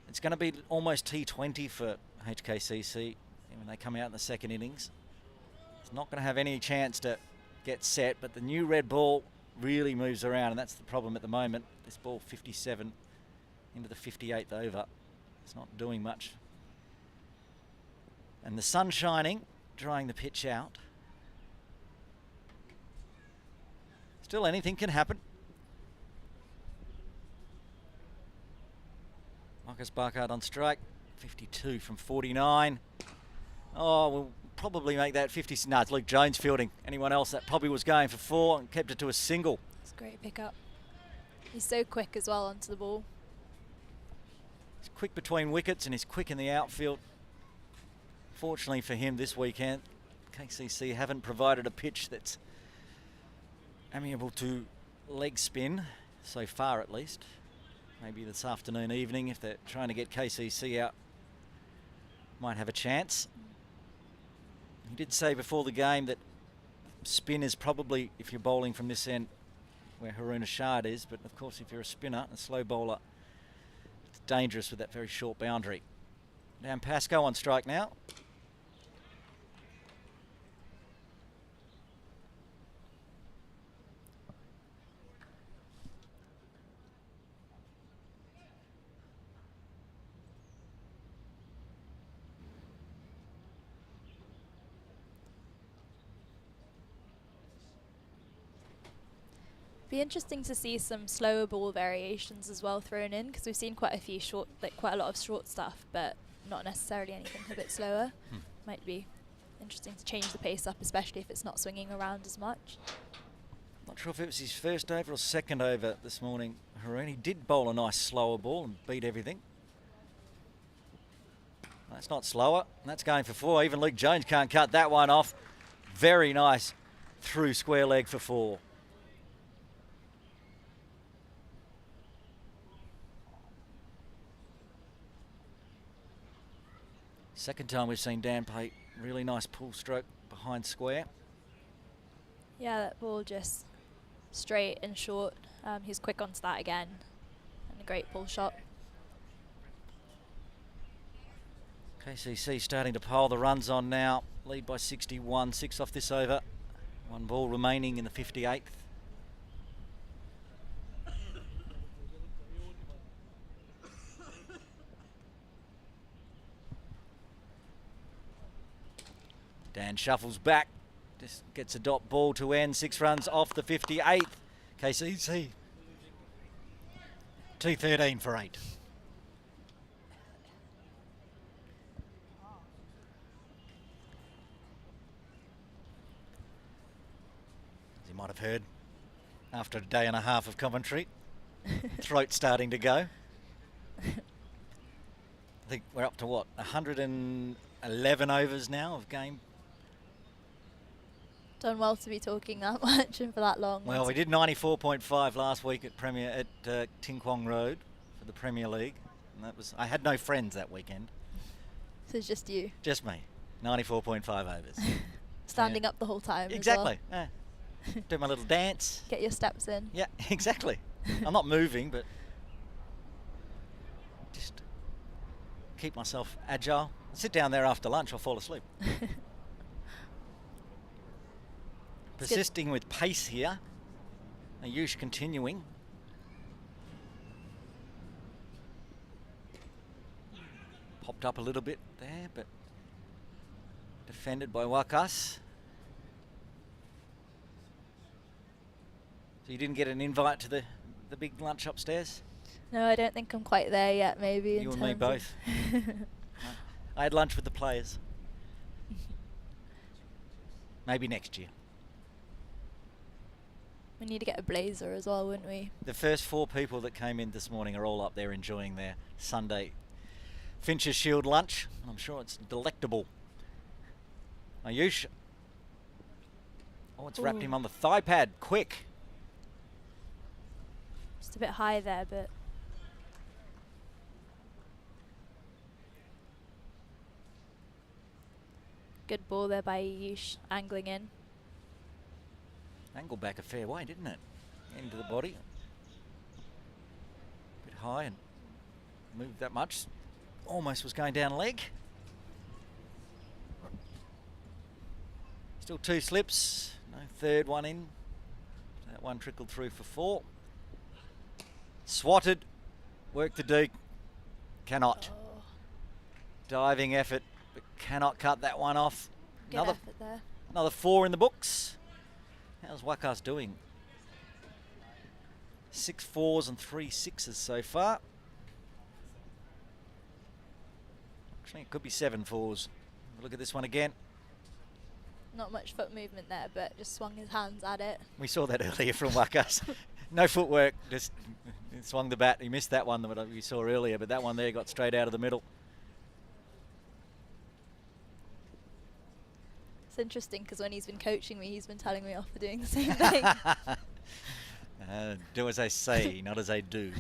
S1: it's going to be almost T20 for HKCC when they come out in the second innings. It's not going to have any chance to get set, but the new red ball really moves around, and that's the problem at the moment. This ball 57 into the 58th over. It's not doing much. And the sun shining, drying the pitch out. Still anything can happen. Marcus Barkard on strike, 52 from 49. Oh, we'll probably make that 50. No, it's Luke Jones fielding. Anyone else that probably was going for 4 and kept it to a single.
S8: It's a great pickup. He's so quick as well onto the ball.
S1: He's quick between wickets and he's quick in the outfield. Fortunately for him this weekend, KCC haven't provided a pitch that's amiable to leg spin, so far at least. Maybe this afternoon, evening, if they're trying to get KCC out, might have a chance. He did say before the game that spin is probably, if you're bowling from this end, where Haroon Ashad is, but of course if you're a spinner, a slow bowler, it's dangerous with that very short boundary. Dan Pascoe on strike now.
S8: Be interesting to see some slower ball variations as well thrown in, because we've seen quite a few short, quite a lot of short stuff, but not necessarily anything a bit slower. Might be interesting to change the pace up, especially if it's not swinging around as much.
S1: Not sure if it was his first over or second over this morning, Haroon. He did bowl a nice slower ball and beat everything. That's not slower. That's going for 4. Even Luke Jones can't cut that one off. Very nice through square leg for 4. Second time we've seen Dan play really nice pull stroke behind square.
S8: Yeah, that ball just straight and short. He's quick on start again. And a great pull shot.
S1: KCC starting to pile the runs on now. Lead by 61, 6 off this over. 1 ball remaining in the 58th. Dan shuffles back, just gets a dot ball to end. 6 runs off the 58th. KCC 213 for 8. As you might have heard, after a day and a half of commentary, throat starting to go. I think we're up to what, 111 overs now of game.
S8: Done well to be talking that much and for that long.
S1: Well, we did 94.5 last week at Ting Kwong Road for the Premier League, and that was, I had no friends that weekend.
S8: So it's just you.
S1: Just me. 94.5 overs.
S8: Standing up the whole time.
S1: Exactly.
S8: As well.
S1: Yeah. Do my little dance.
S8: Get your steps in.
S1: Yeah, exactly. I'm not moving, but just keep myself agile. I'll sit down there after lunch, I'll fall asleep. Persisting with pace here. Ayush continuing. Popped up a little bit there, but defended by Wakas. So you didn't get an invite to the big lunch upstairs?
S8: No, I don't think I'm quite there yet, maybe.
S1: You and me both. I had lunch with the players. Maybe next year.
S8: We need to get a blazer as well, wouldn't we?
S1: The first 4 people that came in this morning are all up there enjoying their Sunday Fincher Shield lunch. I'm sure it's delectable. Ayush. Oh, it's wrapped him on the thigh pad. Quick.
S8: Just a bit high there, but... Good ball there by Ayush, angling in.
S1: Angled back a fair way, didn't it? Into the body. Bit high and moved that much. Almost was going down leg. Still 2 slips. No third one in. That one trickled through for 4. Swatted. Work to do. Cannot.
S8: Oh,
S1: Diving effort, but cannot cut that one off.
S8: good effort there.
S1: Another 4 in the books. How's Wakas doing? 6 4s and 3 6s so far. Actually, it could be 7 4s. Look at this one again.
S8: Not much foot movement there, but just swung his hands at it.
S1: We saw that earlier from Wakas. No footwork, just swung the bat. He missed that one that we saw earlier, but that one there got straight out of the middle.
S8: It's interesting because when he's been coaching me, he's been telling me off for doing the same thing.
S1: Do as I say, not as I do.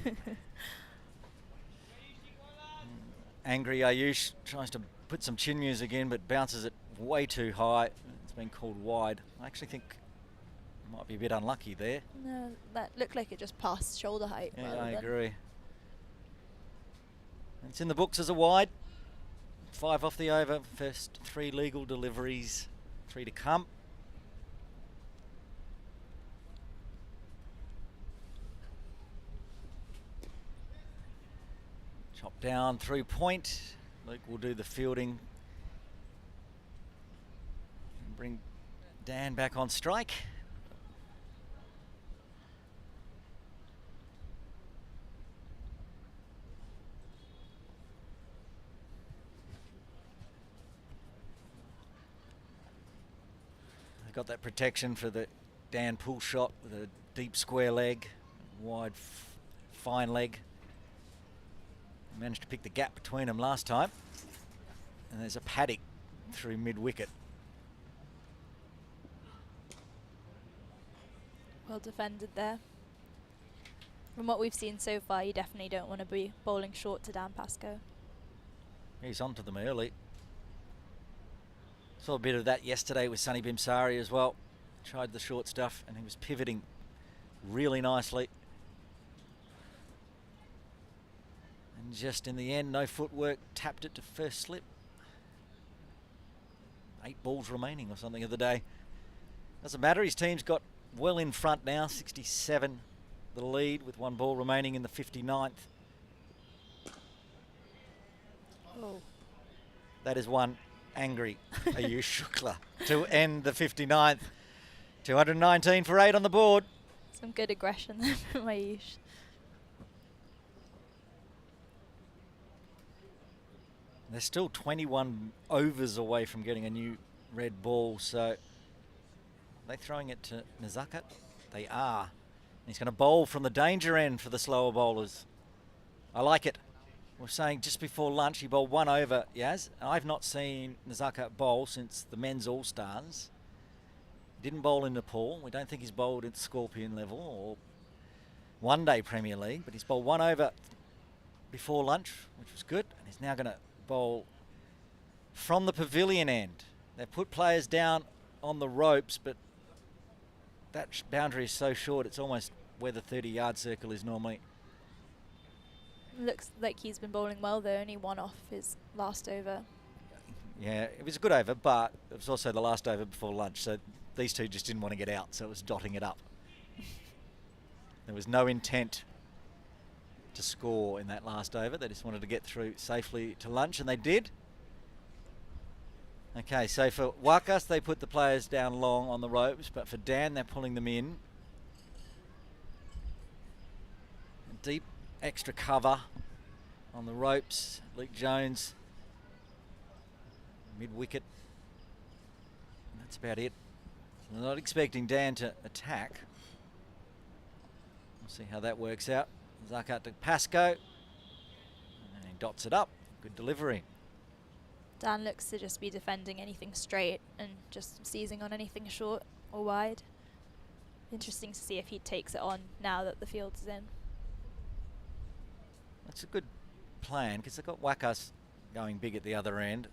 S1: Angry Ayush tries to put some chin music in, but bounces it way too high. It's been called wide. I actually think it might be a bit unlucky there.
S8: No, that looked like it just passed shoulder height.
S1: Yeah,
S8: rather
S1: I
S8: than-
S1: agree. It's in the books as a wide. 5 off the over. First 3 legal deliveries. 3 to come. Chop down through point. Luke will do the fielding. Bring Dan back on strike. Got that protection for the Dan pull shot with a deep square leg, wide fine leg. Managed to pick the gap between them last time. And there's a paddock through mid-wicket.
S8: Well defended there. From what we've seen so far, you definitely don't want to be bowling short to Dan Pascoe.
S1: He's onto them early. Saw a bit of that yesterday with Sunny Bimsari as well. Tried the short stuff and he was pivoting really nicely. And just in the end, no footwork, tapped it to first slip. 8 balls remaining or something of the day. Doesn't matter, his team's got well in front now, 67 the lead with 1 ball remaining in the 59th.
S8: Oh.
S1: That is one angry Ayush Shukla to end the 59th. 219 for 8 on the board.
S8: Some good aggression there from Ayush.
S1: They're still 21 overs away from getting a new red ball, so are they throwing it to Nazakat? They are. He's going to bowl from the danger end for the slower bowlers. I like it. We're saying just before lunch he bowled 1 over, Yaz. I've not seen Nazakat bowl since the men's All-Stars. Didn't bowl in Nepal. We don't think he's bowled at Scorpion level or one-day Premier League, but he's bowled 1 over before lunch, which was good, and he's now going to bowl from the pavilion end. They've put players down on the ropes, but that boundary is so short, it's almost where the 30-yard circle is normally.
S8: Looks like he's been bowling well though, only 1 off his last over.
S1: Yeah, it was a good over, but it was also the last over before lunch, so these two just didn't want to get out, so it was dotting it up. There was no intent to score in that last over. They just wanted to get through safely to lunch, and they did. Okay, so for Wakas, they put the players down long on the ropes, but for Dan, they're pulling them in. Deep extra cover on the ropes. Luke Jones, mid-wicket. That's about it. They're not expecting Dan to attack. We'll see how that works out. Zakat to Pascoe. And he dots it up. Good delivery.
S8: Dan looks to just be defending anything straight and just seizing on anything short or wide. Interesting to see if he takes it on now that the field's in.
S1: That's a good plan because they've got Wakas going big at the other end.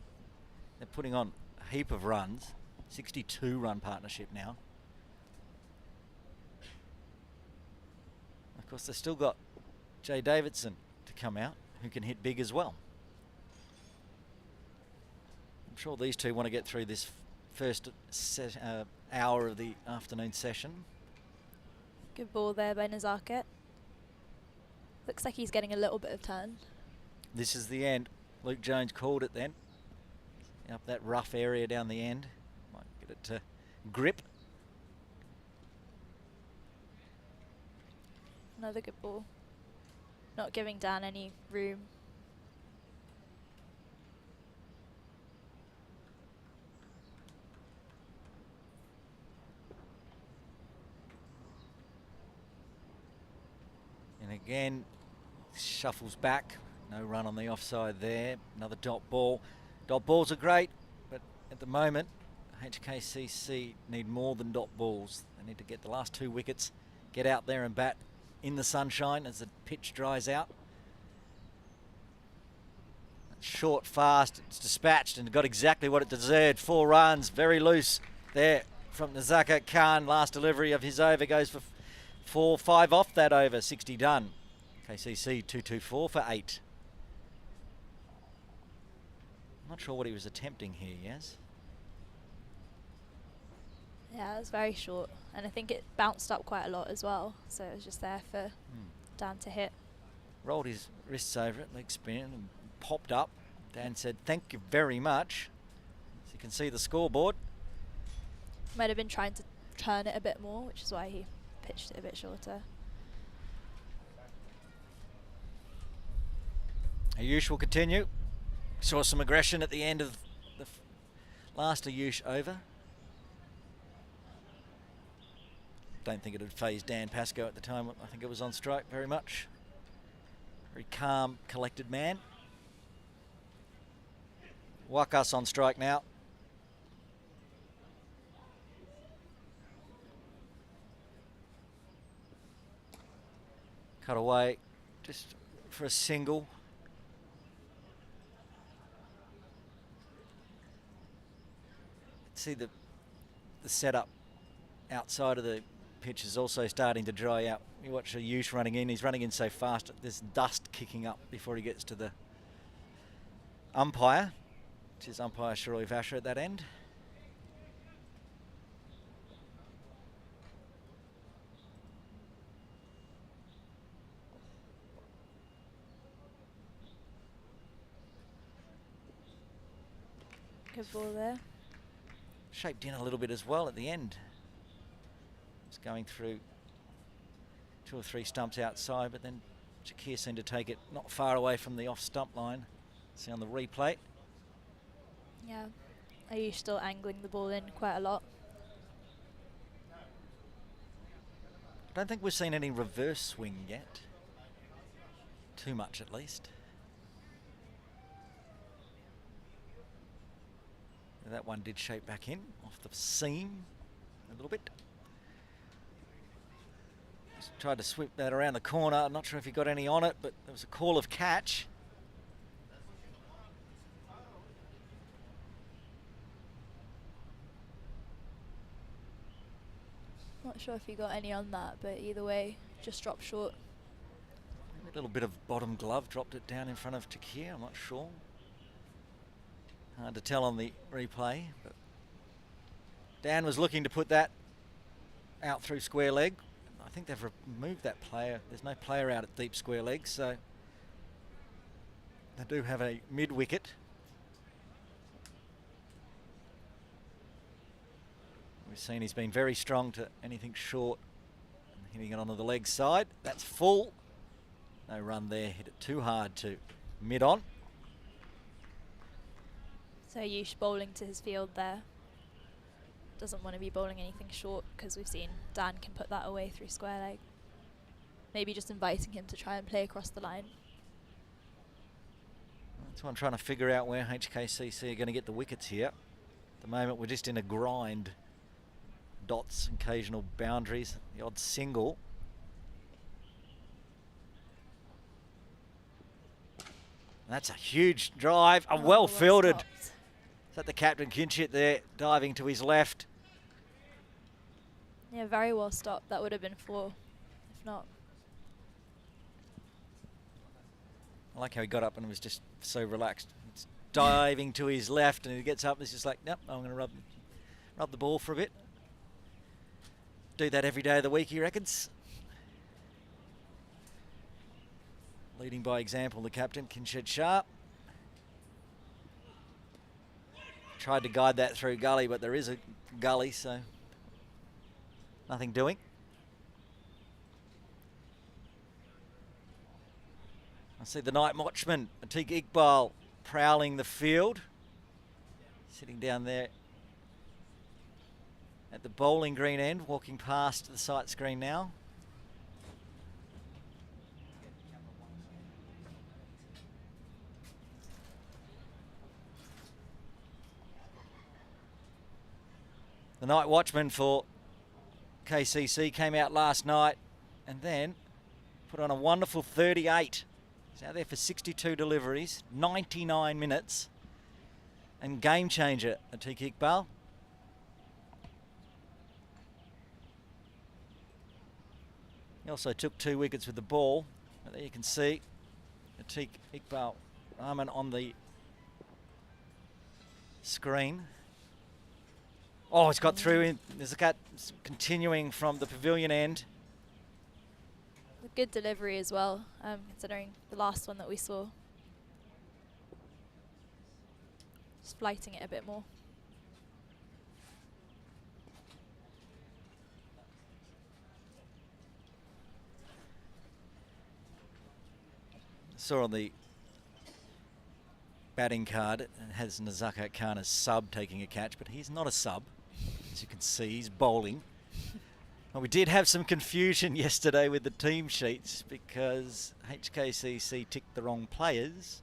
S1: They're putting on a heap of runs. 62 run partnership now. Of course, they've still got Jay Davidson to come out, who can hit big as well. I'm sure these two want to get through this first hour of the afternoon session.
S8: Good ball there by Nazakat. Looks like he's getting a little bit of turn.
S1: This is the end. Luke Jones called it then. Up that rough area down the end. Might get it to grip.
S8: Another good ball. Not giving Dan any room.
S1: And again, shuffles back. No run on the offside there. Another dot ball. Dot balls are great, but at the moment, HKCC need more than dot balls. They need to get the last 2 wickets, get out there and bat in the sunshine as the pitch dries out. Short, fast, it's dispatched and got exactly what it deserved. 4 runs, very loose there from Nazakat Khan. Last delivery of his over goes for 4, 5 off that over, 60 done. KCC 224 for 8. I'm not sure what he was attempting here, yes?
S8: Yeah, it was very short, and I think it bounced up quite a lot as well, so it was just there for Dan to hit.
S1: Rolled his wrists over it, leg spin, and popped up. Dan said, "Thank you very much." As you can see the scoreboard.
S8: Might have been trying to turn it a bit more, which is why he pitched it a bit shorter.
S1: Ayush will continue. Saw some aggression at the end of the last Ayush over. Don't think it had phased Dan Pascoe at the time. I think it was on strike very much. Very calm, collected man. Wakas on strike now. Cut away just for a single. See the setup outside of the pitch is also starting to dry out. You watch Ayush running in, he's running in so fast, there's dust kicking up before he gets to the umpire, which is umpire Shiroi Vasher at that end.
S8: Good ball there.
S1: Shaped in a little bit as well at the end. It's going through 2 or 3 stumps outside, but then Shakir seemed to take it not far away from the off stump line. See on the replay.
S8: Yeah, are you still angling the ball in quite a lot?
S1: I don't think we've seen any reverse swing yet. Too much at least. That one did shape back in off the seam a little bit. Just tried to sweep that around the corner. I'm not sure if he got any on it, but there was a call of catch.
S8: Not sure if he got any on that, but either way, just dropped short.
S1: A little bit of bottom glove, dropped it down in front of Takir, I'm not sure. Hard to tell on the replay, but Dan was looking to put that out through square leg. I think they've removed that player. There's no player out at deep square leg, so they do have a mid wicket. We've seen he's been very strong to anything short and hitting it onto the leg side. That's full. No run there, hit it too hard to mid on.
S8: So Yush bowling to his field there. Doesn't want to be bowling anything short because we've seen Dan can put that away through square leg. Maybe just inviting him to try and play across the line.
S1: That's why I'm trying to figure out where HKCC are going to get the wickets here. At the moment we're just in a grind. Dots, occasional boundaries, the odd single. That's a huge drive, well fielded.
S8: Stopped.
S1: Is that the captain Kinchit there, diving to his left?
S8: Yeah, very well stopped. That would have been 4, if not.
S1: I like how he got up and was just so relaxed. It's diving to his left and he gets up and he's just like, nope, I'm going to rub the ball for a bit. Do that every day of the week, he reckons. Leading by example, the captain, Kinchit Sharp. Tried to guide that through gully, but there is a gully, so nothing doing. I see the night watchman, Atiq Iqbal, prowling the field. Sitting down there at the bowling green end, walking past the sight screen now. The night watchman for KCC came out last night and then put on a wonderful 38. He's out there for 62 deliveries, 99 minutes, and game changer, Atiq Iqbal. He also took 2 wickets with the ball. But there you can see Atiq Iqbal Rahman on the screen. Oh, it's got through in. There's a cat continuing from the pavilion end.
S8: A good delivery as well, considering the last one that we saw. Just flighting it a bit more.
S1: Saw on the batting card, it has Nazaka Khan as sub taking a catch, but he's not a sub. As you can see, he's bowling. Well, we did have some confusion yesterday with the team sheets because HKCC ticked the wrong players.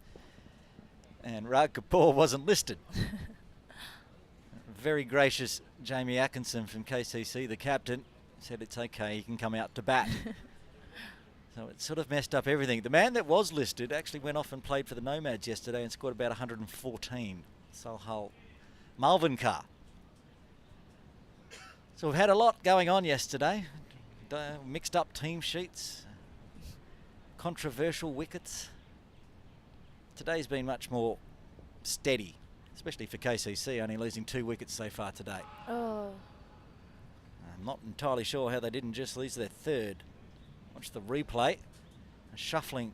S1: And Rag Kapoor wasn't listed. Very gracious Jamie Atkinson from KCC, the captain, said it's okay, he can come out to bat. So it sort of messed up everything. The man that was listed actually went off and played for the Nomads yesterday and scored about 114. Salhal Malvinkar. So we've had a lot going on yesterday. Mixed up team sheets, controversial wickets. Today's been much more steady, especially for KCC, only losing 2 wickets so far today.
S8: Oh.
S1: I'm not entirely sure how they didn't just lose their 3rd. Watch the replay. A shuffling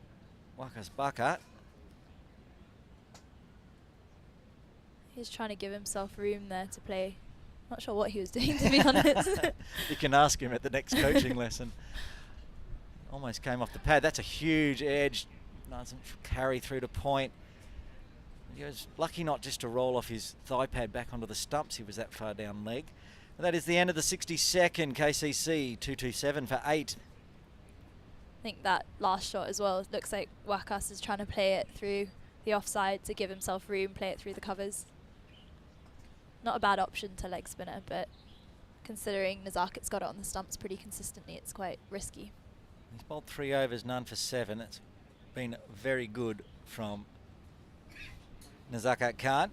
S1: Wakas Bakat.
S8: He's trying to give himself room there to play. Not sure what he was doing, to be honest.
S1: You can ask him at the next coaching lesson. Almost came off the pad. That's a huge edge. Doesn't carry through to point. He was lucky not just to roll off his thigh pad back onto the stumps. He was that far down leg. And that is the end of the 62nd. KCC 227 for 8.
S8: I think that last shot as well, it looks like Wakas is trying to play it through the offside to give himself room, play it through the covers. Not a bad option to leg spinner, but considering Nazakat's got it on the stumps pretty consistently, it's quite risky.
S1: He's bowled 3 overs, none for 7. That's been very good from Nazakat Khan.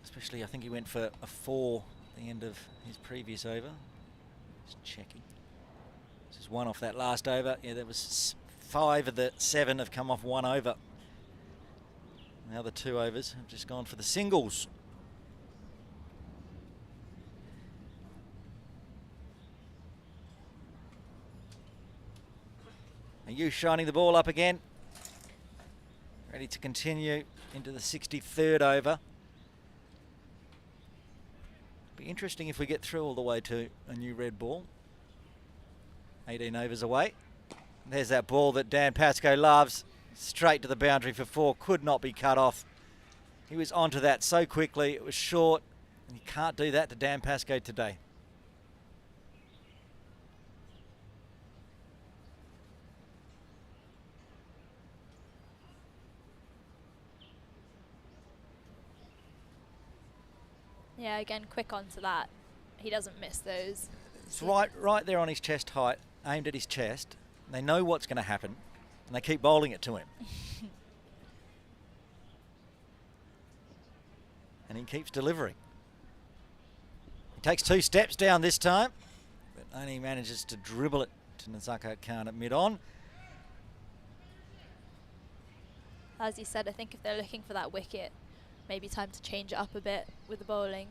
S1: Especially, I think he went for a 4 at the end of his previous over. Just checking. This is 1 off that last over. Yeah, there was 5 of the 7 have come off 1 over. The other 2 overs have just gone for the singles. Are you shining the ball up again? Ready to continue into the 63rd over. Be interesting if we get through all the way to a new red ball. 18 overs away. There's that ball that Dan Pascoe loves. Straight to the boundary for 4. Could not be cut off. He was onto that so quickly. It was short. And you can't do that to Dan Pascoe today.
S8: Yeah, again, quick onto that. He doesn't miss those.
S1: It's right there on his chest height, aimed at his chest. They know what's going to happen, and they keep bowling it to him. And he keeps delivering. He takes 2 steps down this time, but only manages to dribble it to Nazakat Khan at mid-on.
S8: As you said, I think if they're looking for that wicket, maybe time to change it up a bit with the bowling.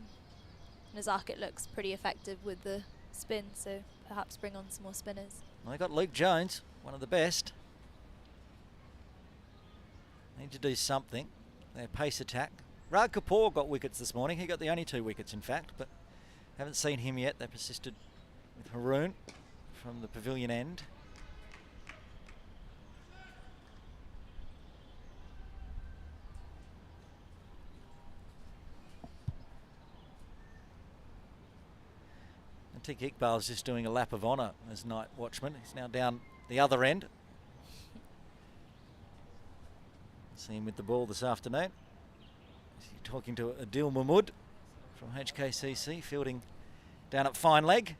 S8: Nazakat looks pretty effective with the spin, so perhaps bring on some more spinners.
S1: Well, they got Luke Jones, one of the best. Need to do something. Their pace attack. Rag Kapoor got wickets this morning. He got the only 2 wickets, in fact, but haven't seen him yet. They persisted with Haroon from the pavilion end. Atiq Iqbal's just doing a lap of honour as night watchman. He's now down the other end. See him with the ball this afternoon. He's talking to Adil Mahmood from HKCC, fielding down at fine leg.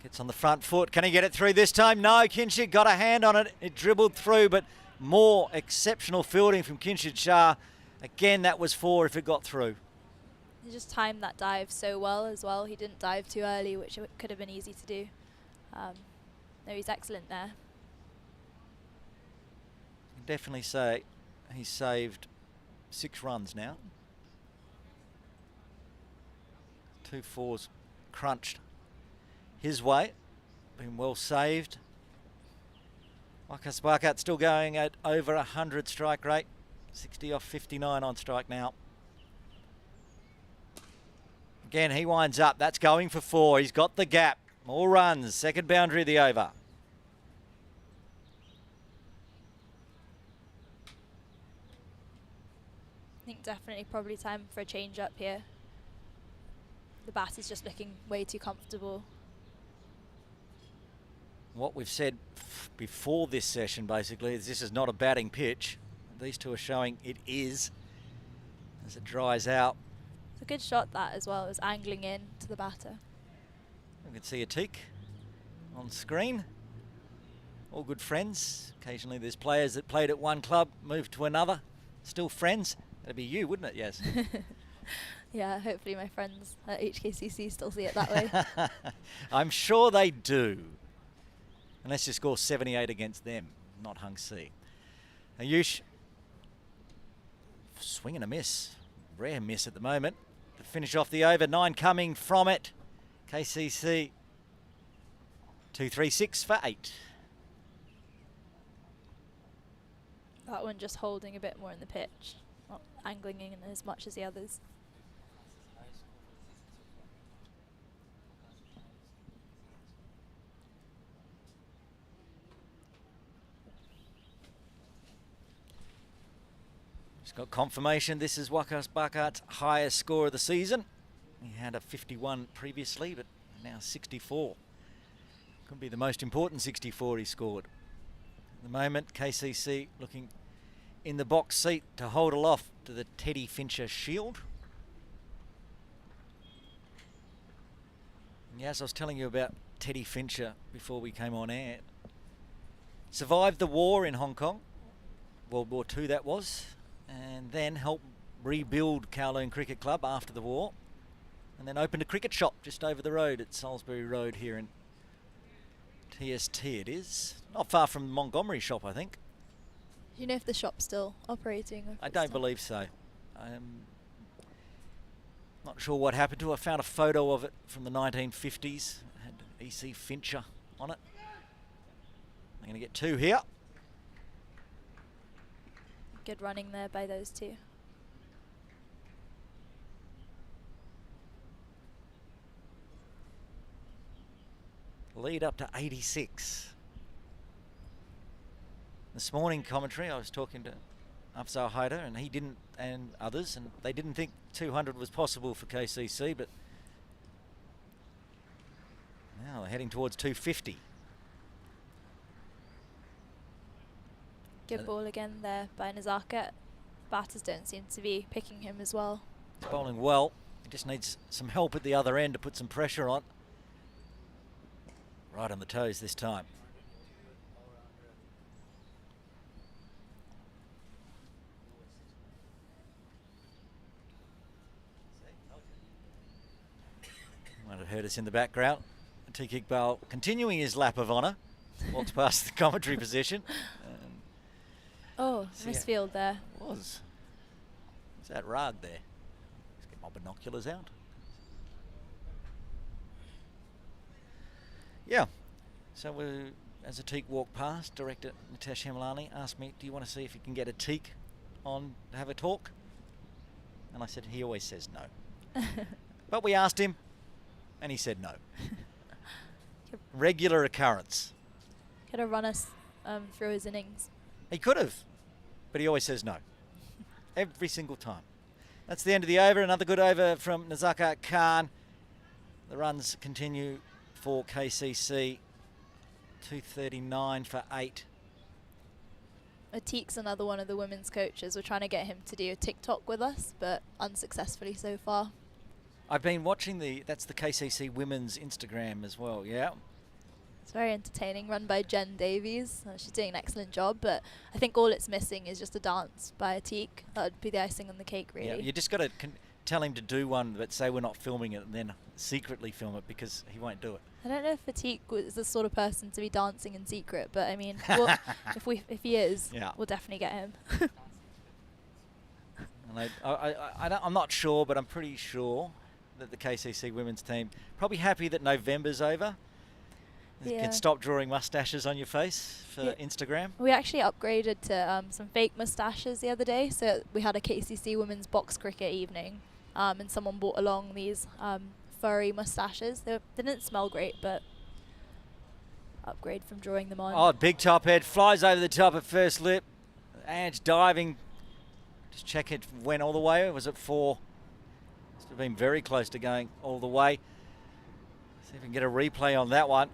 S1: Gets on the front foot. Can he get it through this time? No, Kinshid got a hand on it. It dribbled through, but more exceptional fielding from Kinshid Shah. Again, that was 4 if it got through.
S8: He just timed that dive so well as well. He didn't dive too early, which could have been easy to do. No, he's excellent there.
S1: You can definitely say he's saved 6 runs now. 2 4s crunched his way. Been well saved. Wakas Bakat still going at over 100 strike rate. 60 off 59 on strike now. Again, he winds up. That's going for 4. He's got the gap. More runs. Second boundary of the over.
S8: I think definitely probably time for a change up here. the bat is just looking way too comfortable.
S1: What we've said before this session basically is this is not a batting pitch. These two are showing it is as it dries out.
S8: It's a good shot that as well, as angling in to the batter.
S1: We can see a teak on screen. All good friends. Occasionally there's players that played at one club, moved to another, still friends. That'd be you, wouldn't it? Yes.
S8: Yeah, hopefully my friends at HKCC still see it that way.
S1: I'm sure they do. Unless you score 78 against them, not Hung Si. Ayush, swing and a miss. Rare miss at the moment. To finish off the over, 9 coming from it. KCC 236 for 8.
S8: That one just holding a bit more in the pitch, not angling in as much as the others.
S1: Just got confirmation this is Wakas Bakat's highest score of the season. He had a 51 previously, but now 64. Could be the most important 64 he scored. At the moment, KCC looking in the box seat to hold aloft to the Teddy Fincher Shield. And yes, I was telling you about Teddy Fincher before we came on air. Survived the war in Hong Kong, World War II that was, and then helped rebuild Kowloon Cricket Club after the war, and then opened a cricket shop just over the road at Salisbury Road here in TST it is. Not far from the Montgomery shop, I think.
S8: Do you know if the shop's still operating?
S1: I don't believe so. I'm not sure what happened to it. I found a photo of it from the 1950s. It had EC Fincher on it. I'm going to get 2 here.
S8: Good running there by those two.
S1: Lead up to 86. This morning commentary, I was talking to Afzal Haider, and he didn't, and others, and they didn't think 200 was possible for KCC, but now they're heading towards 250.
S8: Good ball again there by Nazaka. Batters don't seem to be picking him as well.
S1: He's bowling well. He just needs some help at the other end to put some pressure on. Right on the toes this time. Might have heard us in the background. Tiki Iqbal continuing his lap of honour. Walks past the commentary position.
S8: Oh, misfield there.
S1: Was. Is that Rag there? Let's get my binoculars out. Yeah. So as a teak walked past, director Nitesh Hemlani asked me, do you want to see if you can get a teak on to have a talk? And I said, he always says no. But we asked him, and he said no. Regular occurrence.
S8: Could have run us through his innings.
S1: He could have, but he always says no. Every single time. That's the end of the over. Another good over from Nazaka Khan. The runs continue for KCC. 239 for 8.
S8: Atik's another one of the women's coaches. We're trying to get him to do a TikTok with us, but unsuccessfully so far.
S1: I've been watching that's the KCC women's Instagram as well, yeah.
S8: It's very entertaining, run by Jen Davies. She's doing an excellent job, but I think all it's missing is just a dance by Atik. That would be the icing on the cake, really.
S1: Yeah, you just got to tell him to do one, but say we're not filming it, and then secretly film it, because he won't do it.
S8: I don't know if Atik is the sort of person to be dancing in secret, but I mean, if he is,
S1: yeah,
S8: we'll definitely get him.
S1: And I'm not sure, but I'm pretty sure that the KCC women's team probably happy that November's over. You
S8: Yeah.
S1: can stop drawing mustaches on your face for Instagram.
S8: We actually upgraded to some fake mustaches the other day, so we had a KCC women's box cricket evening, and someone brought along these furry mustaches. They didn't smell great, but upgrade from drawing them on.
S1: Oh, big top head, flies over the top at first lip. Ange diving. Just check it went all the way, or was it 4? Must have been very close to going all the way. See if we can get a replay on that one.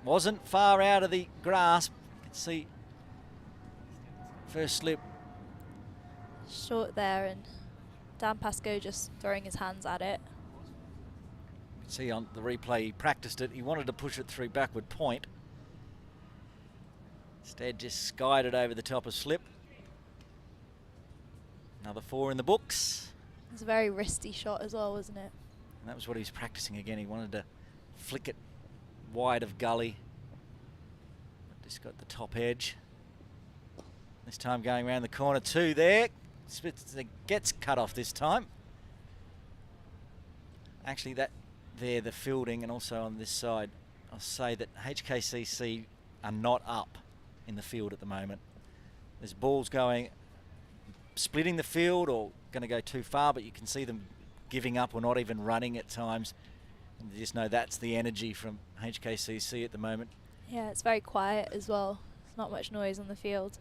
S1: Wasn't far out of the grasp. You can see first slip.
S8: Short there, and Dan Pascoe just throwing his hands at it.
S1: You can see on the replay he practiced it. He wanted to push it through backward point. Instead just skied it over the top of slip. Another 4 in the books.
S8: It's a very wristy shot as well, wasn't it?
S1: And that was what he was practicing again. He wanted to flick it wide of gully. Just got the top edge. This time going around the corner 2 there. Gets cut off this time. Actually that there, the fielding, and also on this side, I'll say that HKCC are not up in the field at the moment. There's balls going, splitting the field or going to go too far, but you can see them giving up or not even running at times. And you just know that's the energy from HKCC at the moment.
S8: Yeah, it's very quiet as well. There's not much noise on the field.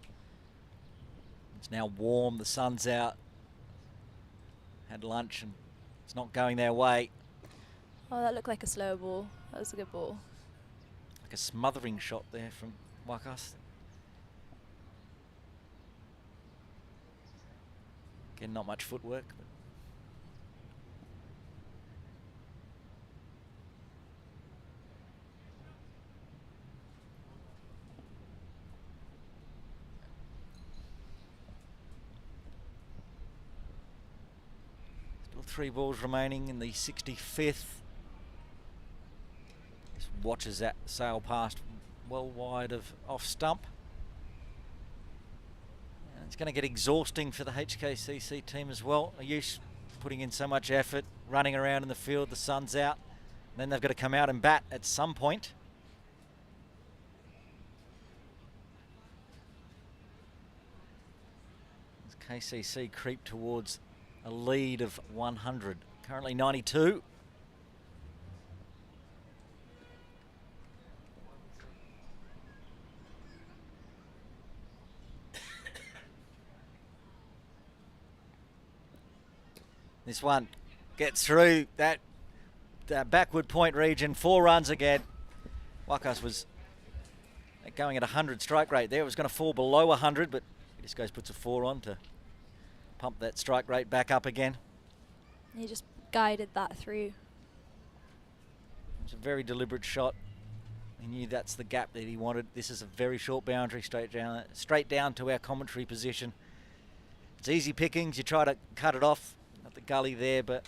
S1: It's now warm, the sun's out. Had lunch and it's not going their way.
S8: Oh, that looked like a slow ball. That was a good ball.
S1: Like a smothering shot there from Wakas. Again, not much footwork, but still 3 balls remaining in the 65th. Just watches that sail past well wide of off stump. And it's going to get exhausting for the HKCC team as well. Ayush putting in so much effort, running around in the field, the sun's out. And then they've got to come out and bat at some point. As KCC creep towards a lead of 100, currently 92. This one gets through that backward point region, 4 runs again. Wakas was going at 100 strike rate there. It was going to fall below 100, but he just goes, puts a 4 on to pump that strike rate back up again.
S8: He just guided that through.
S1: It was a very deliberate shot. He knew that's the gap that he wanted. This is a very short boundary, straight down to our commentary position. It's easy pickings. You try to cut it off at the gully there, but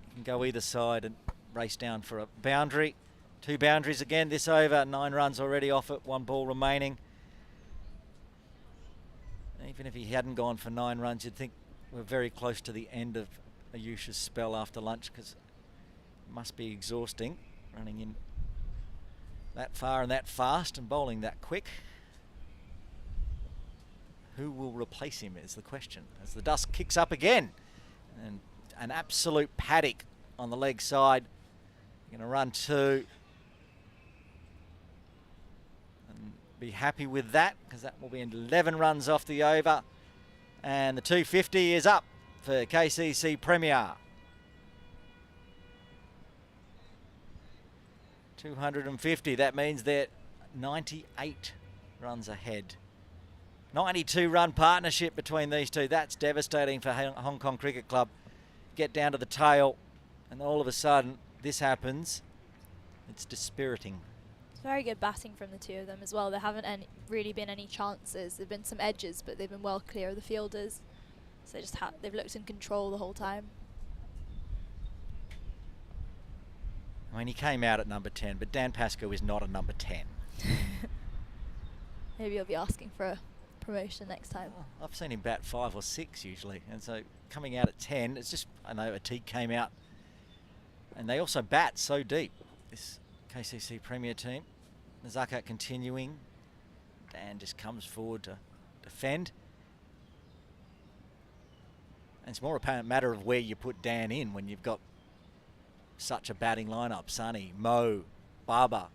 S1: you can go either side and race down for a boundary. 2 boundaries again this over. 9 runs already off it. 1 ball remaining. Even if he hadn't gone for 9 runs, you'd think we're very close to the end of Ayush's spell after lunch, because it must be exhausting running in that far and that fast and bowling that quick. Who will replace him is the question, as the dust kicks up again. And an absolute paddock on the leg side. Going to run 2. And be happy with that, because that will be 11 runs off the over. And the 250 is up for KCC Premier. 250, that means they're 98 runs ahead. 92 run partnership between these two. That's devastating for Hong Kong Cricket Club. Get down to the tail and all of a sudden this happens. It's dispiriting.
S8: It's very good batting from the 2 of them as well. There haven't really been any chances. There have been some edges, but they've been well clear of the fielders. So they've looked in control the whole time.
S1: I mean, he came out at number 10, but Dan Pascoe is not a number 10.
S8: Maybe you'll be asking for a promotion next time.
S1: Well, I've seen him bat 5 or 6 usually, and so coming out at 10, it's just, I know Atik came out, and they also bat so deep, this KCC Premier team. Zakat continuing. Dan just comes forward to defend. And it's more a matter of where you put Dan in when you've got such a batting lineup. Sonny, Mo, Baba,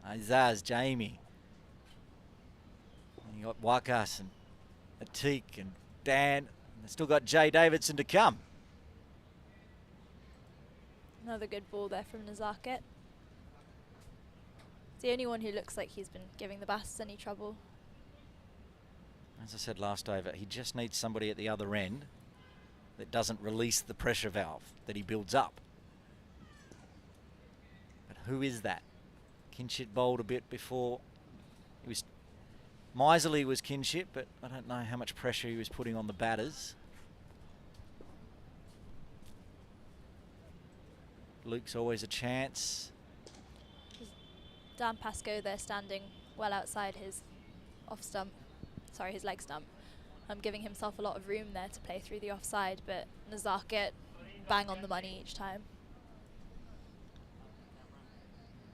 S1: Azaz, Jamie. And you got Wakas and Atik and Dan. And they've still got Jay Davidson to come.
S8: Another good ball there from Nazaket. It's the only one who looks like he's been giving the Basses any trouble.
S1: As I said last over, he just needs somebody at the other end that doesn't release the pressure valve that he builds up. But who is that? Kinshit bowled a bit before. He was miserly was Kinshit, but I don't know how much pressure he was putting on the batters. Luke's always a chance.
S8: Dan Pascoe there standing well outside his off stump, sorry, his leg stump. Giving himself a lot of room there to play through the offside, but Nazaket bang on the money each time.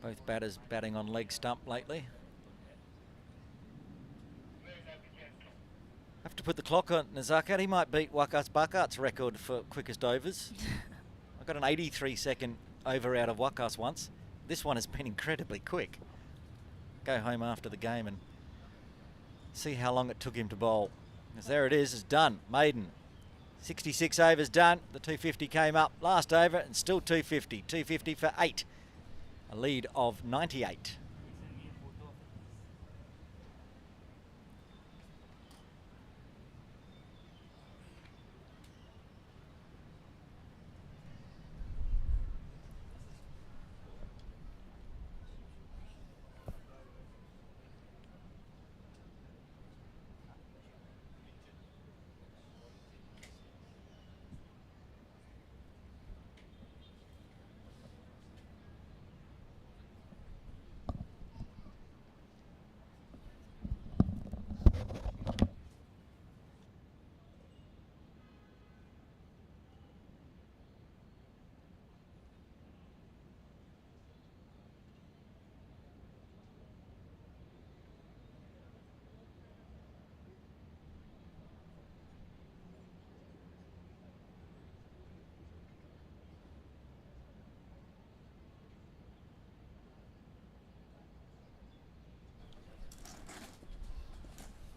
S1: Both batters batting on leg stump lately. Have to put the clock on Nazaket. He might beat Wakas Bakat's record for quickest overs. I got an 83-second over out of Wakas once. This one has been incredibly quick. Go home after the game and see how long it took him to bowl. Because there it is, it's done. Maiden. 66 overs done. The 250 came up last over and still 250. 250 for 8. A lead of 98.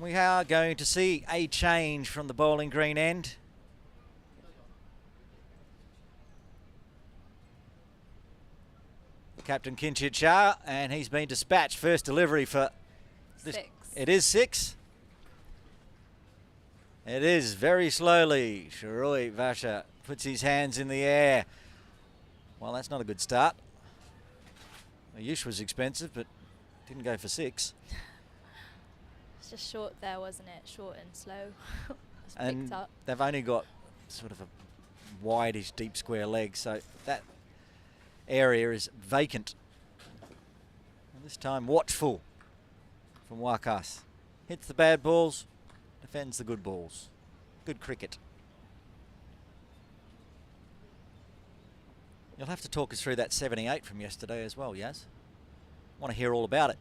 S1: We are going to see a change from the bowling green end. Captain Kinshit Shah, and he's been dispatched. First delivery for this.
S8: 6.
S1: It is 6. It is very slowly. Shirui Vasha puts his hands in the air. Well, that's not a good start. Ayush was expensive, but didn't go for 6.
S8: It's just short there, wasn't it? Short and slow. It's
S1: And
S8: picked up.
S1: they've only got sort of a wide-ish deep square leg, so that area is vacant. And this time watchful from Wakas. Hits the bad balls, defends the good balls. Good cricket. You'll have to talk us through that 78 from yesterday as well, Yaz. Want to hear all about it.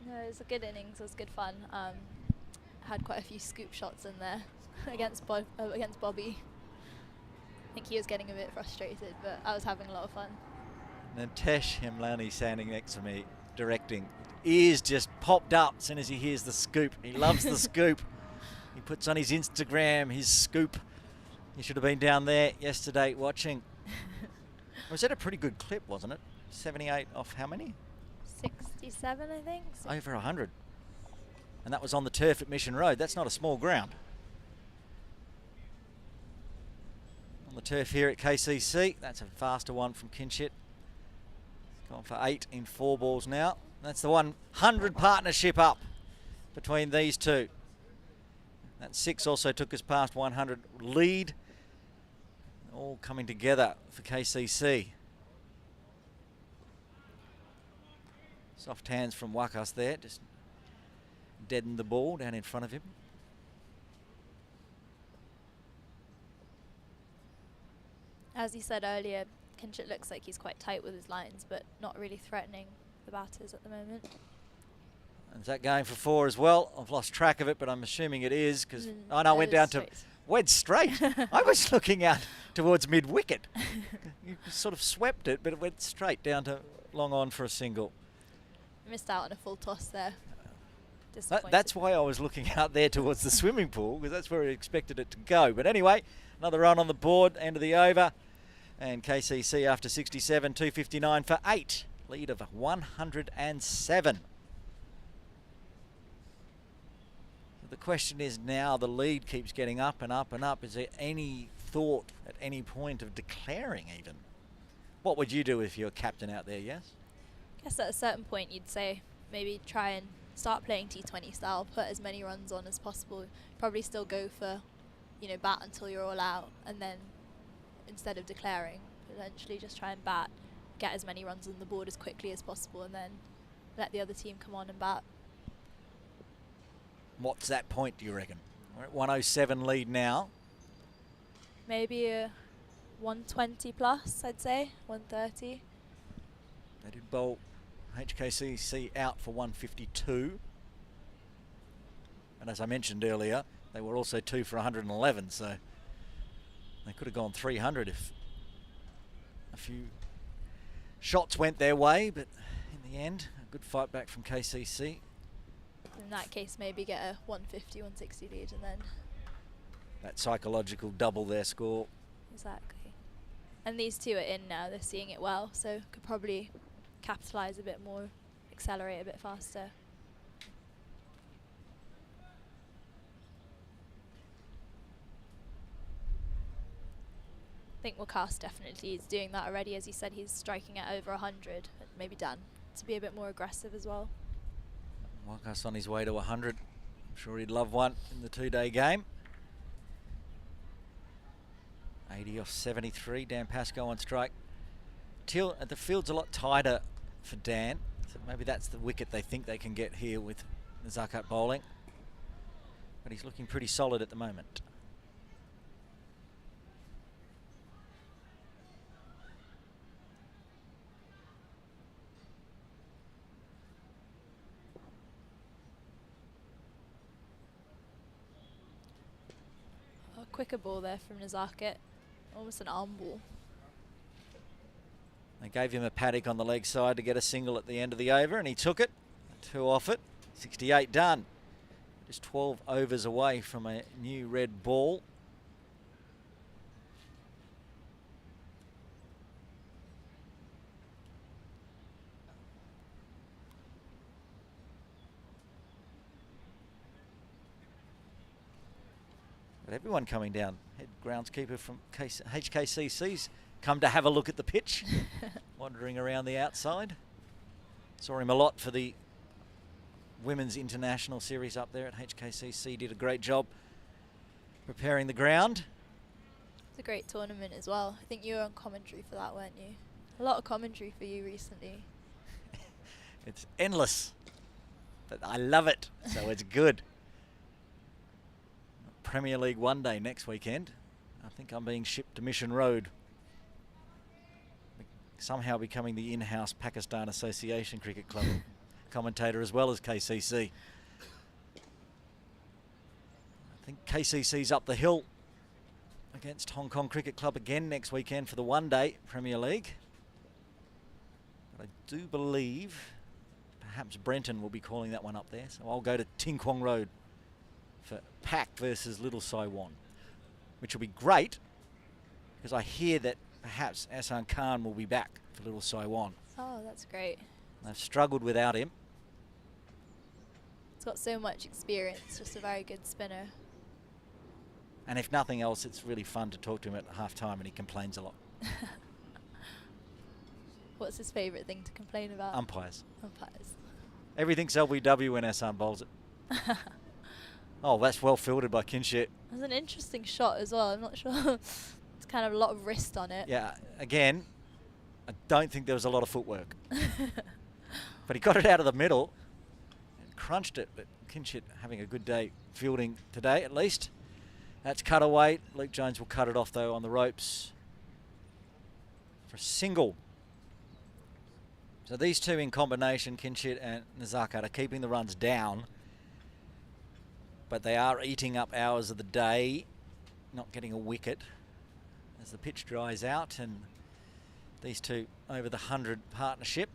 S8: No, it was a good innings. It was good fun. Had quite a few scoop shots in there against Bobby. I think he was getting a bit frustrated, but I was having a lot of fun.
S1: Nitesh Hemlani standing next to me, directing. Ears just popped up as soon as he hears the scoop. He loves the scoop. He puts on his Instagram his scoop. He should have been down there yesterday watching. Was that a pretty good clip, wasn't it? 78 off how many?
S8: 67, I think.
S1: Over 100. And that was on the turf at Mission Road. That's not a small ground. On the turf here at KCC. That's a faster one from Kinshit. It's gone for 8 in 4 balls now. That's the 100 partnership up between these two. That 6 also took us past 100 lead. All coming together for KCC. Soft hands from Wakas there, just deadened the ball down in front of him.
S8: As you said earlier, Kinshit looks like he's quite tight with his lines, but not really threatening the batters at the moment.
S1: And is that going for 4 as well? I've lost track of it, but I'm assuming it is because I know it went down to went straight. I was looking out towards mid-wicket. You sort of swept it, but it went straight down to long on for a single.
S8: Missed out on a full toss there.
S1: That's why I was looking out there towards the swimming pool, because that's where I expected it to go. But anyway, another run on the board, end of the over. And KCC after 67, 259 for 8. Lead of 107. The question is now the lead keeps getting up and up and up. Is there any thought at any point of declaring even? What would you do if you're captain out there, yes?
S8: I guess at a certain point you'd say maybe try and start playing T20 style, put as many runs on as possible. Probably still go for, you know, bat until you're all out, and then instead of declaring, potentially just try and bat, get as many runs on the board as quickly as possible, and then let the other team come on and bat.
S1: What's that point, do you reckon? We're at 107 lead now.
S8: Maybe a 120 plus, I'd say, 130.
S1: They did bowl HKCC out for 152. And as I mentioned earlier, they were also 2 for 111, so they could have gone 300 if a few shots went their way, but in the end, a good fight back from KCC.
S8: In that case, maybe get a 150, 160 lead, and then...
S1: That psychological double their score.
S8: Exactly. And these two are in now, they're seeing it well, so could probably capitalise a bit more, accelerate a bit faster. I think Wakas definitely is doing that already. As you said, he's striking at over 100, maybe Dan, to be a bit more aggressive as well.
S1: Wakas on his way to 100. I'm sure he'd love one in the two-day game. 80 off 73. Dan Pascoe on strike. The field's a lot tighter for Dan, so maybe that's the wicket they think they can get here with Zakat bowling. But he's looking pretty solid at the moment.
S8: A quicker ball there from Nazaket, almost an arm ball.
S1: They gave him a paddock on the leg side to get a single at the end of the over, and he took it. 2 off it. 68 done. Just 12 overs away from a new red ball. But everyone coming down. Head groundskeeper from HKCC's come to have a look at the pitch, wandering around the outside. Saw him a lot for the Women's International Series up there at HKCC. Did a great job preparing the ground.
S8: It's a great tournament as well. I think you were on commentary for that, weren't you? A lot of commentary for you recently.
S1: It's endless, but I love it, so it's good. Premier League one day next weekend. I think I'm being shipped to Mission Road. Somehow becoming the in-house Pakistan Association Cricket Club commentator as well as KCC. I think KCC's up the hill against Hong Kong Cricket Club again next weekend for the one-day Premier League. But I do believe perhaps Brenton will be calling that one up there, so I'll go to Ting Kwong Road for Pak versus Little Saiwan, which will be great because I hear that perhaps Ahsan Khan will be back for Little Saiwan.
S8: Oh, that's great.
S1: They've struggled without him.
S8: He's got so much experience, just a very good spinner.
S1: And if nothing else, it's really fun to talk to him at half-time, and he complains a lot.
S8: What's his favourite thing to complain about?
S1: Umpires.
S8: Umpires.
S1: Everything's LBW when Ahsan bowls it. Oh, that's well fielded by Kinshit.
S8: That's an interesting shot as well. I'm not sure. It's kind of a lot of wrist on it.
S1: Yeah, again, I don't think there was a lot of footwork. But he got it out of the middle and crunched it. But Kinshit having a good day fielding today, at least. That's cut away. Luke Jones will cut it off, though, on the ropes for a single. So these two in combination, Kinshit and Nazakat, are keeping the runs down. But they are eating up hours of the day, not getting a wicket as the pitch dries out, and these two over the 100 partnership.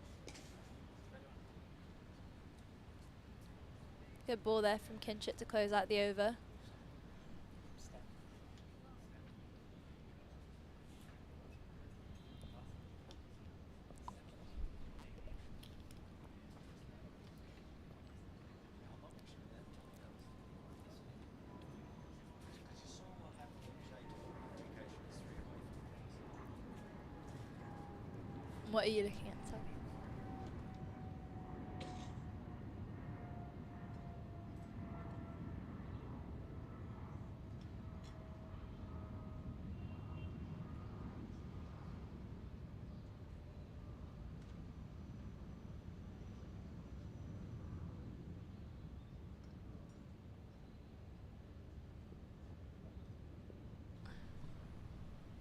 S8: Good ball there from Kinshit to close out the over. What are you looking at? Sorry.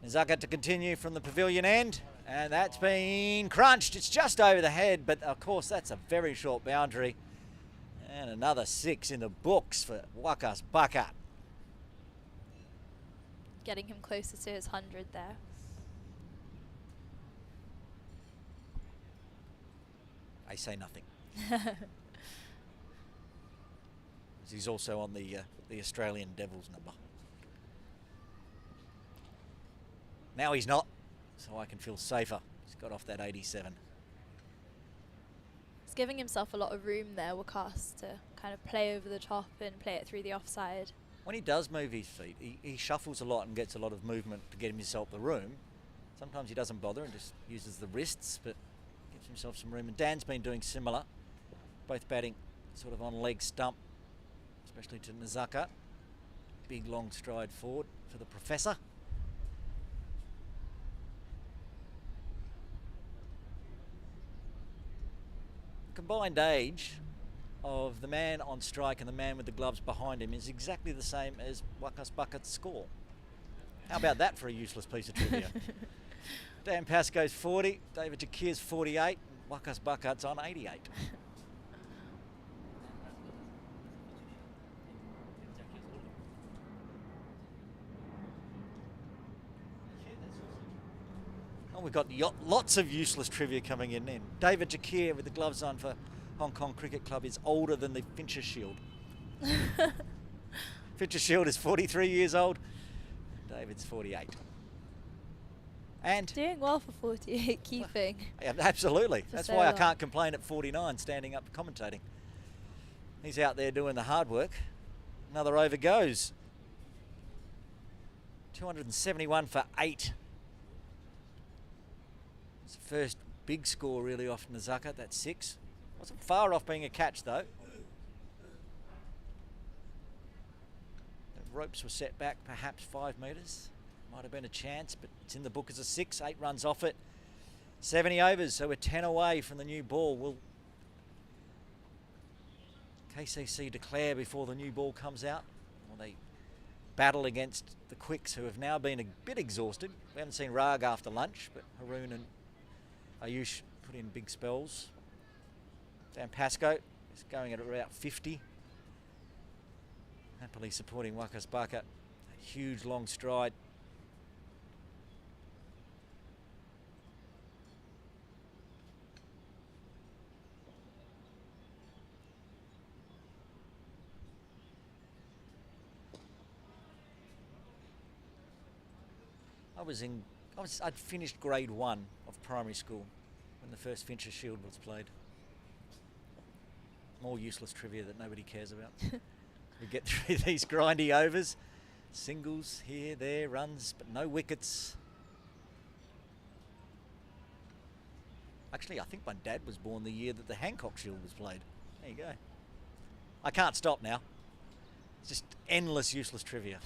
S1: Nizaka to continue from the pavilion end, and that's been crunched. It's just over the head, but of course that's a very short boundary. And another 6 in the books for Wakas Bakat.
S8: Getting him closer to his 100 there.
S1: I say nothing. He's also on the Australian Devils number. Now he's not, so I can feel safer. He's got off that 87.
S8: He's giving himself a lot of room there, Wakas, to kind of play over the top and play it through the offside.
S1: When he does move his feet, he shuffles a lot and gets a lot of movement to get himself the room. Sometimes he doesn't bother and just uses the wrists, but gives himself some room. And Dan's been doing similar, both batting sort of on leg stump, especially to Nizaka. Big long stride forward for the professor. Combined age of the man on strike and the man with the gloves behind him is exactly the same as Wakas Bakat's score. How about that for a useless piece of trivia? Dan Pascoe's 40, David Jakir's 48, and Wakas Bakat's on 88. Oh, we've got lots of useless trivia coming in then. David Jakir with the gloves on for Hong Kong Cricket Club is older than the Fincher Shield. Fincher Shield is 43 years old. David's 48. And
S8: Doing well for 48, keeping.
S1: yeah, absolutely.
S8: For
S1: That's
S8: so
S1: why I
S8: long.
S1: can't complain at 49 standing up commentating. He's out there doing the hard work. Another over goes. 271 for 8. It's the first big score really off Nizaka, that's 6. Wasn't far off being a catch though. The ropes were set back perhaps 5 metres. Might have been a chance, but it's in the book as a 6. 8 runs off it. 70 overs, so we're 10 away from the new ball. Will KCC declare before the new ball comes out? Or they battle against the Quicks, who have now been a bit exhausted. We haven't seen Rag after lunch, but Haroon and Ayush put in big spells. Dan Pascoe is going at about 50. Happily supporting Wakas Bakat. A huge long stride. I'd finished grade 1 of primary school when the first Fincher Shield was played. More useless trivia that nobody cares about. We get through these grindy overs. Singles here, there, runs, but no wickets. Actually, I think my dad was born the year that the Hancock Shield was played. There you go. I can't stop now. It's just endless useless trivia.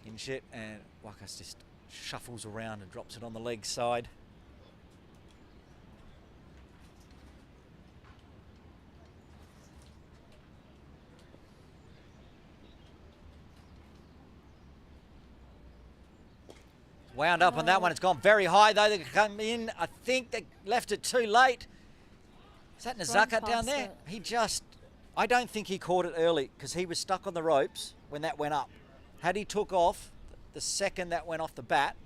S1: In shit, and Wakas just shuffles around and drops it on the leg side. Wound up on that one. It's gone very high though. They come in. I think they left it too late. Is that Nizaka down
S8: past
S1: there?
S8: it.
S1: He just, I don't think he caught it early because he was stuck on the ropes when that went up. Had he took off the second that went off the bat,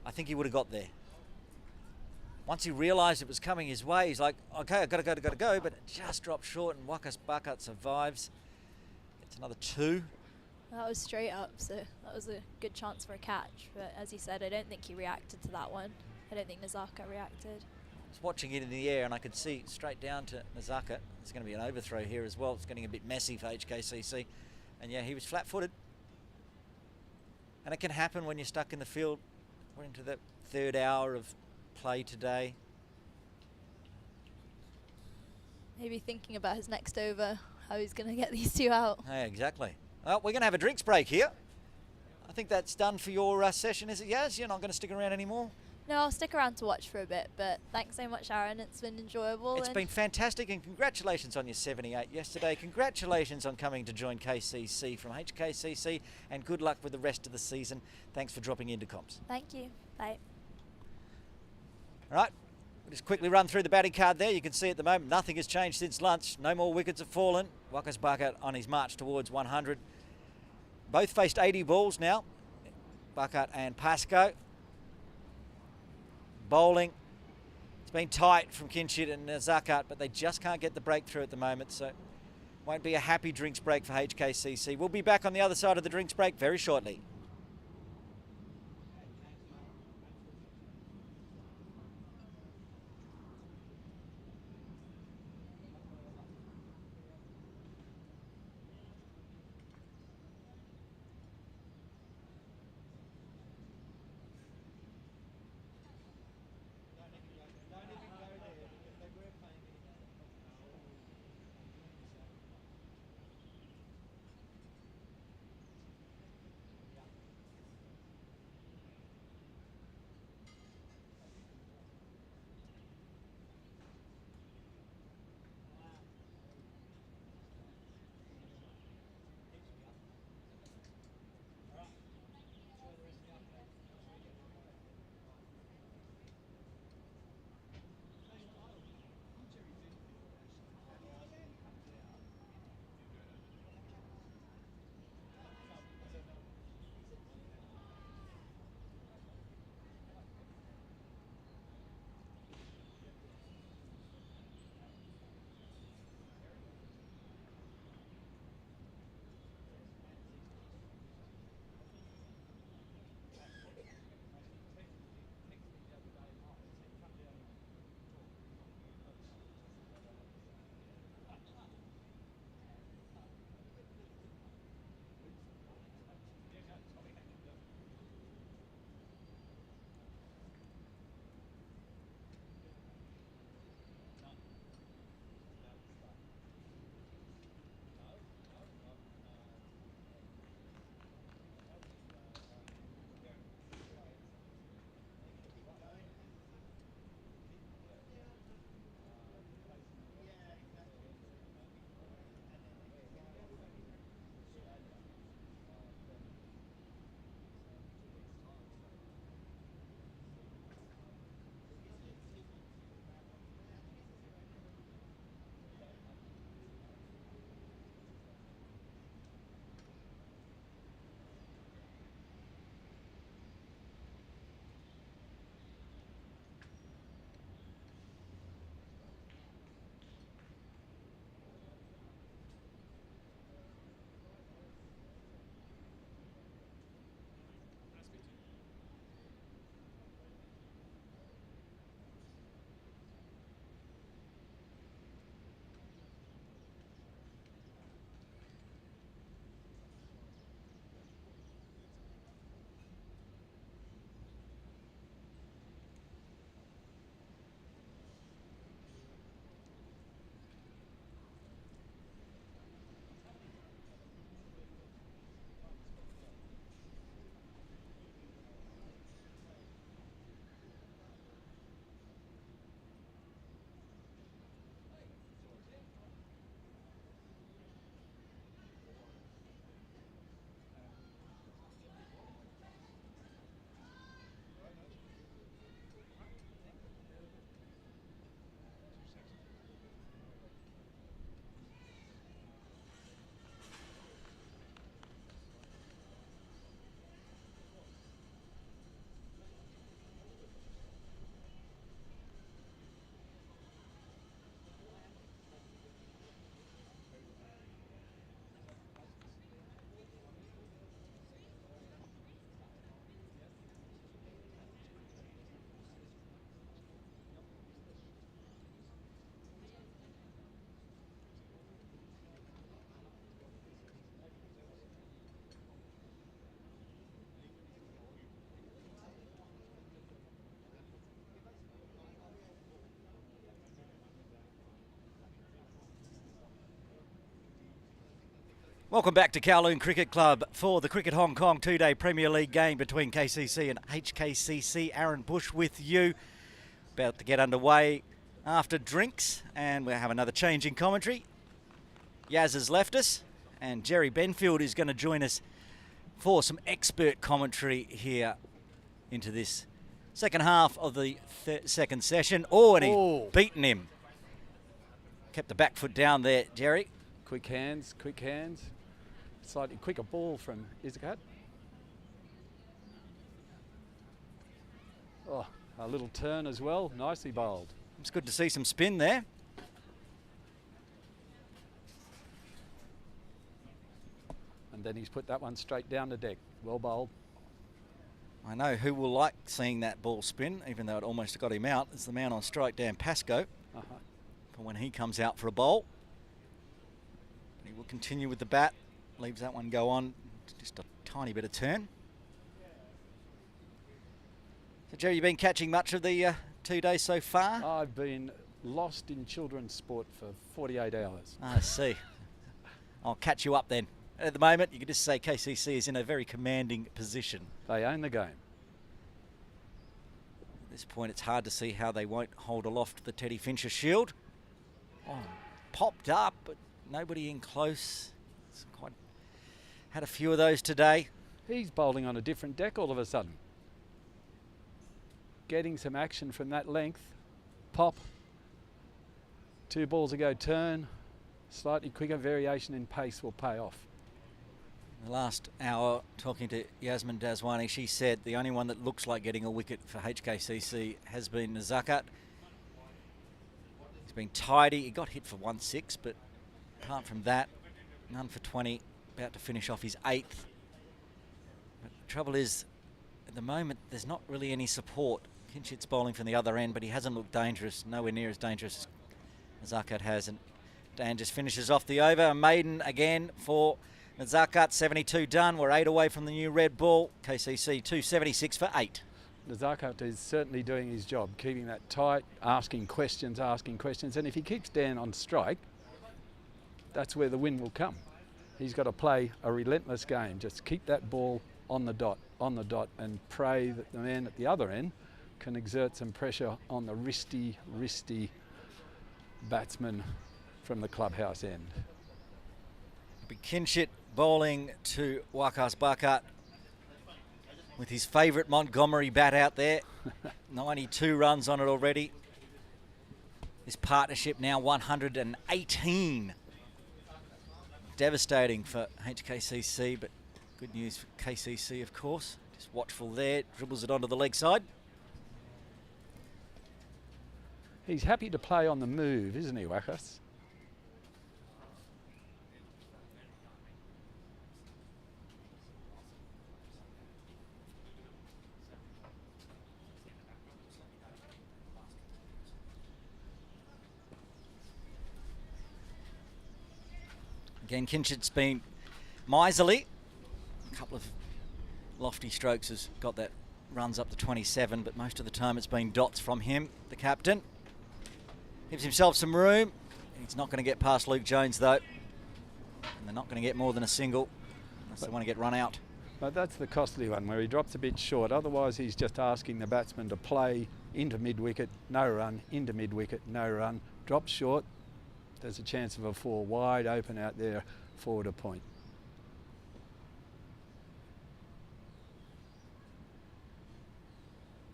S1: I think he would have got there. Once he realised it was coming his way, he's like, okay, I've got to go, but it just dropped short and Wakas Bakat survives. It's another 2.
S8: That was straight up, so that was a good chance for a catch. But as you said, I don't think he reacted to that one. I don't think Nizaka reacted.
S1: I was watching it in the air and I could see straight down to Nizaka. There's going to be an overthrow here as well. It's getting a bit messy for HKCC. And yeah, he was flat-footed. And it can happen when you're stuck in the field. We're into the third hour of play today.
S8: Maybe thinking about his next over, how he's going to get these two out.
S1: Yeah, exactly. Well, we're going to have a drinks break here. I think that's done for your session, is it, Yaz? You're not going to stick around anymore?
S8: No, I'll stick around to watch for a bit, but thanks so much, Aaron. It's been enjoyable.
S1: It's been fantastic, and congratulations on your 78 yesterday. Congratulations on coming to join KCC from HKCC, and good luck with the rest of the season. Thanks for dropping into comps.
S8: Thank you. Bye.
S1: All right, we'll just quickly run through the batting card there. You can see at the moment nothing has changed since lunch. No more wickets have fallen. Wakas Bucket on his march towards 100. Both faced 80 balls now, Bucket and Pascoe. Bowling, it's been tight from Kinshit and Zakat, but they just can't get the breakthrough at the moment, so won't be a happy drinks break for HKCC. We'll be back on the other side of the drinks break very shortly. Welcome back to Kowloon Cricket Club for the Cricket Hong Kong two-day Premier League game between KCC and HKCC. Aaron Bush with you. About to get underway after drinks, and we'll have another change in commentary. Yaz has left us, and Jerry Benfield is going to join us for some expert commentary here into this second half of the second session. Oh, and he's beaten him. Kept the back foot down there, Jerry.
S9: Quick hands, quick hands. Slightly quicker ball from Izakat. Oh, a little turn as well. Nicely bowled.
S1: It's good to see some spin there.
S9: And then he's put that one straight down the deck. Well bowled.
S1: I know who will like seeing that ball spin, even though it almost got him out. It's the man on strike, Dan Pascoe. For when he comes out for a bowl. He will continue with the bat. Leaves that one go on. Just a tiny bit of turn. So, Jerry, you've been catching much of the 2 days so far?
S9: I've been lost in children's sport for 48 hours.
S1: I see. I'll catch you up then. At the moment, you can just say KCC is in a very commanding position.
S9: They own the game.
S1: At this point, it's hard to see how they won't hold aloft the Teddy Fincher shield. Oh, popped up, but nobody in close. It's quite had a few of those today.
S9: He's bowling on a different deck all of a sudden. Getting some action from that length. Pop. 2 balls ago turn. Slightly quicker variation in pace will pay off.
S1: The last hour, talking to Yasmin Daswani, she said the only one that looks like getting a wicket for HKCC has been Zakat. He's been tidy. He got hit for 1-6, but apart from that, none for 20. About to finish off his 8th. But the trouble is, at the moment, there's not really any support. Kinchit's bowling from the other end, but he hasn't looked dangerous, nowhere near as dangerous as Zakat has. And Dan just finishes off the over. A maiden again for Zakat, 72 done. We're 8 away from the new red ball. KCC 276 for 8.
S9: Zakat is certainly doing his job, keeping that tight, asking questions. And if he keeps Dan on strike, that's where the win will come. He's got to play a relentless game. Just keep that ball on the dot, and pray that the man at the other end can exert some pressure on the wristy batsman from the clubhouse end.
S1: Kinchit bowling to Wakas Bakat with his favourite Montgomery bat out there. 92 runs on it already. This partnership now 118. Devastating for HKCC, but good news for KCC, of course. Just watchful there, dribbles it onto the leg side.
S9: He's happy to play on the move, isn't he, Wakas?
S1: Again, Kinchit's been miserly. A couple of lofty strokes has got that runs up to 27, but most of the time it's been dots from him, the captain. Gives himself some room. He's not going to get past Luke Jones, though. And they're not going to get more than a single unless they want to get run out.
S9: But that's the costly one, where he drops a bit short. Otherwise, he's just asking the batsman to play into mid-wicket, no run, into mid-wicket, no run. Drops short. There's a chance of a 4 wide open out there, forward a point.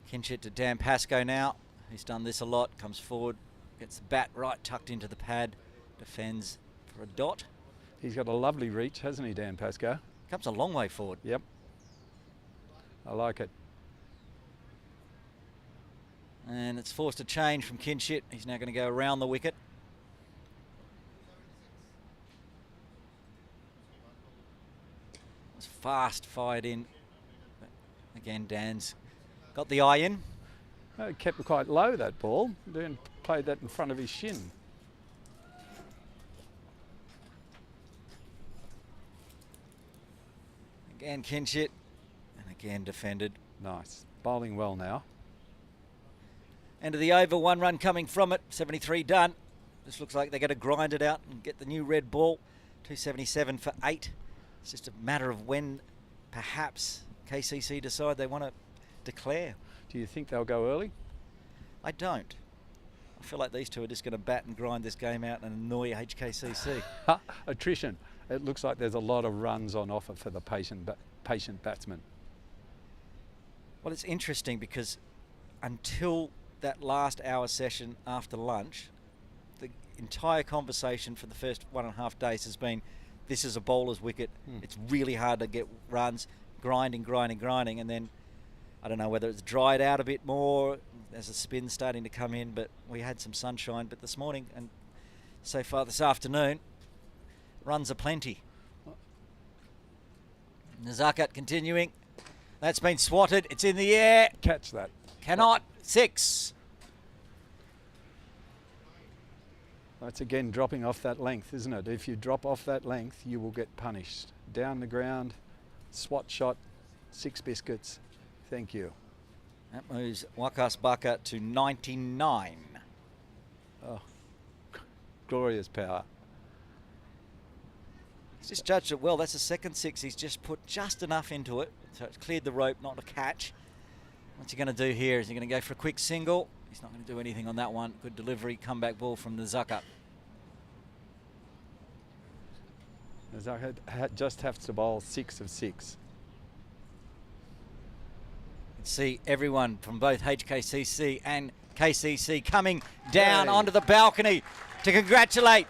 S1: Kinchit to Dan Pascoe now. He's done this a lot. Comes forward, gets the bat right tucked into the pad, defends for a dot.
S9: He's got a lovely reach, hasn't he, Dan Pascoe?
S1: Comes a long way forward.
S9: Yep. I like it.
S1: And it's forced a change from Kinchit. He's now going to go around the wicket. It's fast fired in. But again, Dan's got the eye in.
S9: It kept quite low, that ball. Then played that in front of his shin.
S1: Again, Kinchit. And again, defended.
S9: Nice. Bowling well now.
S1: End of the over, 1 run coming from it. 73 done. This looks like they're going to grind it out and get the new red ball. 277 for 8. It's just a matter of when perhaps KCC decide they want to declare.
S9: Do you think they'll go early?
S1: I don't. I feel like these two are just going to bat and grind this game out and annoy HKCC.
S9: Attrition. It looks like there's a lot of runs on offer for the patient batsman.
S1: Well, it's interesting because until that last hour session after lunch, the entire conversation for the first 1.5 days has been, this is a bowler's wicket. It's really hard to get runs, grinding, and then I don't know whether it's dried out a bit more, there's a spin starting to come in, but we had some sunshine. But this morning and so far this afternoon, runs are plenty. Nazakat continuing. That's been swatted. It's in the air.
S9: Catch that.
S1: Cannot. 6.
S9: That's again dropping off that length, isn't it? If you drop off that length, you will get punished. Down the ground, swat shot, 6 biscuits. Thank you.
S1: That moves Wakas Baka to 99.
S9: Oh, glorious power.
S1: He's just judged it well. That's the second 6. He's just put just enough into it, so it's cleared the rope, not a catch. What's he going to do here? Is he going to go for a quick single? He's not going to do anything on that one. Good delivery, comeback ball from Nazakat.
S9: Nazakat just has to bowl 6 of 6.
S1: You can see everyone from both HKCC and KCC coming down onto the balcony to congratulate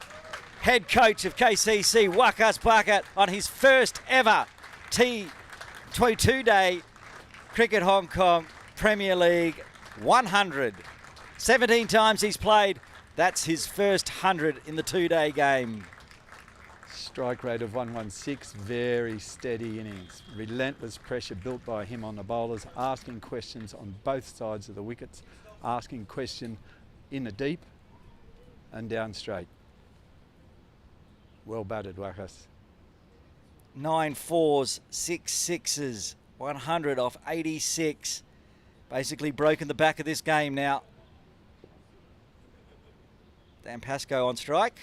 S1: head coach of KCC, Wakas Baka, on his first ever T22-day Cricket Hong Kong Premier League 100. 17 times he's played. That's his first 100 in the 2-day game.
S9: Strike rate of 116, very steady innings. Relentless pressure built by him on the bowlers, asking questions on both sides of the wickets, asking question in the deep and down straight. Well batted, Wakas.
S1: 9 4s, 6 6s, 100 off 86. Basically broken the back of this game now. Dan Pascoe on strike.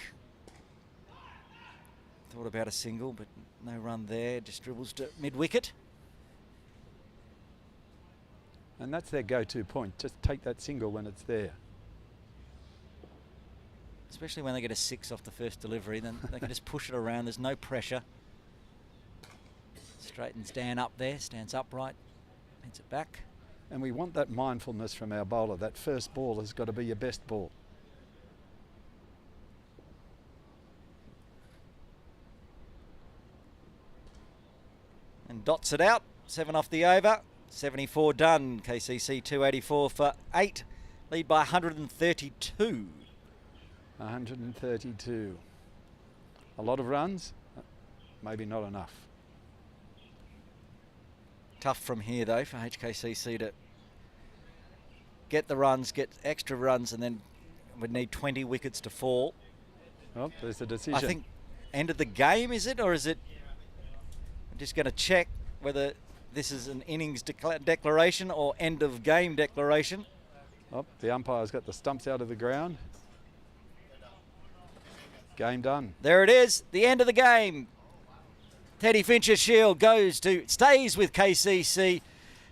S1: Thought about a single, but no run there. Just dribbles to mid-wicket.
S9: And that's their go-to point. Just take that single when it's there.
S1: Especially when they get a 6 off the first delivery, then they can just push it around. There's no pressure. Straightens Dan up there, stands upright, heads it back.
S9: And we want that mindfulness from our bowler. That first ball has got to be your best ball.
S1: And dots it out. 7 off the over. 74 done. KCC 284 for 8. Lead by 132.
S9: 132. A lot of runs, maybe not enough.
S1: Tough from here though for HKCC to get the runs, get extra runs, and then would need 20 wickets to fall.
S9: Oh, there's a decision.
S1: I think end of the game, is it? Or is it... I'm just going to check whether this is an innings declaration or end of game declaration.
S9: Oh, the umpire's got the stumps out of the ground. Game done.
S1: There it is, the end of the game. Teddy Fincher Shield stays with KCC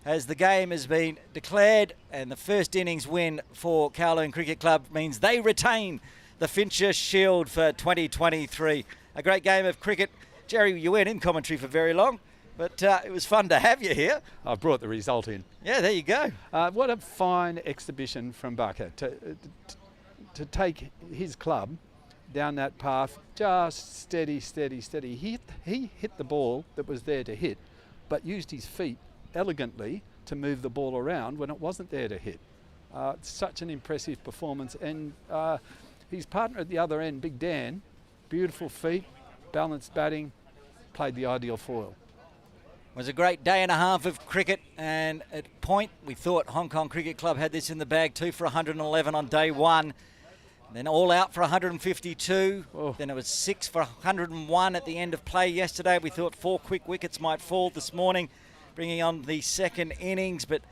S1: as the game has been declared, and the first innings win for Kowloon Cricket Club means they retain the Fincher Shield for 2023. A great game of cricket. Jerry, you weren't in commentary for very long, but it was fun to have you here.
S9: I've brought the result in.
S1: Yeah, there you go.
S9: What a fine exhibition from Baka to take his club down that path, just steady. He hit the ball that was there to hit, but used his feet elegantly to move the ball around when it wasn't there to hit. Such an impressive performance. And his partner at the other end, Big Dan, beautiful feet, balanced batting, played the ideal foil.
S1: It was a great day and a half of cricket, and at point we thought Hong Kong Cricket Club had this in the bag. 2 for 111 on day 1. Then all out for 152.
S9: Oh.
S1: Then it was 6 for 101 at the end of play yesterday. We thought 4 quick wickets might fall this morning, bringing on the second innings. But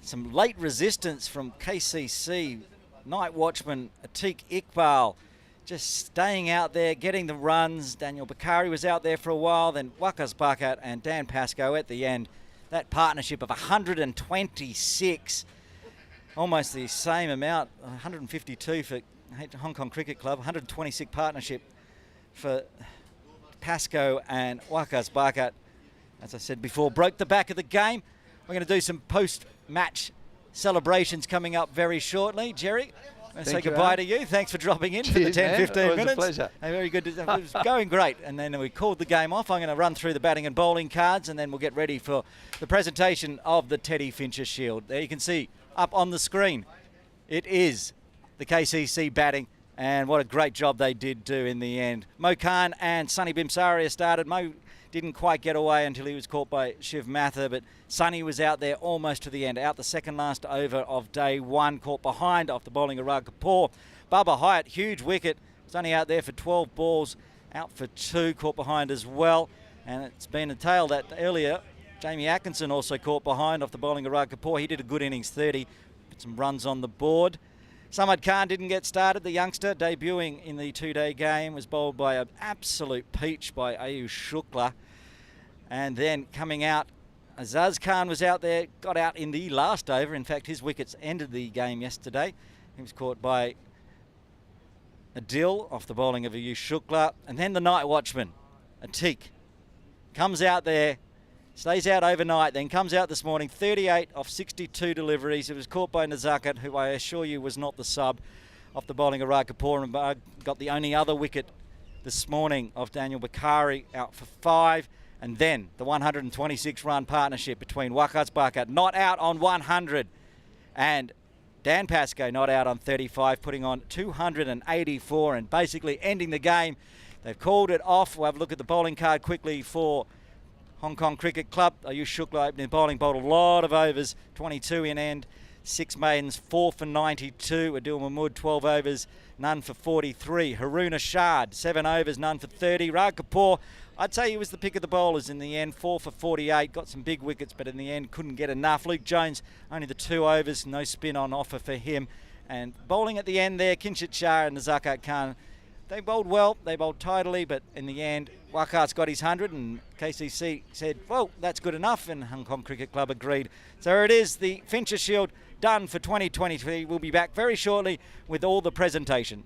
S1: some late resistance from KCC. Night watchman Atiq Iqbal just staying out there, getting the runs. Daniel Bakari was out there for a while, then Wakas Bakat and Dan Pascoe at the end. That partnership of 126, almost the same amount, 152 for Hong Kong Cricket Club, 126 partnership for Pascoe and Wakas Bakat. As I said before, broke the back of the game. We're going to do some post-match celebrations coming up very shortly. Jerry, I'm going to say goodbye to you. Thanks for dropping in for the 10-15 minutes.
S9: It was a pleasure.
S1: Very good. It was going great. And then we called the game off. I'm going to run through the batting and bowling cards, and then we'll get ready for the presentation of the Teddy Fincher Shield. There you can see up on the screen, it is the KCC batting. And what a great job they did do in the end. Mo Khan and Sunny Bimsaria started. Mo didn't quite get away until he was caught by Shiv Mather, but Sunny was out there almost to the end. Out the second last over of day one, caught behind off the bowling of Rag Kapoor. Bubba Hyatt, huge wicket, was only out there for 12 balls, out for 2, caught behind as well. And it's been a tale that earlier, Jamie Atkinson also caught behind off the bowling of Rag Kapoor. He did a good innings, 30, put some runs on the board. Samad Khan didn't get started. The youngster debuting in the 2-day game was bowled by an absolute peach by Ayush Shukla. And then coming out, Azaz Khan was out there, got out in the last over. In fact, his wickets ended the game yesterday. He was caught by Adil off the bowling of Ayush Shukla. And then the night watchman, Atik, comes out there, stays out overnight, then comes out this morning, 38 off 62 deliveries. It was caught by Nazakat, who I assure you was not the sub, off the bowling of Rag Kapoor, and got the only other wicket this morning of Daniel Bakari, out for 5. And then the 126-run partnership between Wakas Bakat, not out on 100, and Dan Pascoe not out on 35, putting on 284 and basically ending the game. They've called it off. We'll have a look at the bowling card quickly for Hong Kong Cricket Club. Ayush Shukla opening bowling, bowled a lot of overs, 22 in end, 6 maidens, 4 for 92. Adil Mahmood, 12 overs, none for 43. Haroon Ashad, 7 overs, none for 30. Rag Kapoor, I'd say he was the pick of the bowlers in the end, 4 for 48. Got some big wickets, but in the end couldn't get enough. Luke Jones, only the 2 overs, no spin on offer for him. And bowling at the end there, Kinshit Shah and Nazakat Khan, they bowled well, they bowled tidily, but in the end, Wakat's got his 100, and KCC said, well, that's good enough, and Hong Kong Cricket Club agreed. So there it is, the Fincher Shield done for 2023. We'll be back very shortly with all the presentation.